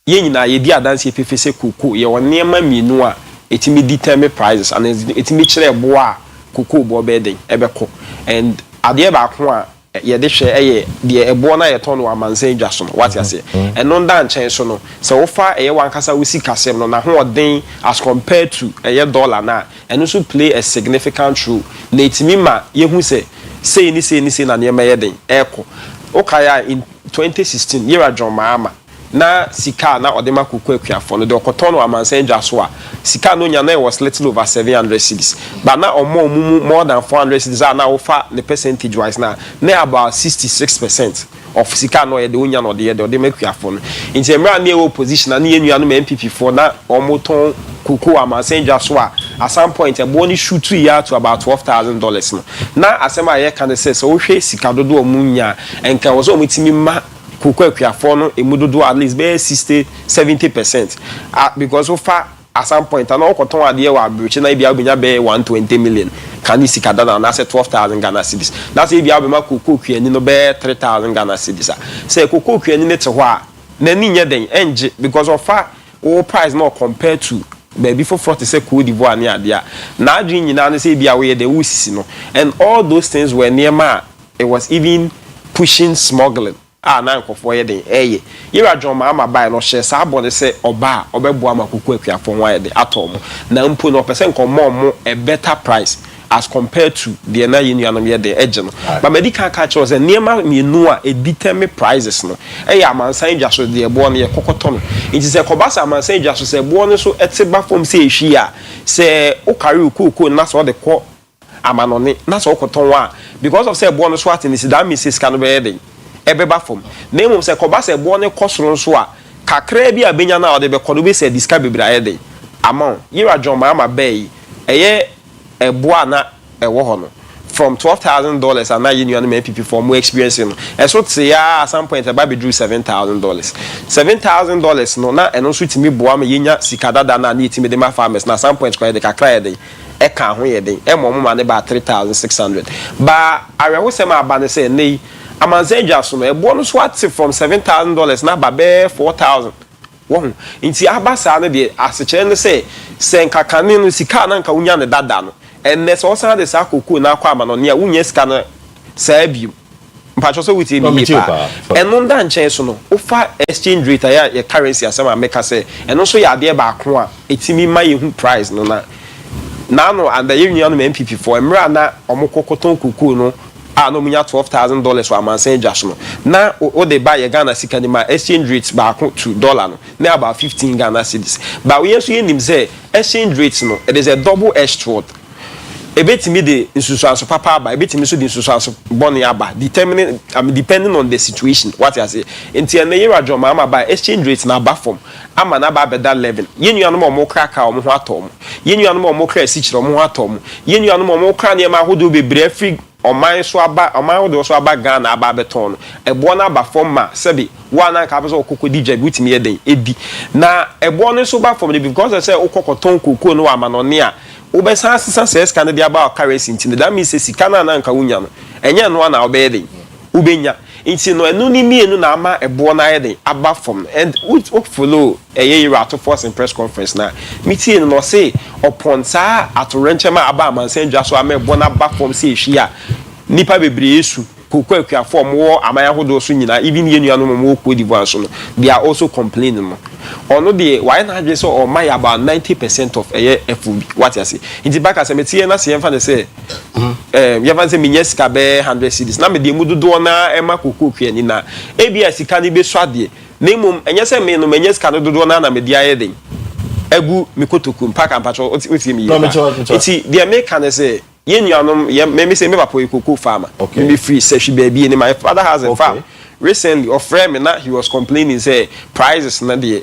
ye nyina ye di adanse pefese kuku ye won niam mienu a etimi determine prices and etimi kire bo a kuku bo be den ebeko and ade ba ko a ye de hwe eye de ebo na ye ton wa mansen dwa so what you say and no dan chen so no so wo fa eye wan kasa wo sika sem no na ho oden as compared to eye dollar na and also play a significant role na etimi ma ye hu se say na niema yeden eko okaya in 2016 year John Mahama na sika na odema kuku akuafo no de okotono amansen dwaso a sika no nya na was little over 700 cedis but na omo more than 400 cedis na ofa the percentage wise na about 66% of sika no ye de onya no de odema akuafo no in emra na e position na ye nua no MPP for na omoton kuku amansen dwaso a at some point a boni shoot 2 years to about $12,000 no na asema ye kan say so hwe sika dodo omunya enka wo so mutimi ma kuku akuafo no emudodo at least be 60-70% because so far at some point na okoton ade wa abrochi na bia obenya be 120 million kan ni sika dada na say 12,000 Ghana cedis na say bia obema kuku akuani no be 3,000 Ghana cedis say kuku akuani ne te ho a na ni nya den enje because of far all price not compared to baby for 40 say Cote d'Ivoire near there. Now dream you know say be away the usisi no. And all those things were near ma. It was even pushing smuggling. Na nkofo ye den eye. Yira John Mahama buy no share sa body say oba obebo amakuku akua for one de atom. Na mpo no person come a better price as compared to the na union am the edge no. But medical catch was a near me no a determine prices no. Amansan just so the ebo no ye kokoto no. It is a kobasa amansan just so say ebo no so eteba from say hia say o carry ukuku na so the ko amanone na so koton wa because of say ebo no so atini that means is can be den ebeba from name say kobasa ebo no kosoro so a kakra bi abenya na ode be kodo be say diska bebra eden amount Yira John Mahama bay eye eboa na ewo ho no from $12,000 and now you know MPP for more experiencing and so say at some point about be drew $7,000 no na and also timi boa me yenya sikada da na ni timi de ma farmers na some point kwa de kakra de e kan ho ye den e mo ma ne ba 3,600 ba arewo se ma ba ne say nei amanzeja so no e bo no so at from $7,000 na ba be 4,000 won inti abasa na de aseche ne say senka kanin no sika na nka unya ne dada no and there's also the sakuku na kwa manone a unye sika no sabiu mpacho so with me and on dan chen so no ofa exchange rate ya currency asema make say and also ya de ba ko a etimi ma ye hu price no na no and the union MPP for emra na omokokoton kuku no no munya $12,000 for amansen just no na o de buy Ghana sika ni ma exchange rate ba ko $2 no na about 15 Ghana cedis but we also nim say exchange rate no it is a double-edged sword. Ebetimi de insusu papa ba ebetimi so de insusu boni aba depending on the situation what you say enti na Yira John Mahama ba exchange rate na ba form ama na ba beda level yenu anu mo kraka o mo ho atom yenu anu mo kra sichiro mo ho atom yenu anu mo kra ne ma hodo bebre afri oman so aba oman hodo so aba Ghana aba beton ebo na ba form ma sebi wana ka beso kokodi jabutimi eden edi na ebo no so ba form because I say okokoton kokko no amanone a ubesa says can be about currency in that means sika na nka unya no enye no na obede ubenya nti no enu ni mienu na ama ebo na yede aba from and we follow Yira to force in press conference na meeting no say upon sa atorenchema aba amansen dwaso ama ebo na aba from say hia nipa bebre esu kokwa akua form wo amaya hodo so nyina even yenu anu mo Cote d'Ivoire so no they are also complaining no or no the why not just or my about 90% of a FOB what you say in the back as a material na say fan say you van say minyes ka be 100 cedis na me de mudu do na e ma kokoko kweni na ebia sika ni be swade na mum enye say me no minyes ka no do na me dia ye den egu mikotokum pack and patch what me iti the make can say ye nuanom me say me papa kokoko farmer me free say she baby and my father has a farm recently of friend na he was complaining say prices na the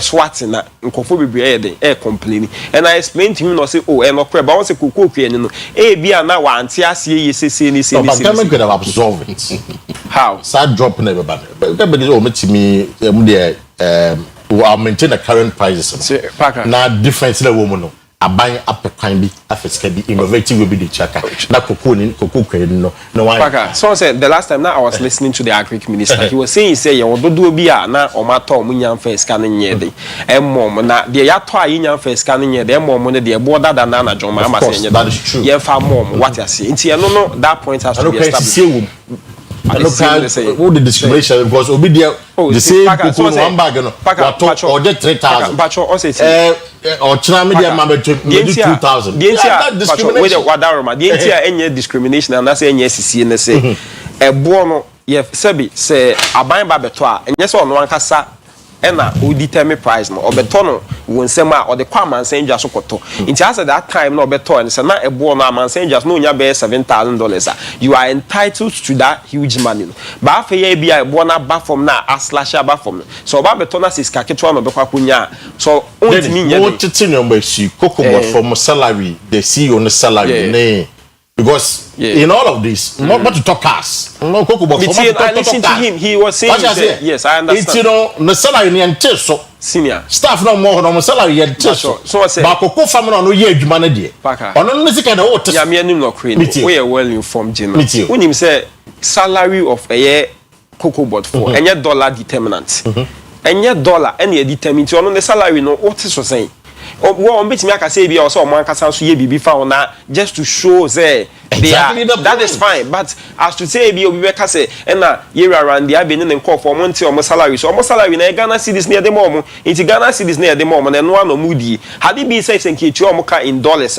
swat na nkofo bebre dey complaining and I explained to him no say oh no crap but once kokoko kweni no bia na wa ante ase ye sese ni se but government could have absorbed it how start dropping everybody government oh metimi dey will maintain the current prices na difference le wo mu no aban apekwan bi afeska bi innovative will be the chaka na kokoko no why so say the last time now I was listening to the agric minister he was saying say ye wododo bi a na o ma to mu nyam feska no nye de emom na de ya to ayi nyam feska no nye de emom no de border da na John ma say nye ye fa mom what you say nti no that point has to be established. I look at all the discrimination because obi there the same people one bag no or the 3,000 or china media member to 2,000 that discrimination wadaroma the entire any discrimination and say any sisi na say ebo no ye sabi say aban ba beto a enye say ono ankasa ena o determine price no obeto no wonsem a o de kwa mansan dwa so koto nti as that time no obeto and say na ebo no mansan dwa no nya be $7,000 you are entitled to that huge money ba afa ye bia ebo na ba from na aslash ba from so ba beto na siska ketwa no be kwa kunya so ontimi nya no titi no machine kokobot from salary the CEO on the salary ne because in all of this not to talk us no kokobot I listened to him he was saying yes I understand it's you know the salary ni ante so senior staff no more no salary ante so ba kokoko family no ye adwuma na de ono no sika na wo ya me anim no crane we are well informed general when him say salary of a year kokobot for any dollar determinant any dollar any determinant ono the salary no what is so saying on betimi aka say bia o so man kasa so ye bibi fa ona just to show say that is fine but as to say bia obi be ka say na year around the abeni ne call for month o salary so o salary na Ghana cedis na de mom inti Ghana cedis na de mom na no ano mudi had it be say senke chi o ka in dollars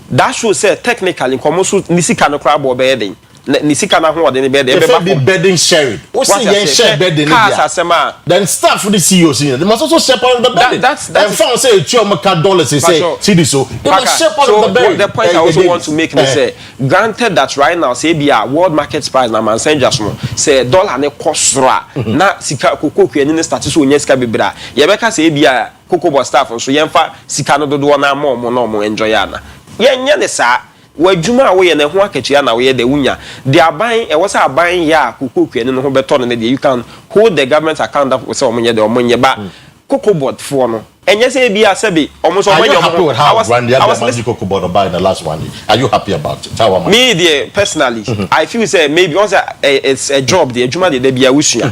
that shows say technically komoso nisika no kra bo be den nisika na ho de ne be de be ba bedding sharing o see yen share bedding dia then staff for the CEOs they must also share part of the bedding that's and say chi o ka dollars say see so they must share part of the bedding the point I also want to make is say granted that right now say bia world market price na man send just no say dollar ne kosra na sika kokoko ani start so nya sika bebra ye be ka say bia kokoko staff so yemfa sika no dodo na mo no mo enjoy ana ye nya ne sa wadwuma wo ye na ho akachia na wo ye de wunya de aban e wo sa aban ya kokoko ani no ho beto no de you can hold the government account up so omonye de omonye ba kokobot for no enye say bia sabi omonso omonye I was kokobot about the last one are you happy about it me there personally I feel say maybe once it's a job the adwuma de bia wusua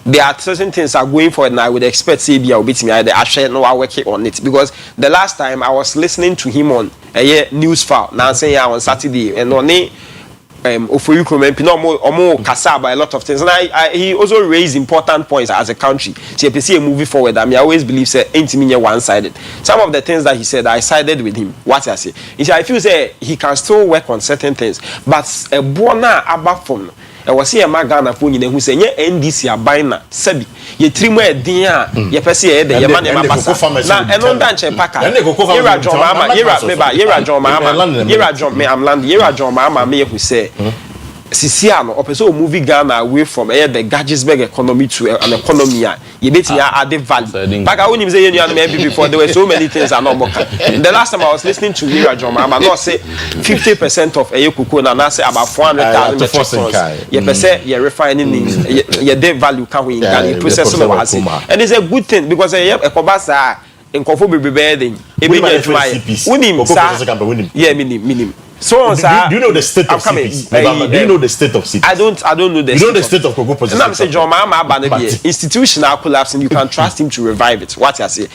there are certain things are going for and I would expect say bia obit me I share no I work on it because the last time I was listening to him on a news file now saying on Saturday and on for you omo kasa about a lot of things and he also raised important points as a country so if you see a movie forward I always believe say intimate one-sided some of the things that he said I sided with him what I say I feel say he can still work on certain things but a bona above from e was here Ghana for nyina hu se nye NDC aban na sabi ye trimu edin a ye pese ye de ye ma ne mabasa na eno nda nche paka yera John mama yera John mama me hu se sisia no opese o movie Ghana away from the Gadgetsburg economy to an economy ye beti ya add value paka woni say ye nua no before there were so many things are not moka the last time I was listening to Yera John mama no say 50% of kuku na say about 400,000 metric tons ye pese ye refining ye de value can we in process no has and it's a good thing because ye ekobasa nkofo bebebe den ebe nya adwuma ye wonim sa yeah minim So do you know the state of cities? Do you know the state of cities? I don't know the. You know the state of cocoa processing. I'm saying John Mahama institutional collapse, and you can trust him to revive it. What I say?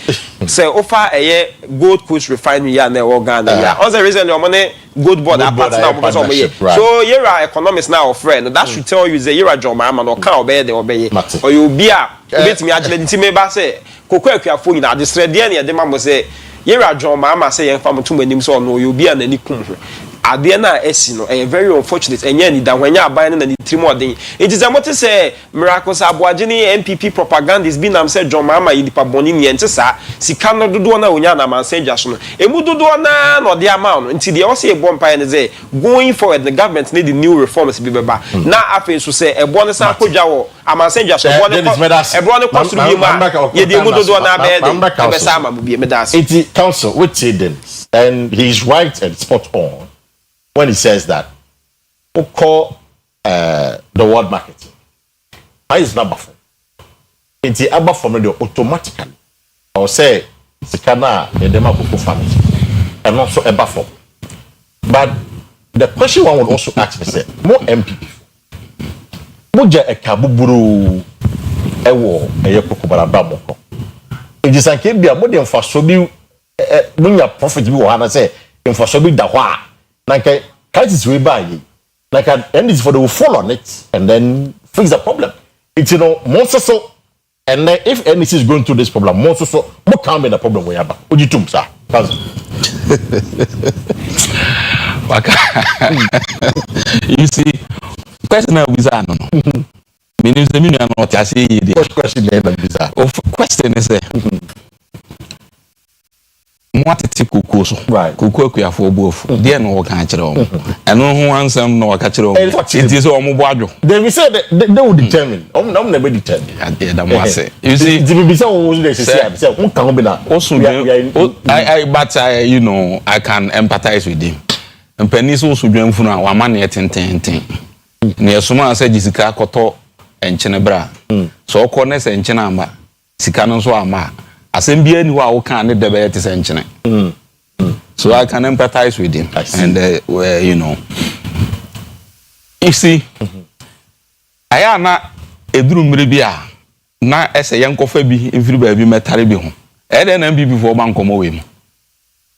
So offer a Gold Coast refinery here and organ. Also reason your money Gold Board are partnership. So you're an economist now, friend. That should tell you that you're a John Mahama or can't obey the obey. Or you'll be a bit me actually intimate say cocoa phone in the thread the man say you're a John Mahama say farm too many so no you'll be an any Adiana Esino, a very unfortunate, and yet that when you are buying and Trimoding, it is a what to say, Miracles Abuajini, MPP propaganda is being said John Mama in the Pabonini and Tessa, Sicano Duana, Unyana, man, say Jason, Emuduana, or the amount until they also a bomb pie and say, going forward, the government need new reforms to be back. Now, I feel to say, a bonus Jao, a man say Jason, a cost to be Yemuduana bed, and Sama will be a medas. It's council, which say then, and he's right and spot on. When he says that, we call the world marketing. How is number four? It's the number for me automatically. I will say it's kana the Demako family and also a buffer. But the question one would also ask me say more MPP. Moja a kabuburu ewo eyekoko baraba moko. It is an kebia more than for so be when your profit be one say in for so be da hwa. Like crisis we buy, like and it's for the fall on it and then fix the problem. It's more so, and then if anything is going through this problem, more so, what can be the problem we have? Would you do, sir? You see, personal visa no. Meaning the meaning what I say. What question visa? Of question is Mwatete kuku so kuku akua for both there no can kire o eno ho ansem no ka kire o it is o mo boadwo they say they will determine am na be determine that mo say you see the be say wo dey say won kan be na I but you know I can empathize with him mpani so sudwan funu a wa ma na tententen na yesoma say jisika koto enchene bra so ko na se enchene amba sika no so ama Assembly ni wa can need the better senchine. So I can empathize with him. And you know. You see, I am not a drum ribia. Na as a young coffee be if you be metari be home. NMB before bank come away.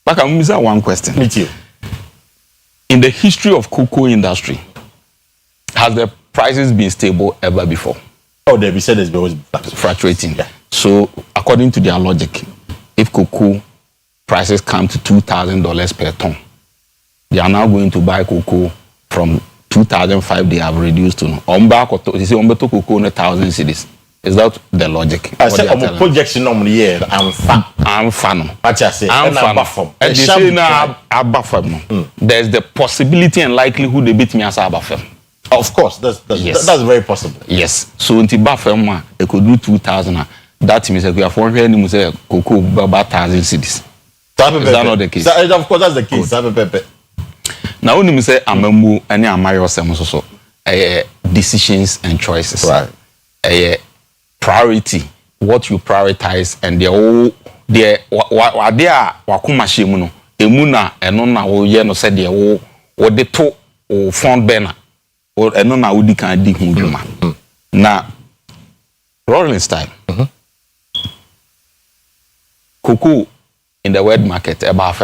But I'm missing one question. Me too. In the history of cocoa industry, has the prices been stable ever before? Oh, they be said it's always fluctuating. Yeah. So, according to their logic, if cocoa prices come to $2,000 per ton, they are now going to buy cocoa from 2005. They have reduced to you see, cocoa 1,000 cedis. Is that the logic? I said, I'm a projection on the year. I'm fan. What I say, I'm fan. And they say now, there's the possibility and likelihood they beat me as a buffer. Of course, that's very possible. Yes. So, in the buffer, it could do 2,000. That means we are for any say cocoa about 1,000 cities. Is that not the case? Of course, that's the case. Now, when you say Amambu and Amayo so decisions and choices. Right. Priority, what you prioritize, and the whole there wakuma shimuno emuna enona wo ye no said the wo de to o front burner or enona wo di kan di hu dwuma. Na rolling style. Cocoa in the wet market about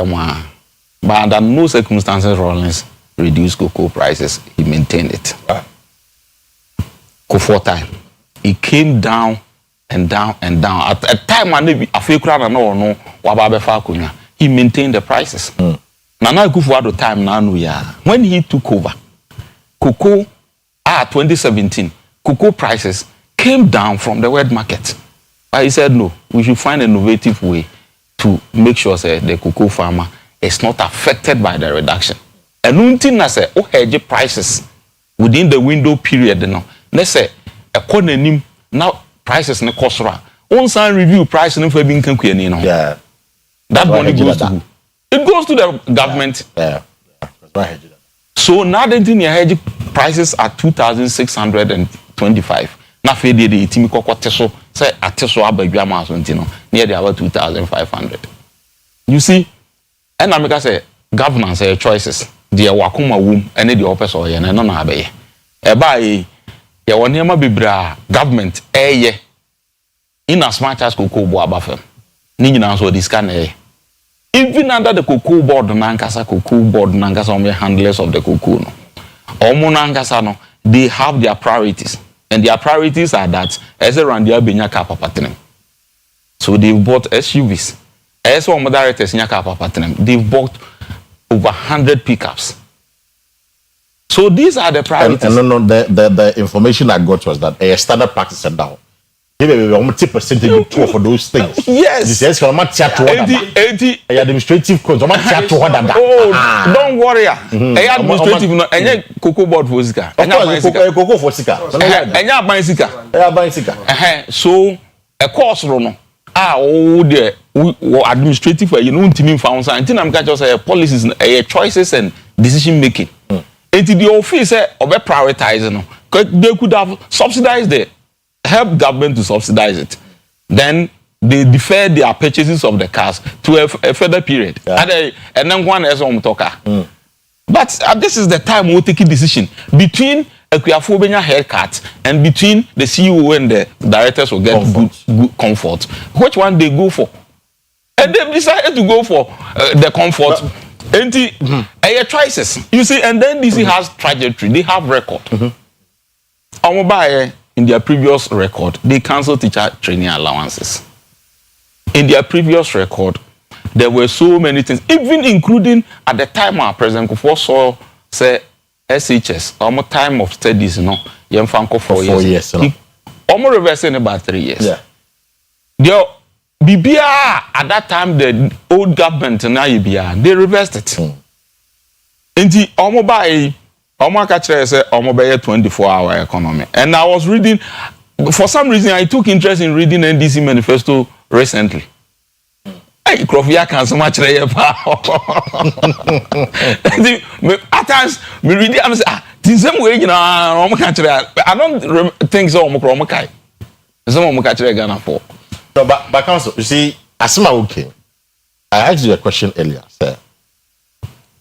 but under no circumstances Rollins reduced cocoa prices. He maintained it. For time, it came down and down and down. At a time when he maintained the prices. Now go for the time now we are. When he took over, cocoa 2017, cocoa prices came down from the wet market. But he said no, we should find an innovative way to make sure that the cocoa farmer is not affected by the reduction. And one thing I say, hedge prices within the window period now. Let's say a now prices in the cost run. Once I review price and for being yeah. That money goes to who? It goes to the government. Yeah. So now the thing hedge prices are 2,625. Now for the team so say ateso abadwama so ntino near the about 2,500. You see, and America say governance choices. de wakoma wom ene de opese oye na no na abeye e ba yi ye woni ma bibra government eye in as much as cocoa board abafem ni nyina so this can even under the cocoa board nankasa om handlers of the cocoa no omo nankasa no they have their priorities and their priorities are that as around their benya car papatenem so they bought SUVs as one directors nya car papatenem they bought over 100 pickups. So these are the priorities. And no, the information I got was that a standard practice and down. Maybe 80% for those things. Yes. This is from 80 administrative codes. Oh, don't worry. Administrative no. Any cocoa board for Sika. Cocoa for Sika. Any buy Sika. So a course no. The administrative you know team found something I'm catch us policies choices and decision making. And the office of prioritizing they could have subsidized the help government to subsidize it. Then they defer their purchases of the cars to a further period. And then one is on talker. But this is the time we'll take a decision between a Kuafobenia haircut and between the CEO and the directors will get good comfort. Which one they go for? And they decided to go for the comfort. And choices. You see, and then DC has trajectory. They have record. In their previous record, they cancelled teacher training allowances. In their previous record, there were so many things, even including at the time our President Kufuor saw, say, SHS, almost time of studies, you know, young Franco 4 years. Almost reversing about 3 years. Yeah. The BBR at that time, the old government and IBR, they reversed it. In the Omobay, Omakatre said Omobay 24-hour economy. And I was reading, for some reason, I took interest in reading NDC manifesto recently. Hey, Krofia can so much at times, we read it and say, in some way, you know, I don't think so. Omokai. Some Omokatre Ghana for. No, but counsel, you see, Asma okay. I asked you a question earlier, sir.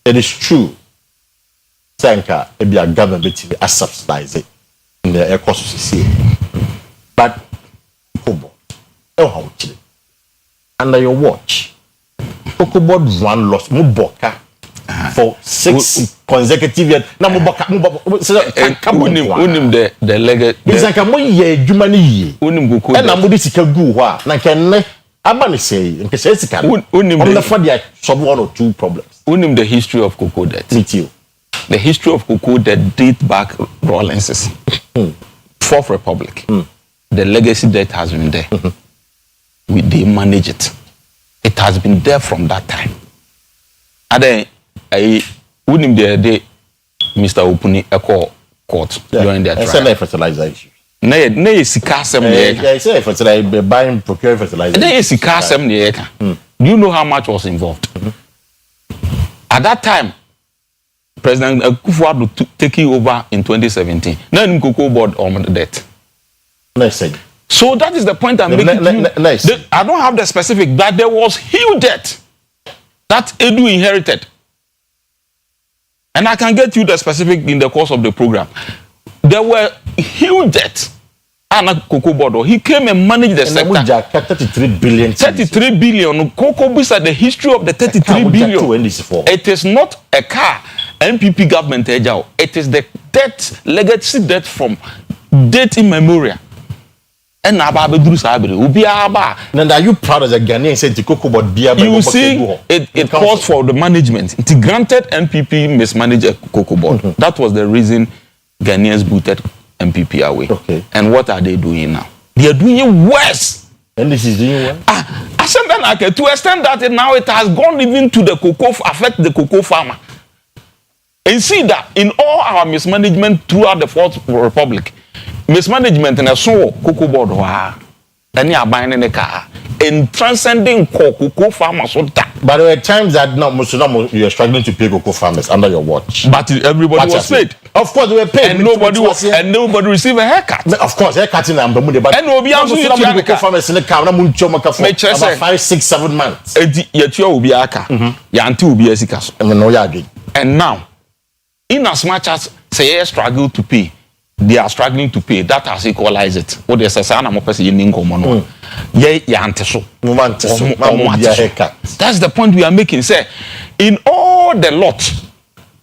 It is true. Sanka, maybe a government will subsidize it in the air cost. But, under your watch, Cocoa Board run lost Muboka for 6 consecutive years. Now Muboka, the leg. It's like a more year, Jumani. And I'm with this Kagu. Now can Abani say, in case it's the Fadia, some 1 or 2 problems. Unim the history of cocoa debt. Me too. The history of cocoa debt date back Rawlinses. 4th Republic. The legacy debt has been there. They manage it. It has been there from that time. And then I wouldn't be Mr. Opuni court during their trial. It's a fertilizer issue. Nay, Sikasem. Yeah, fertilizer, buying, procuring fertilizer. Nay, Sikasem. Do you know how much was involved? At that time, President Akufo taking over in 2017. Now, in Cocoa Board on the debt. Nice. So that is the point I'm making. Nice. I don't have the specific, but there was huge debt that Edu inherited. And I can get you the specific in the course of the program. There were huge debt. And Cocoa Board, he came and managed the sector. 33 billion. 33 billion. Cocoa Bisa, the history of the 33 billion. It is not a car. NPP government, it is the debt, legacy debt from date immemorial. And now are you proud as a Ghanaian saying to Cocoa Board? You see, it calls for the management. It granted NPP mismanaged Cocoa Board. That was the reason Ghanaians booted NPP away. Okay. And what are they doing now? They are doing it worse. And this is doing well. To extend that now it has gone even to the cocoa, affect the cocoa farmer. And see that in all our mismanagement throughout the 4th Republic, mismanagement in a so Cocoa Board and you are buying in a car and transcending cocoa farmers. But there were times that you are struggling to pay cocoa farmers under your watch. But everybody was paid. Of course, they were paid. And nobody received a haircut. Of course, haircutting and but and nobody else will be cocoa farmers in the car. About 5, 6, 7 months. Yet you will be a car. Yanti will be a sikas. And now in as much as say struggle to pay, they are struggling to pay. That has equalized it. What they say, "Sana mo pesi yeninko mono." Ye anteso. That's the point we are making. Say, in all the lot,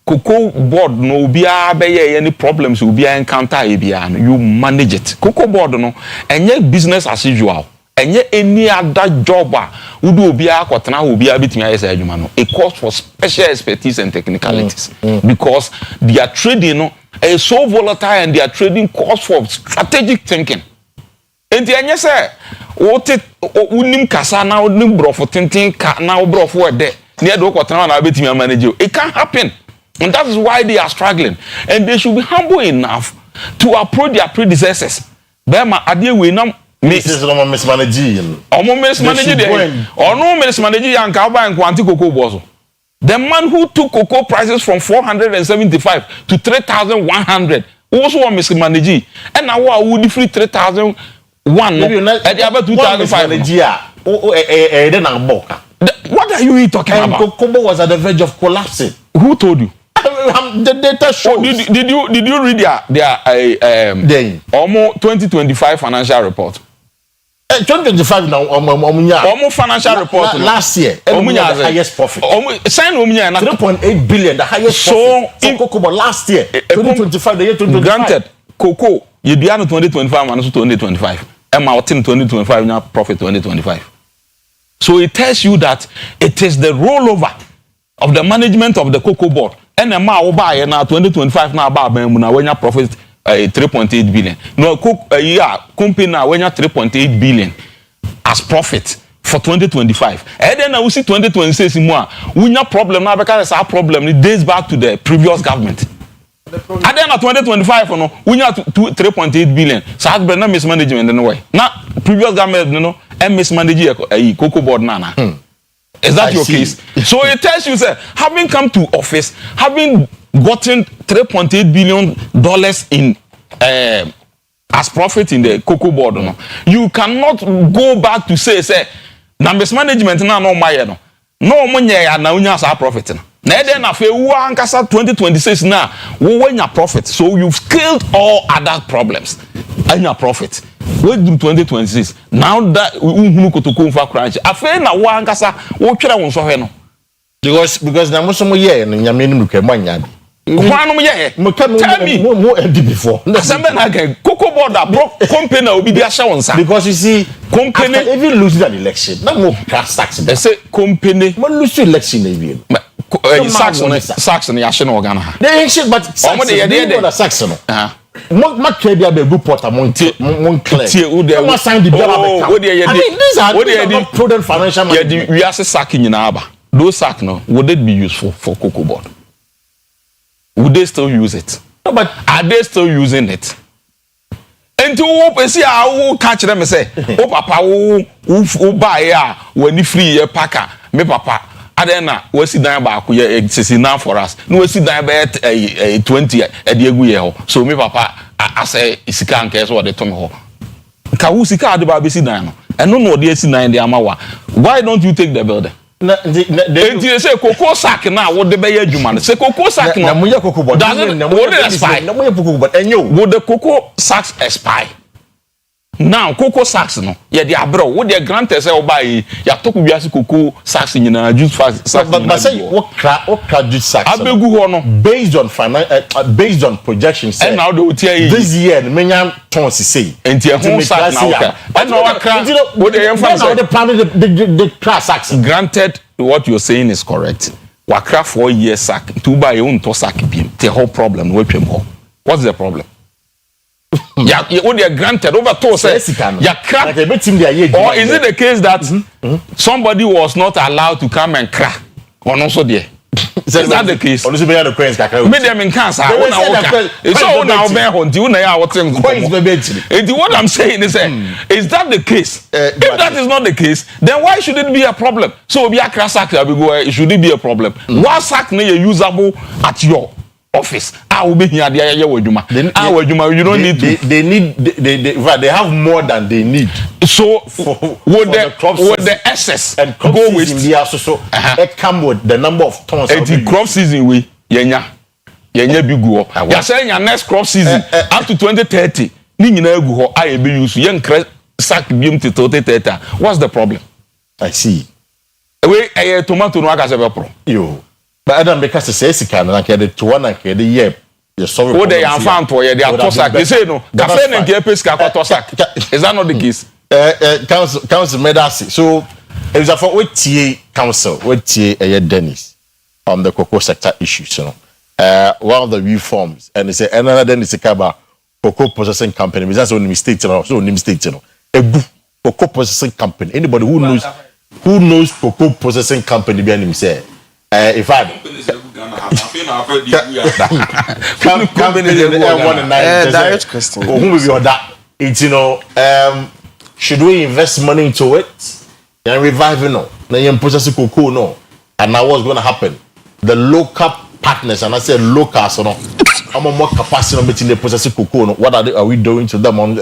cocoa board no be any problems will be encounter you manage it. Cocoa board no, and yet business as usual. And yet any other job who do be a kwatana will be a bit it calls for special expertise and technicalities because their trading is so volatile and their trading calls for strategic thinking. And the answer say what unim kasa na unim brofo tintin ka na brofo de near do kwatana na bit manage it can't happen, and that is why they are struggling, and they should be humble enough to approach their predecessors. Bema adie we nam mismanaging. Or no mismanaging and Kaba and Quanti cocoa bozo. The man who took cocoa prices from 475 to 3,100 also a mismanaging. And now I would free 3,001 at the other 2,500. What are you talking about? Cocoa was at the verge of collapsing. Who told you? The data shows. Oh, did you read their almost 2025 financial report? 2025 now almost financial report last year the highest profit. 3.8 billion, the highest profit for cocoa last year. 2025, the year 2025. Granted, cocoa you be 2025 and 2025. Emma 2025 now profit 2025. So it tells you that it is the rollover of the management of the cocoa board. And the ma buy now 2025 now about when you profit 3.8 billion. No company now when you 3.8 billion as profit for 2025. And then we see 2026 more. We have problem now because our problem it dates back to the previous government. And then at 2025 we have 3.8 billion. So has been mismanagement in a way. Now previous government and mismanage cocoa board nana. Is that your case? So it tells you that having come to office, having gotten $3.8 billion in as profit in the cocoa board, you cannot go back to say na mismanagement na no my no money na unya as profit. Na then afi wo ankasa 2026 na wo wanya profit. So you've scaled all other problems. Anya profit. Wait do 2026. Now that unhunu kotoko mfa crunch. Afi na wo ankasa wo twere won so hwe no. Because na mo so mo ye no nyame no mukwe manya. Kwanu mo ye. Tell me mo edi before. Asembe na again cocoa board company na obi dia hye won sa. Because you see company even losing an election. Na mo crash tax. They say company mo lose election na even. Saxon ya hye no Ghana ha. They shit but Saxon dey Saxon. Mo try bia be report mon clear. Mo sign the bill about. I mean these are prudent financial management. We are sacking in aba. Those sack no would it be useful for cocoa board? Would they still use it? No, but are they still using it? And to see how catch them and say, oh papa, who buy ya when you free your packer, me papa. Adena we sit down back it's enough for us. No we sit down by 20 at the so me papa I say isika anke so the tom ho. Ka who sika ade ba be sit down no. And no dey sit down dey amawa. Why don't you take the building? They say cocoa sack now what the be adwuma no. Say cocoa sack no. Na mo ye cocoa board. Would the cocoa sacks expire? Now cocoa sacks no yeah they abro what they granted say obai ya toku wiase cocoa sacks nyina juice sacks but say what juice sacks abegu ho no based on projections and now they tell you this year menya tons say enti ho sack now and now what they emphasize now the plan the class sacks granted what you're saying is correct wakra 4 years sack to buy your own to sack the whole problem we twem ho what's the problem? Yeah, when they are granted over to say, yeah, crack. Or is it the case that somebody was not allowed to come and crack? Or not so there? Is that the case? Medium in cancer. It's all now bear on you now. What I'm saying is that the case? If that is not the case, then why should it be a problem? So be a crack sack. Should it be a problem? What sack is usable at your office? I will be here. You don't need to. They have more than they need. So would the excess and crop go with with it come with the number of tons? The crop season we yenya. yenye bi gu ho ya say nya next crop season up to 2030 ni nyina gu ho aye be use yen kra sack biem to 2030 what's the problem? I see. We tomato no aka se be pro yo but adam because say sika na ke de to one ke de ye sorry what they am fan to ye they are sack they say no cafe na ke pesca kwa sack is that not the case? Council made us so it was for wetie council wetie Dennis on the cocoa sector issues, you know. One of the reforms and they say another Dennis Kaba cocoa processing company because that's only mistake, you know. So only mistake, you know. A cocoa processing company. Anybody who knows cocoa processing company behind him say if I direct question. Who will be on that? It's you know should we invest money into it and revive it? No. Now you process cocoa no. And now what's going to happen? The local partners, and I say local, so no, I'm more capacity between the processing cocoa. No, what are we doing to them on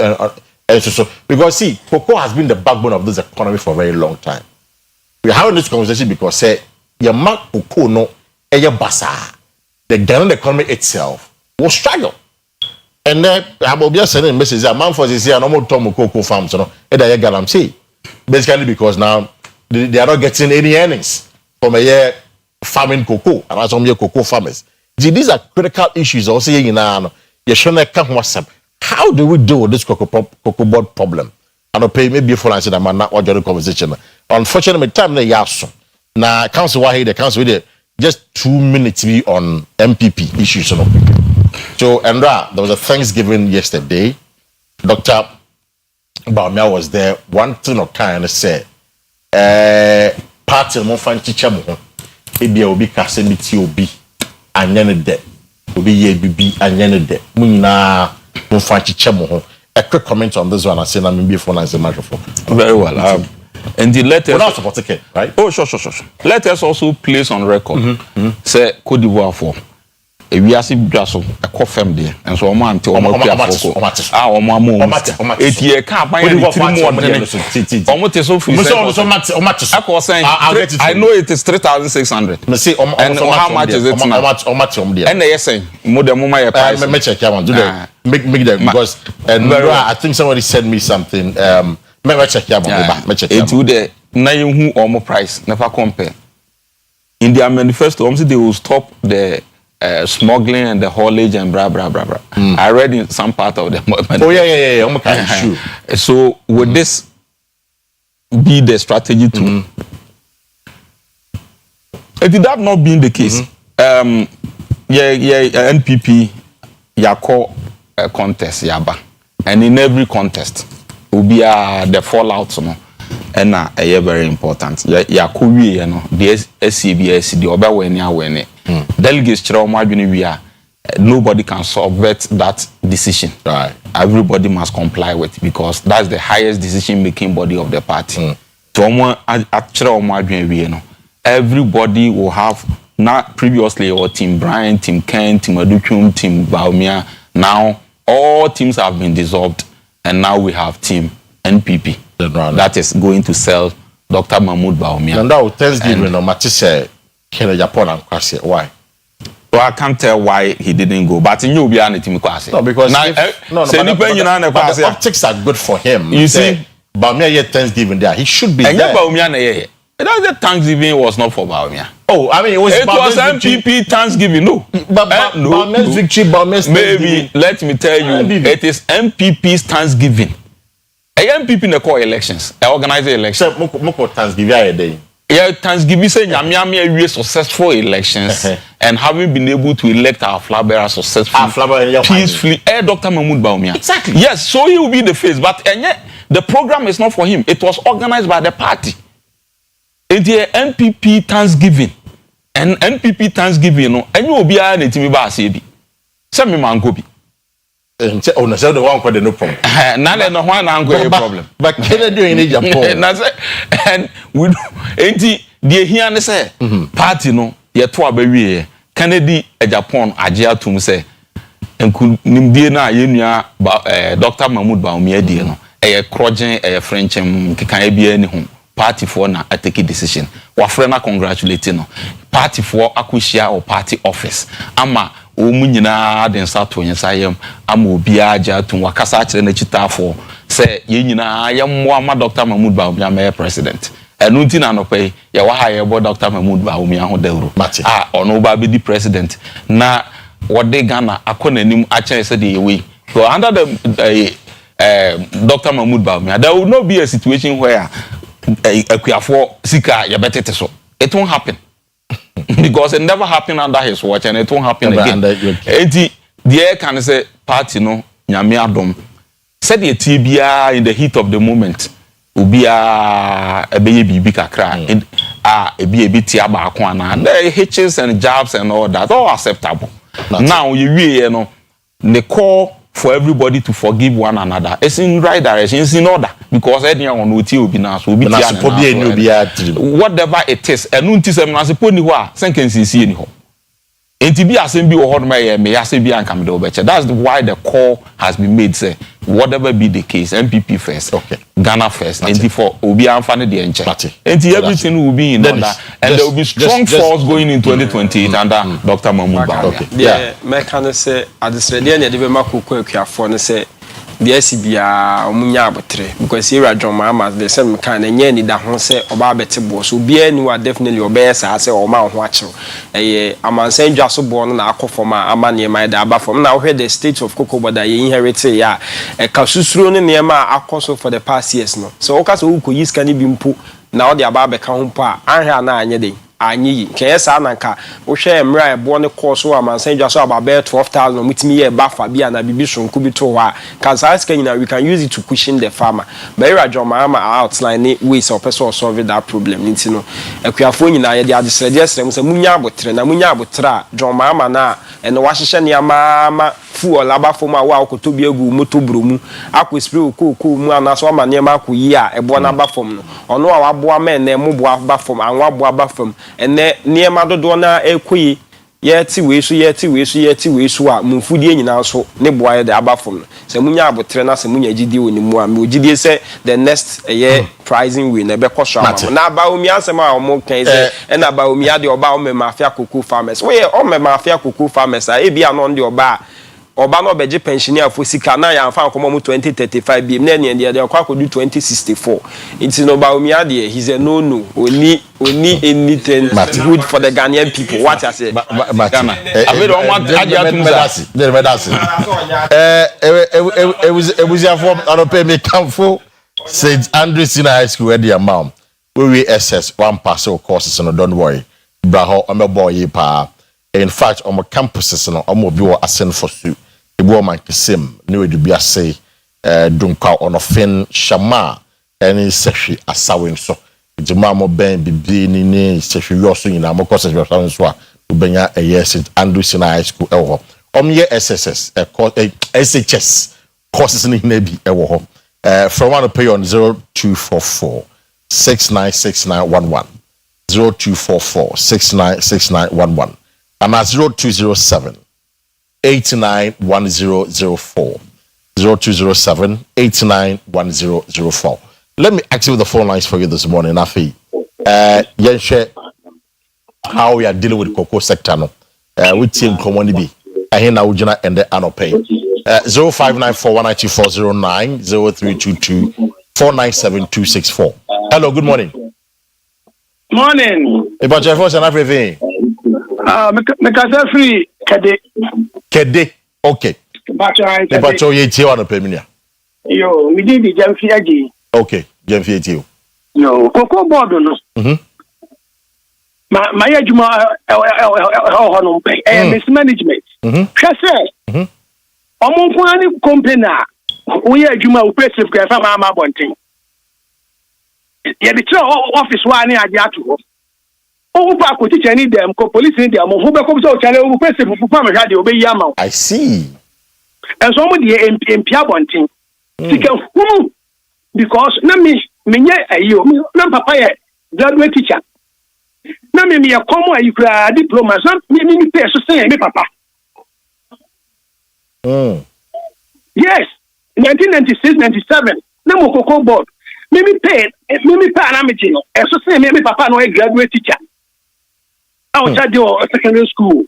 so because see, cocoa has been the backbone of this economy for a very long time. We're having this conversation because say your mark cocoa no basa. The Ghanaian economy itself will struggle. And then I will be sending a message that man for this year no more Tom cocoa farms, you know, and say basically because now they are not getting any earnings from a year farming cocoa and as some year cocoa farmers. These are critical issues also you know. How do we deal with this cocoa board problem? And I'll pay maybe for answer that man not watch the conversation. Unfortunately, time they yaso. Now council why the council with just 2 minutes be on MPP issues. So Andra, there was a Thanksgiving yesterday. Dr. Baumia was there. One thing of kind of said, party mo fan teacher mo ebi obi kase mi ti obi anyane de obi ye bibi anyane de mo nyina mo fan teacher mo a quick comment on this one I say na me be phone answer microphone very well and the letter not support it right oh sure let us also place on record say Cote d'Ivoire for we are see so a confirm there and so man to omo etie ka ban ya 3 more than omo te so free I know it is 3,600 me say and how much is it now and yes say mo dem mo my price me check here one do that make them because and I think somebody sent me something me check here one me check here it would na you hu omo price never compare in their manifesto they will stop the smuggling and the haulage and blah blah blah blah. I read in some part of the oh yeah I'm kind of sure. So would this be the strategy too? If that not being the case, NPP yako contest yaba, and in every contest will be the fallout no. And very important. Yako we no the SCBS the oba when delegates nobody can subvert that decision. Right. Everybody must comply with because that's the highest decision making body of the party. Everybody will have not previously or Team Brian, Team Ken, Team Adukum, Team Baumia. Now all teams have been dissolved and now we have Team NPP. That is going to sell Dr. Mahmoud Baumia. And now Thanksgiving no Matisse Japan and Kwesi. Why? Well, I can't tell why he didn't go, but in you be an team Kwesi. No, because the optics are good for him. You see, Baumia yet Thanksgiving there. He should be and there. Baumia the Thanksgiving was not for Baumia. Oh, I mean it was MPP Thanksgiving. No, but Baumia's victory, Baumia's maybe let me tell you, it is MPP's Thanksgiving. MPP na call elections. I organize the elections. Moko Thanksgiving a day. Yeah, Thanksgiving say nyamiami we successful elections and having been able to elect our flag bearer successfully, peacefully. Dr. Mahmoud Baumia. Exactly. Yes, so he will be the face, but the program is not for him. It was organized by the party. It's the NPP Thanksgiving, and NPP Thanksgiving no. And you will be a native basi. Send me mangobi. Oh, no, so the one called no problem. None no one angle problem. But Kennedy in Japan. And we ain't the here and say party no yet to baby Kennedy Japan Ajia to say and could nimdie na yenua Dr. Mahmoud Baumia die no a crojen a French can be any home party for na take a decision. Wa friend na congratulate no party for akushia or party office ama nyina de nsa to nyesayem ama obi aja to wakasa akire na chitafo se ye nyina yemmo ama Dr. Mahmoud Bawumia me president enu nti na nopai ye wa ha ye bo Dr. Mahmoud Bawumia ho dawro ono ba be di president na wode Ghana akonanim akire se de yewe so under the Dr. Mahmoud Bawumia there will not be a situation where Akuafo sika ye betete so it won't happen because it never happened under his watch and it won't happen again. The air can say party no nyame adom said the tibia in the heat of the moment ubia ebeye bibi kakra ebi tia ba ko ana the hitches and jabs and all that all acceptable. Now you know the call for everybody to forgive one another. It's in right direction, it's in order. Because anyone will tell you now, so whatever it is, and until some as a pony wa, sentences see anyhow. And to be assembly or may be uncomfortable. That's why the call has been made. Say whatever be the case, MPP first, okay, Ghana first, and for Obi Anfani the Enche. And everything will be in order, and there will be strong force going in 2028 under Dr. Mahmoud Bawumia. Yeah, me can say at the Sredian, the Bemako Kwesi say. Biasibia omunya abotre because here John Mama the same kind enye ni da ho se oba bete bo so bia ni wa definitely obey say o ma ho achew amansan dwa so bo no na akofoma amane mai da abafom na wo the state of Cocoa Board ye inherit ya ka susuro ne nema akoso for the past years no so o ka so ko yiska ni bi mpo na o de aba be ka ho mpo a anhwe na anye den anyi kesa na nka wo hwe emra ebo ne course wa mansan dwa so about 12,000 mutimi ye bafa bia na bibi sonku bi to wa kansa nyina we can use it to cushion the farmer but here John Mama outline ways of person solve that problem nti no akuafo nyina ye de adesrede srem se munya abotre John Mama na eno wa hyehye ne ama fu olaba fom a wa akotobi agu motobromu akwespre ko mu anaso ama ne ma akoyi a ebo na bafom no ono a waboa men na emu boa bafom anwa boa bafom ene niema dodo na ekoyi yeti wesu a mumfudie nyina so ne boa de abafom no se munya abotre na se munya gidie onimu a me ogidie se the next year pricing we na be koso ama na Bawumia asema o mo kan se na Bawumia de oba o me mafia cocoa farmers we o me mafia cocoa farmers a ebia no de oba no beje pensioner for sika na ya amfa akomo 2035 bi na ne de akwa kodu 2064 it's no Bawumia de he's a no only anything good for the Ghanaian people what I say Ghana ave do mo aja tumza there medasi it was for anope me camfo St. Andrews Senior High School where the mom we SS one parcel courses no don't worry braho omeboy pa in fact on my campuses no omo bi wo asen for su ebu man kesem ne we dubia say dunka onofin shama any sehwe asawen so jema mo ben bibi ni sehwe yo so nyina mo courses we asawen so a obenya St. Andrews Senior High School ewo omye SSS SHS courses ni na bi ewo from one to pay on 0244 696911 0244 696911 and at 0207 891004 0207 891004. Let me activate the phone lines for you this morning. Afi, share how we are dealing with cocoa sector no. We team community. I hear now Ujina and the Anope. 0594192409 0322 497264. Hello, good morning. Morning. About your phone and everything. Because free Kede. Okay. About your yeti on a pemina. Yo, we did the Jamfiagi. Okay, Jamfiati. No, Cocoa Board. My Juma mismanagement. Shase. Omonkwani company we are Juma operative for Mama Bonting. Yeah, the office one near Yatu. Oh, back with teacher need them, police in them, who becomes so channel operative for Farmer Radio Bay Yama. I see. And somebody in Piabonting. Because Nami, you, no papa, graduate teacher. Nami, a common you could diploma, not me pay to say, me papa. Yes, 1996-97. No Cocoa Board. Mimi pay Amigino. And so say, me papa no a graduate teacher. I was at your secondary school.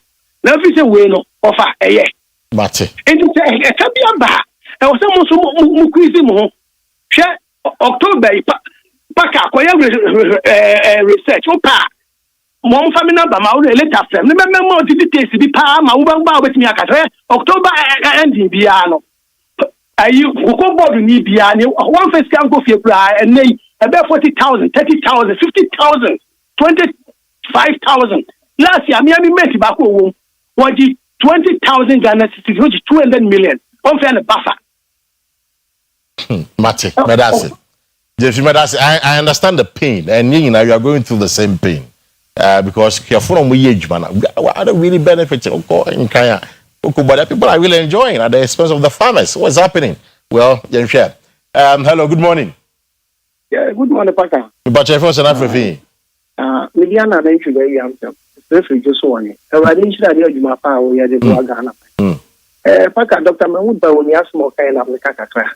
na fi se we no offer eye mate enti se e ka bia ba e wo se mo so mo quiz mo hwe October paka akoya research o pa mo family number ma o later frame ne me mo details bi pa ma wo ba obetimi akatre October ending bia no ayi ko board ni bia ni one first can go fie kura enei about 40,000 30,000 50,000 25,000 last year me mate ba ko wo waji 20,000 Ghana cedis which is 200 million on fair buffer mate medasi Jeff medasi I understand the pain and you know you are going through the same pain because careful on we age man I don't really benefit in Kenya but people are really enjoying at the expense of the farmers. What's happening? Well, share. Hello, good morning. Yeah, good morning, Paka. But your first and African. Mediana, then you very young. Referee just one. I didn't share the power we had the Ghana. Paka, Dr. Mahmoud, when you ask more kind of the Kakakra.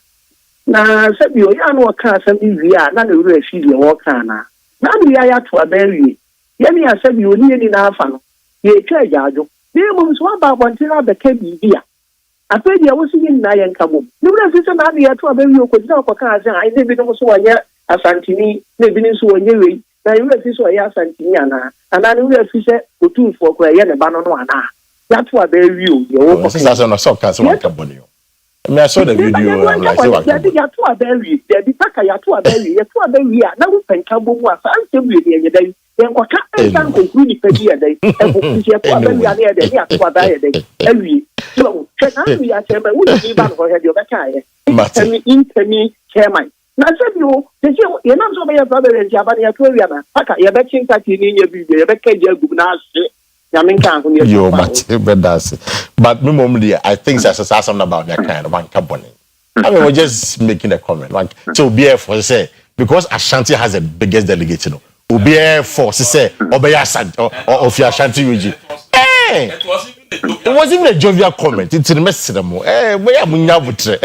Now, said you are no class and we are not a real field in Wakana. Now we are to a berry. Yemi, I said you need in our fan. Ye try Yado. There was one about one thing of the Kebia. I said, I was in Nayan Kabu. You would have said, I had to a very good job for cars. I never know so a Santini, maybe so a year. Now you have so a Santiniana, and I will have said, go to for Quayan and Banana. That's what they view. That's on a soccer. I saw the video. I'm like, you are very, the Paka, you are very, now we can come over. I'm still with the day. Then what can conclude per year day? And every so we are chairman, we give out for your back. Me, chairman. Now, said you're not so many brother and Jabania Koreana. Paka, you're betting that you need your video, you're betting your but normally I think that's something about that kind of one company. I mean, we're just making a comment. Like, so be for say because Ashanti has the biggest delegate, you know. Be for say Obeya or of your Ashanti region. Hey, it wasn't even a jovial comment. It's a message. Where Munya Butre?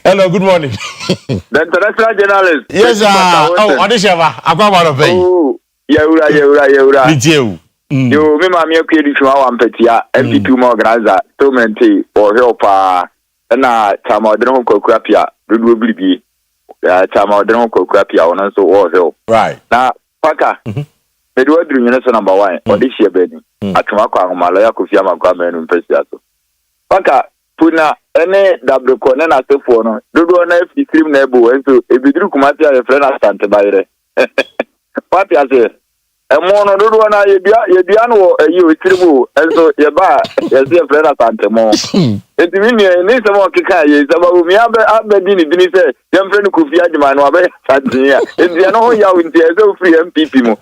Hello, good morning. The international journalist. Yes, sir. Oh, Adishava, Akua Asiedua. Oh, Yura. Did you? You, me, my milk lady from our Petia, MP2 Morgaza, Tomenti, or Helpa, and Tama Dron Cocrapia, Ruby, Tama Dron Cocrapia, and so all help. Right. Now, Paka, the word number one, or this year, Benny. Atumaka Malaya Kufiyama Kwamen Mpesiaso. Paka Puna ene double corner to phone. Dodo na fi cream na ebu enso ebidru kumati ya friend asante bayre. Papi ase. Emono dodo na yebia no eyi tribu enso yeba yesi friend asante mo. Enti mini ni se mo kika ye se ba umi abedi ni dini se yem friend Kufiya Jima no abe santia. Enti no ho ya winti ese free MPP mo.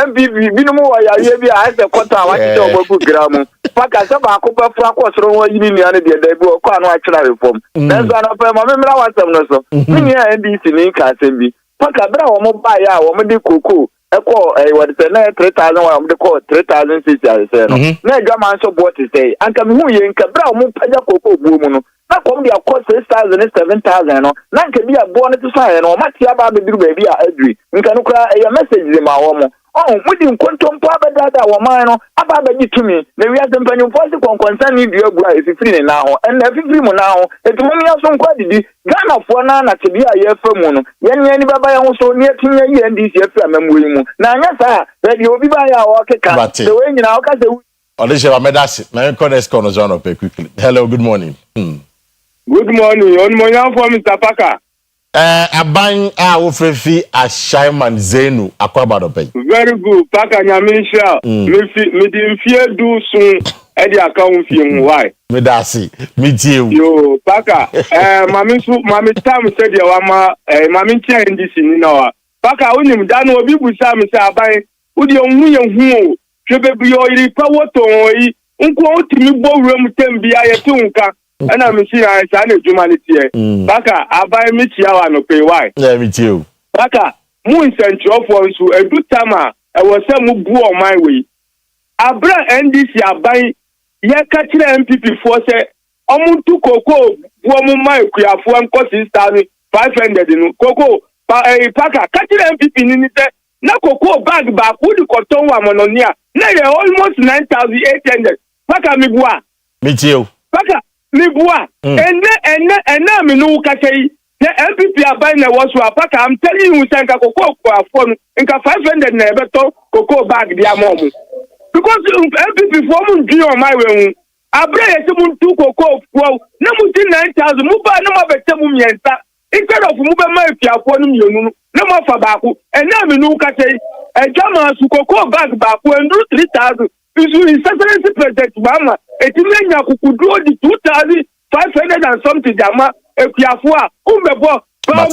MPP binomo wa ya bi a se kwota wa ti do boku gramu paka se ba ko ba fra ko soro wa yini ni ane de da bi o ko anu a kira reform then so na pe ma memra wa sem no so ni ya NDC ni ka sem bi paka bra wo mo ba ya wo mo de koko e ko wa de na 3,000 wa mo de ko 3,000 se no na ga man so bot say anka me hu ye nka bra wo mo paja koko bu mu no na ko dia ko 6,000 7,000 no na nka bi abo no to sa no ma ti aba be biru ba bi a adri nka no kra e message de ma wo mo oh mudi nkontompo abadada wo man no aba bagitumi na wi asempanyum force konkonsan ni dua gua efifiri ne na ho en na efifiri mu na ho etumumi aso nkwa didi Ghana fo na tebi a ye fa mu no ye ni baba ye ho so ni atinye ye NDC afi amamwe mu na anya sa radio obi ba ya wo keka the way nyina wo ka se Oyerepa medasi na connect kono zone pe quickly. Hello, good morning. Good morning. On moyan for Mr. Paka. Aban a ofrefi Ashaiman Zenu Akua Asiedua. Very good. Paka nyamisha. Me di mfie du sun e di account fie why. Me dasi. Me tie. Yo, Paka. Mami tam said ya wama mami tia NDC ni na wa. Paka unim dan obi busa me say aban udi onhu ye hu o. Twebe bi Oyerepa woto yi. Nko otimi bo wura tem bia ye tu nka. Ana me see I say na humanity e. Paka abai me tia wa no pay why? Yeah, me too. Paka mu nsentro nso edu tama e wo se mu bu o my way. Abra NDC abai ye ka kire MPP fo se omuntu koko bu o mu my kuafo enko 6,500 no koko Paka ka kire MPP ni se na cocoa bag back would cotton wa mononia na almost 9,800 paka mibua mitio paka mibua ena me no kasei the MPP abai na wasu paka I'm telling you sanka cocoa kwa phone nka 500 na ebeto cocoa bag dia momu because MPP form due on my way abre yesimu tu cocoa kwa na muti 9,000 muba na mabete mu mienta instead of mube ma fiafo no mienu na mafa baako ena me no kasei ejama su cocoa bag baako endu 3,000 isu incentive project mama etimenya kukudu di 2,500 and something jama efiafo a umbebo I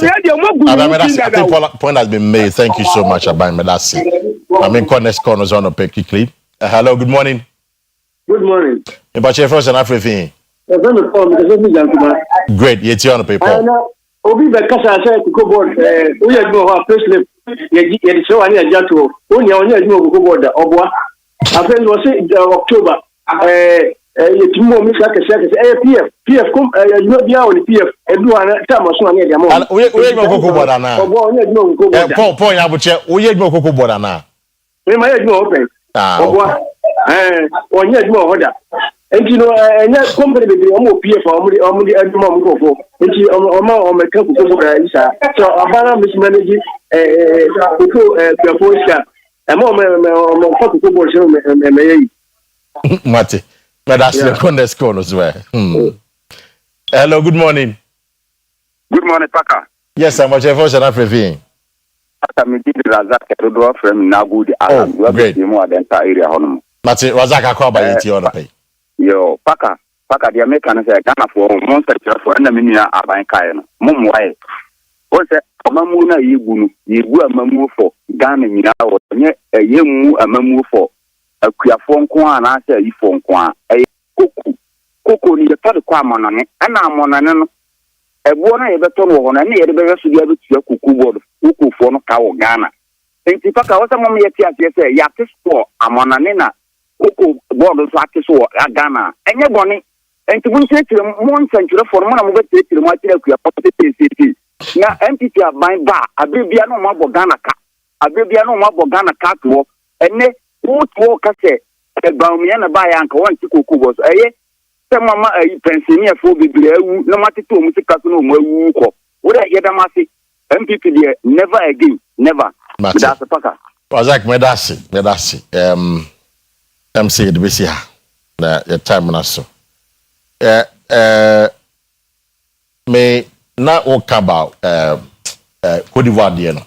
think point has been made. Thank you so much, Abai Medasi. I mean, next corners on the quickly. Hello, good morning. Good morning. About your first and everything. Great, you're on the paper. Obi Bekasa said to go board. We are going to have first you so I need to only go board. Obwa. I think was October. Timo misa kese PF kom you bia on PF edu ana time so na dia mo we go koko boda na obo onye edmo koko boda Paul ya buche we edmo koko boda na we ma edmo open obo onye edmo hoda enti no enye company be omo PF omo di edmo mo koko enti omo meka koko boda isa so abana miss manage koko proposal mo koko boda so me Mate but that's the corner score as well. Hello, good morning. Good morning, Paka. Yes, I'm watching for everything. I'm Razak from Nagudi. Oh, great. More than area home. Mate, Razak Akua by the pay. Yo, Paka, the American say Ghana for monster for Enamina Aban Kayan. Mum, why? What's that? Mamuna Yibunu, Yibu a mamu for Ghana, or a yemu a mamu for. Akua phone kwa na ase yi phone kwa koko ni de tode kwa monane ana monane no ebuo na ye beto no na ye de be reso dia betua kuku board kuku fo no ka wo Ghana enti paka wasa mom ye tia se ya tisko amonane na kuku board so atiso Ghana enye boni enti bu ntire mo ntire fo no na mo betire mo atire akua potete na MPP aban ba abebia no mo abo Ghana ka abebia no mo abo Ghana ka to enne wo kase baumia na ba ya nka won ti kokubo so se mama pensioner fo bibire awu na matete o musika so no awu ko wo da ye da mase MPP there never again never that's the paka Razak medasi MC de besia na your time na so me na walk about Cote d'Ivoire there no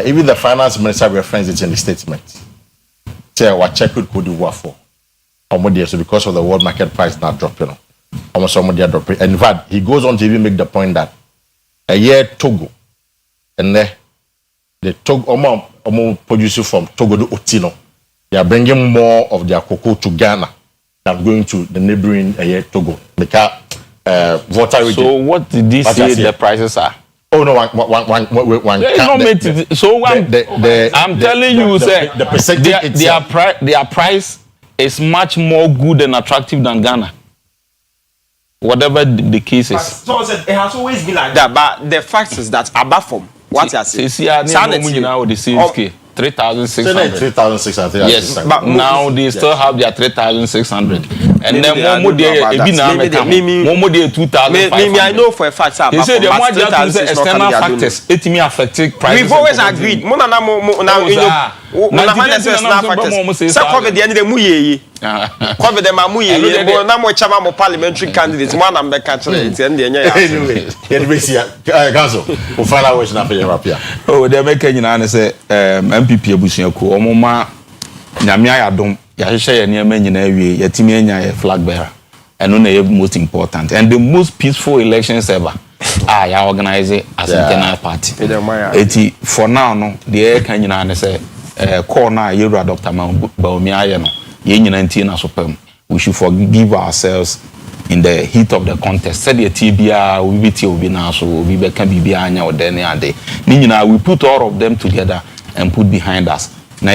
even the finance minister referenced it in the statement. Say what check with Cote d'Ivoire for. So because of the world market price not dropping, almost somebody dropping. And in fact, he goes on to even make the point that a year Togo, and the Togo producer from Togo to Otino, they are bringing more of their cocoa to Ghana than going to the neighboring Togo. Water region. So what did he say the prices are? Oh no, one. So I'm telling you, sir, their price is much more good and attractive than Ghana. Whatever the case is. So it has always been like that, but the fact is that above from what you are saying. 3,600. Yes, but now they still have their 3,600. And then Momo de 2,500. I know for a fact. They say the more external factors, it may affect prices. We've always agreed. Cover them are parliamentary candidates. One I'm the candidate and the oh, they're making an say MPP Abusiaku Omoma Namia Dom Yasha near Menina Yatimia flag bearer and only most important and the most peaceful elections ever. I organize it as a general party. For now, no, the air can say corner you Dr. Baumia no. We should forgive ourselves in the heat of the contest. Said the TBR, we be now, so we can be behind or then day. We put all of them together and put behind us. Na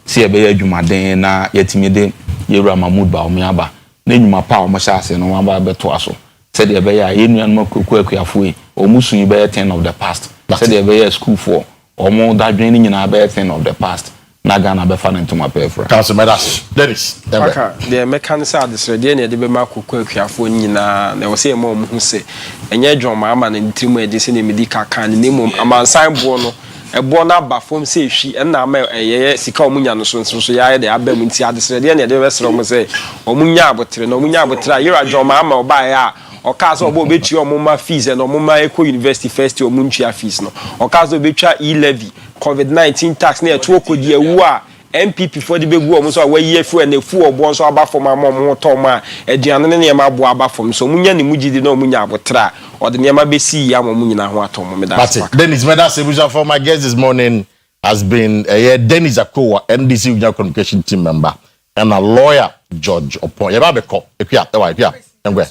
see a bear Jumaden na yetimide Yera Mahmoud Baumiaba. Then you ma power mashas and one by Betuaso. said the bear enu an makuku akuafo omusu yi be 10 of the past said the bear school for omo that draining in a bear 10 of the past na Ghana be fan into my pay for council matters Dennis the mechanics are the sredie na de be makuku akuafo nyina na wo say mo hu say enye dwom ama na ntimu edisi na medical kan ni mom amansan bo no ebo na ba fom say hwi na ma eye sika omunya no so ya de abam nti adesrede na de be sro mo say omunya abotre na omunya abotre ayira dwom ama oba ya okazo obo bechi omuma fees and omuma eco university first omunchia fees no okazo betwa e-levy covid-19 tax na eto okodi ewu a MPP for the begu omo so wa ye fu na fu obo so aba fom amom to ma aduane ne ma bo aba fom so munya ne mugidi na omunya abotra o de ne ma be si ya mom nyina ho atom me da Dennis Medas Ebuja for my guest this morning has been Dennis Akua NDC Regional Communication Team member and a lawyer George Opon ye ba be ko ekua epia engwe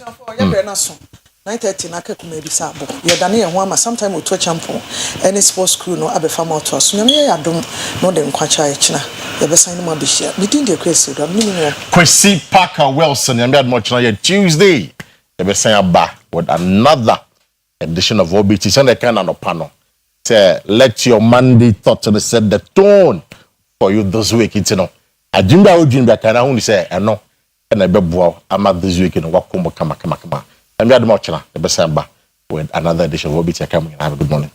9:30 na keku me bisa abo ye dane ye ho ama sometime o to champion any sports crew no abe fama to so nyame ye adom no de nkwacha ye china ye be sign mo abihia within the Kwesi do minimum Kwesi Parker Wilson and more china Tuesday ye be sign aba with another edition of OBT so they can no panel say let your Monday thought to set the tone for you this week you know ajunda odwin be kana hu ni say eno na be boa ama this week no wakomo kama and we had much now the December with another edition of OBT. Have a good morning.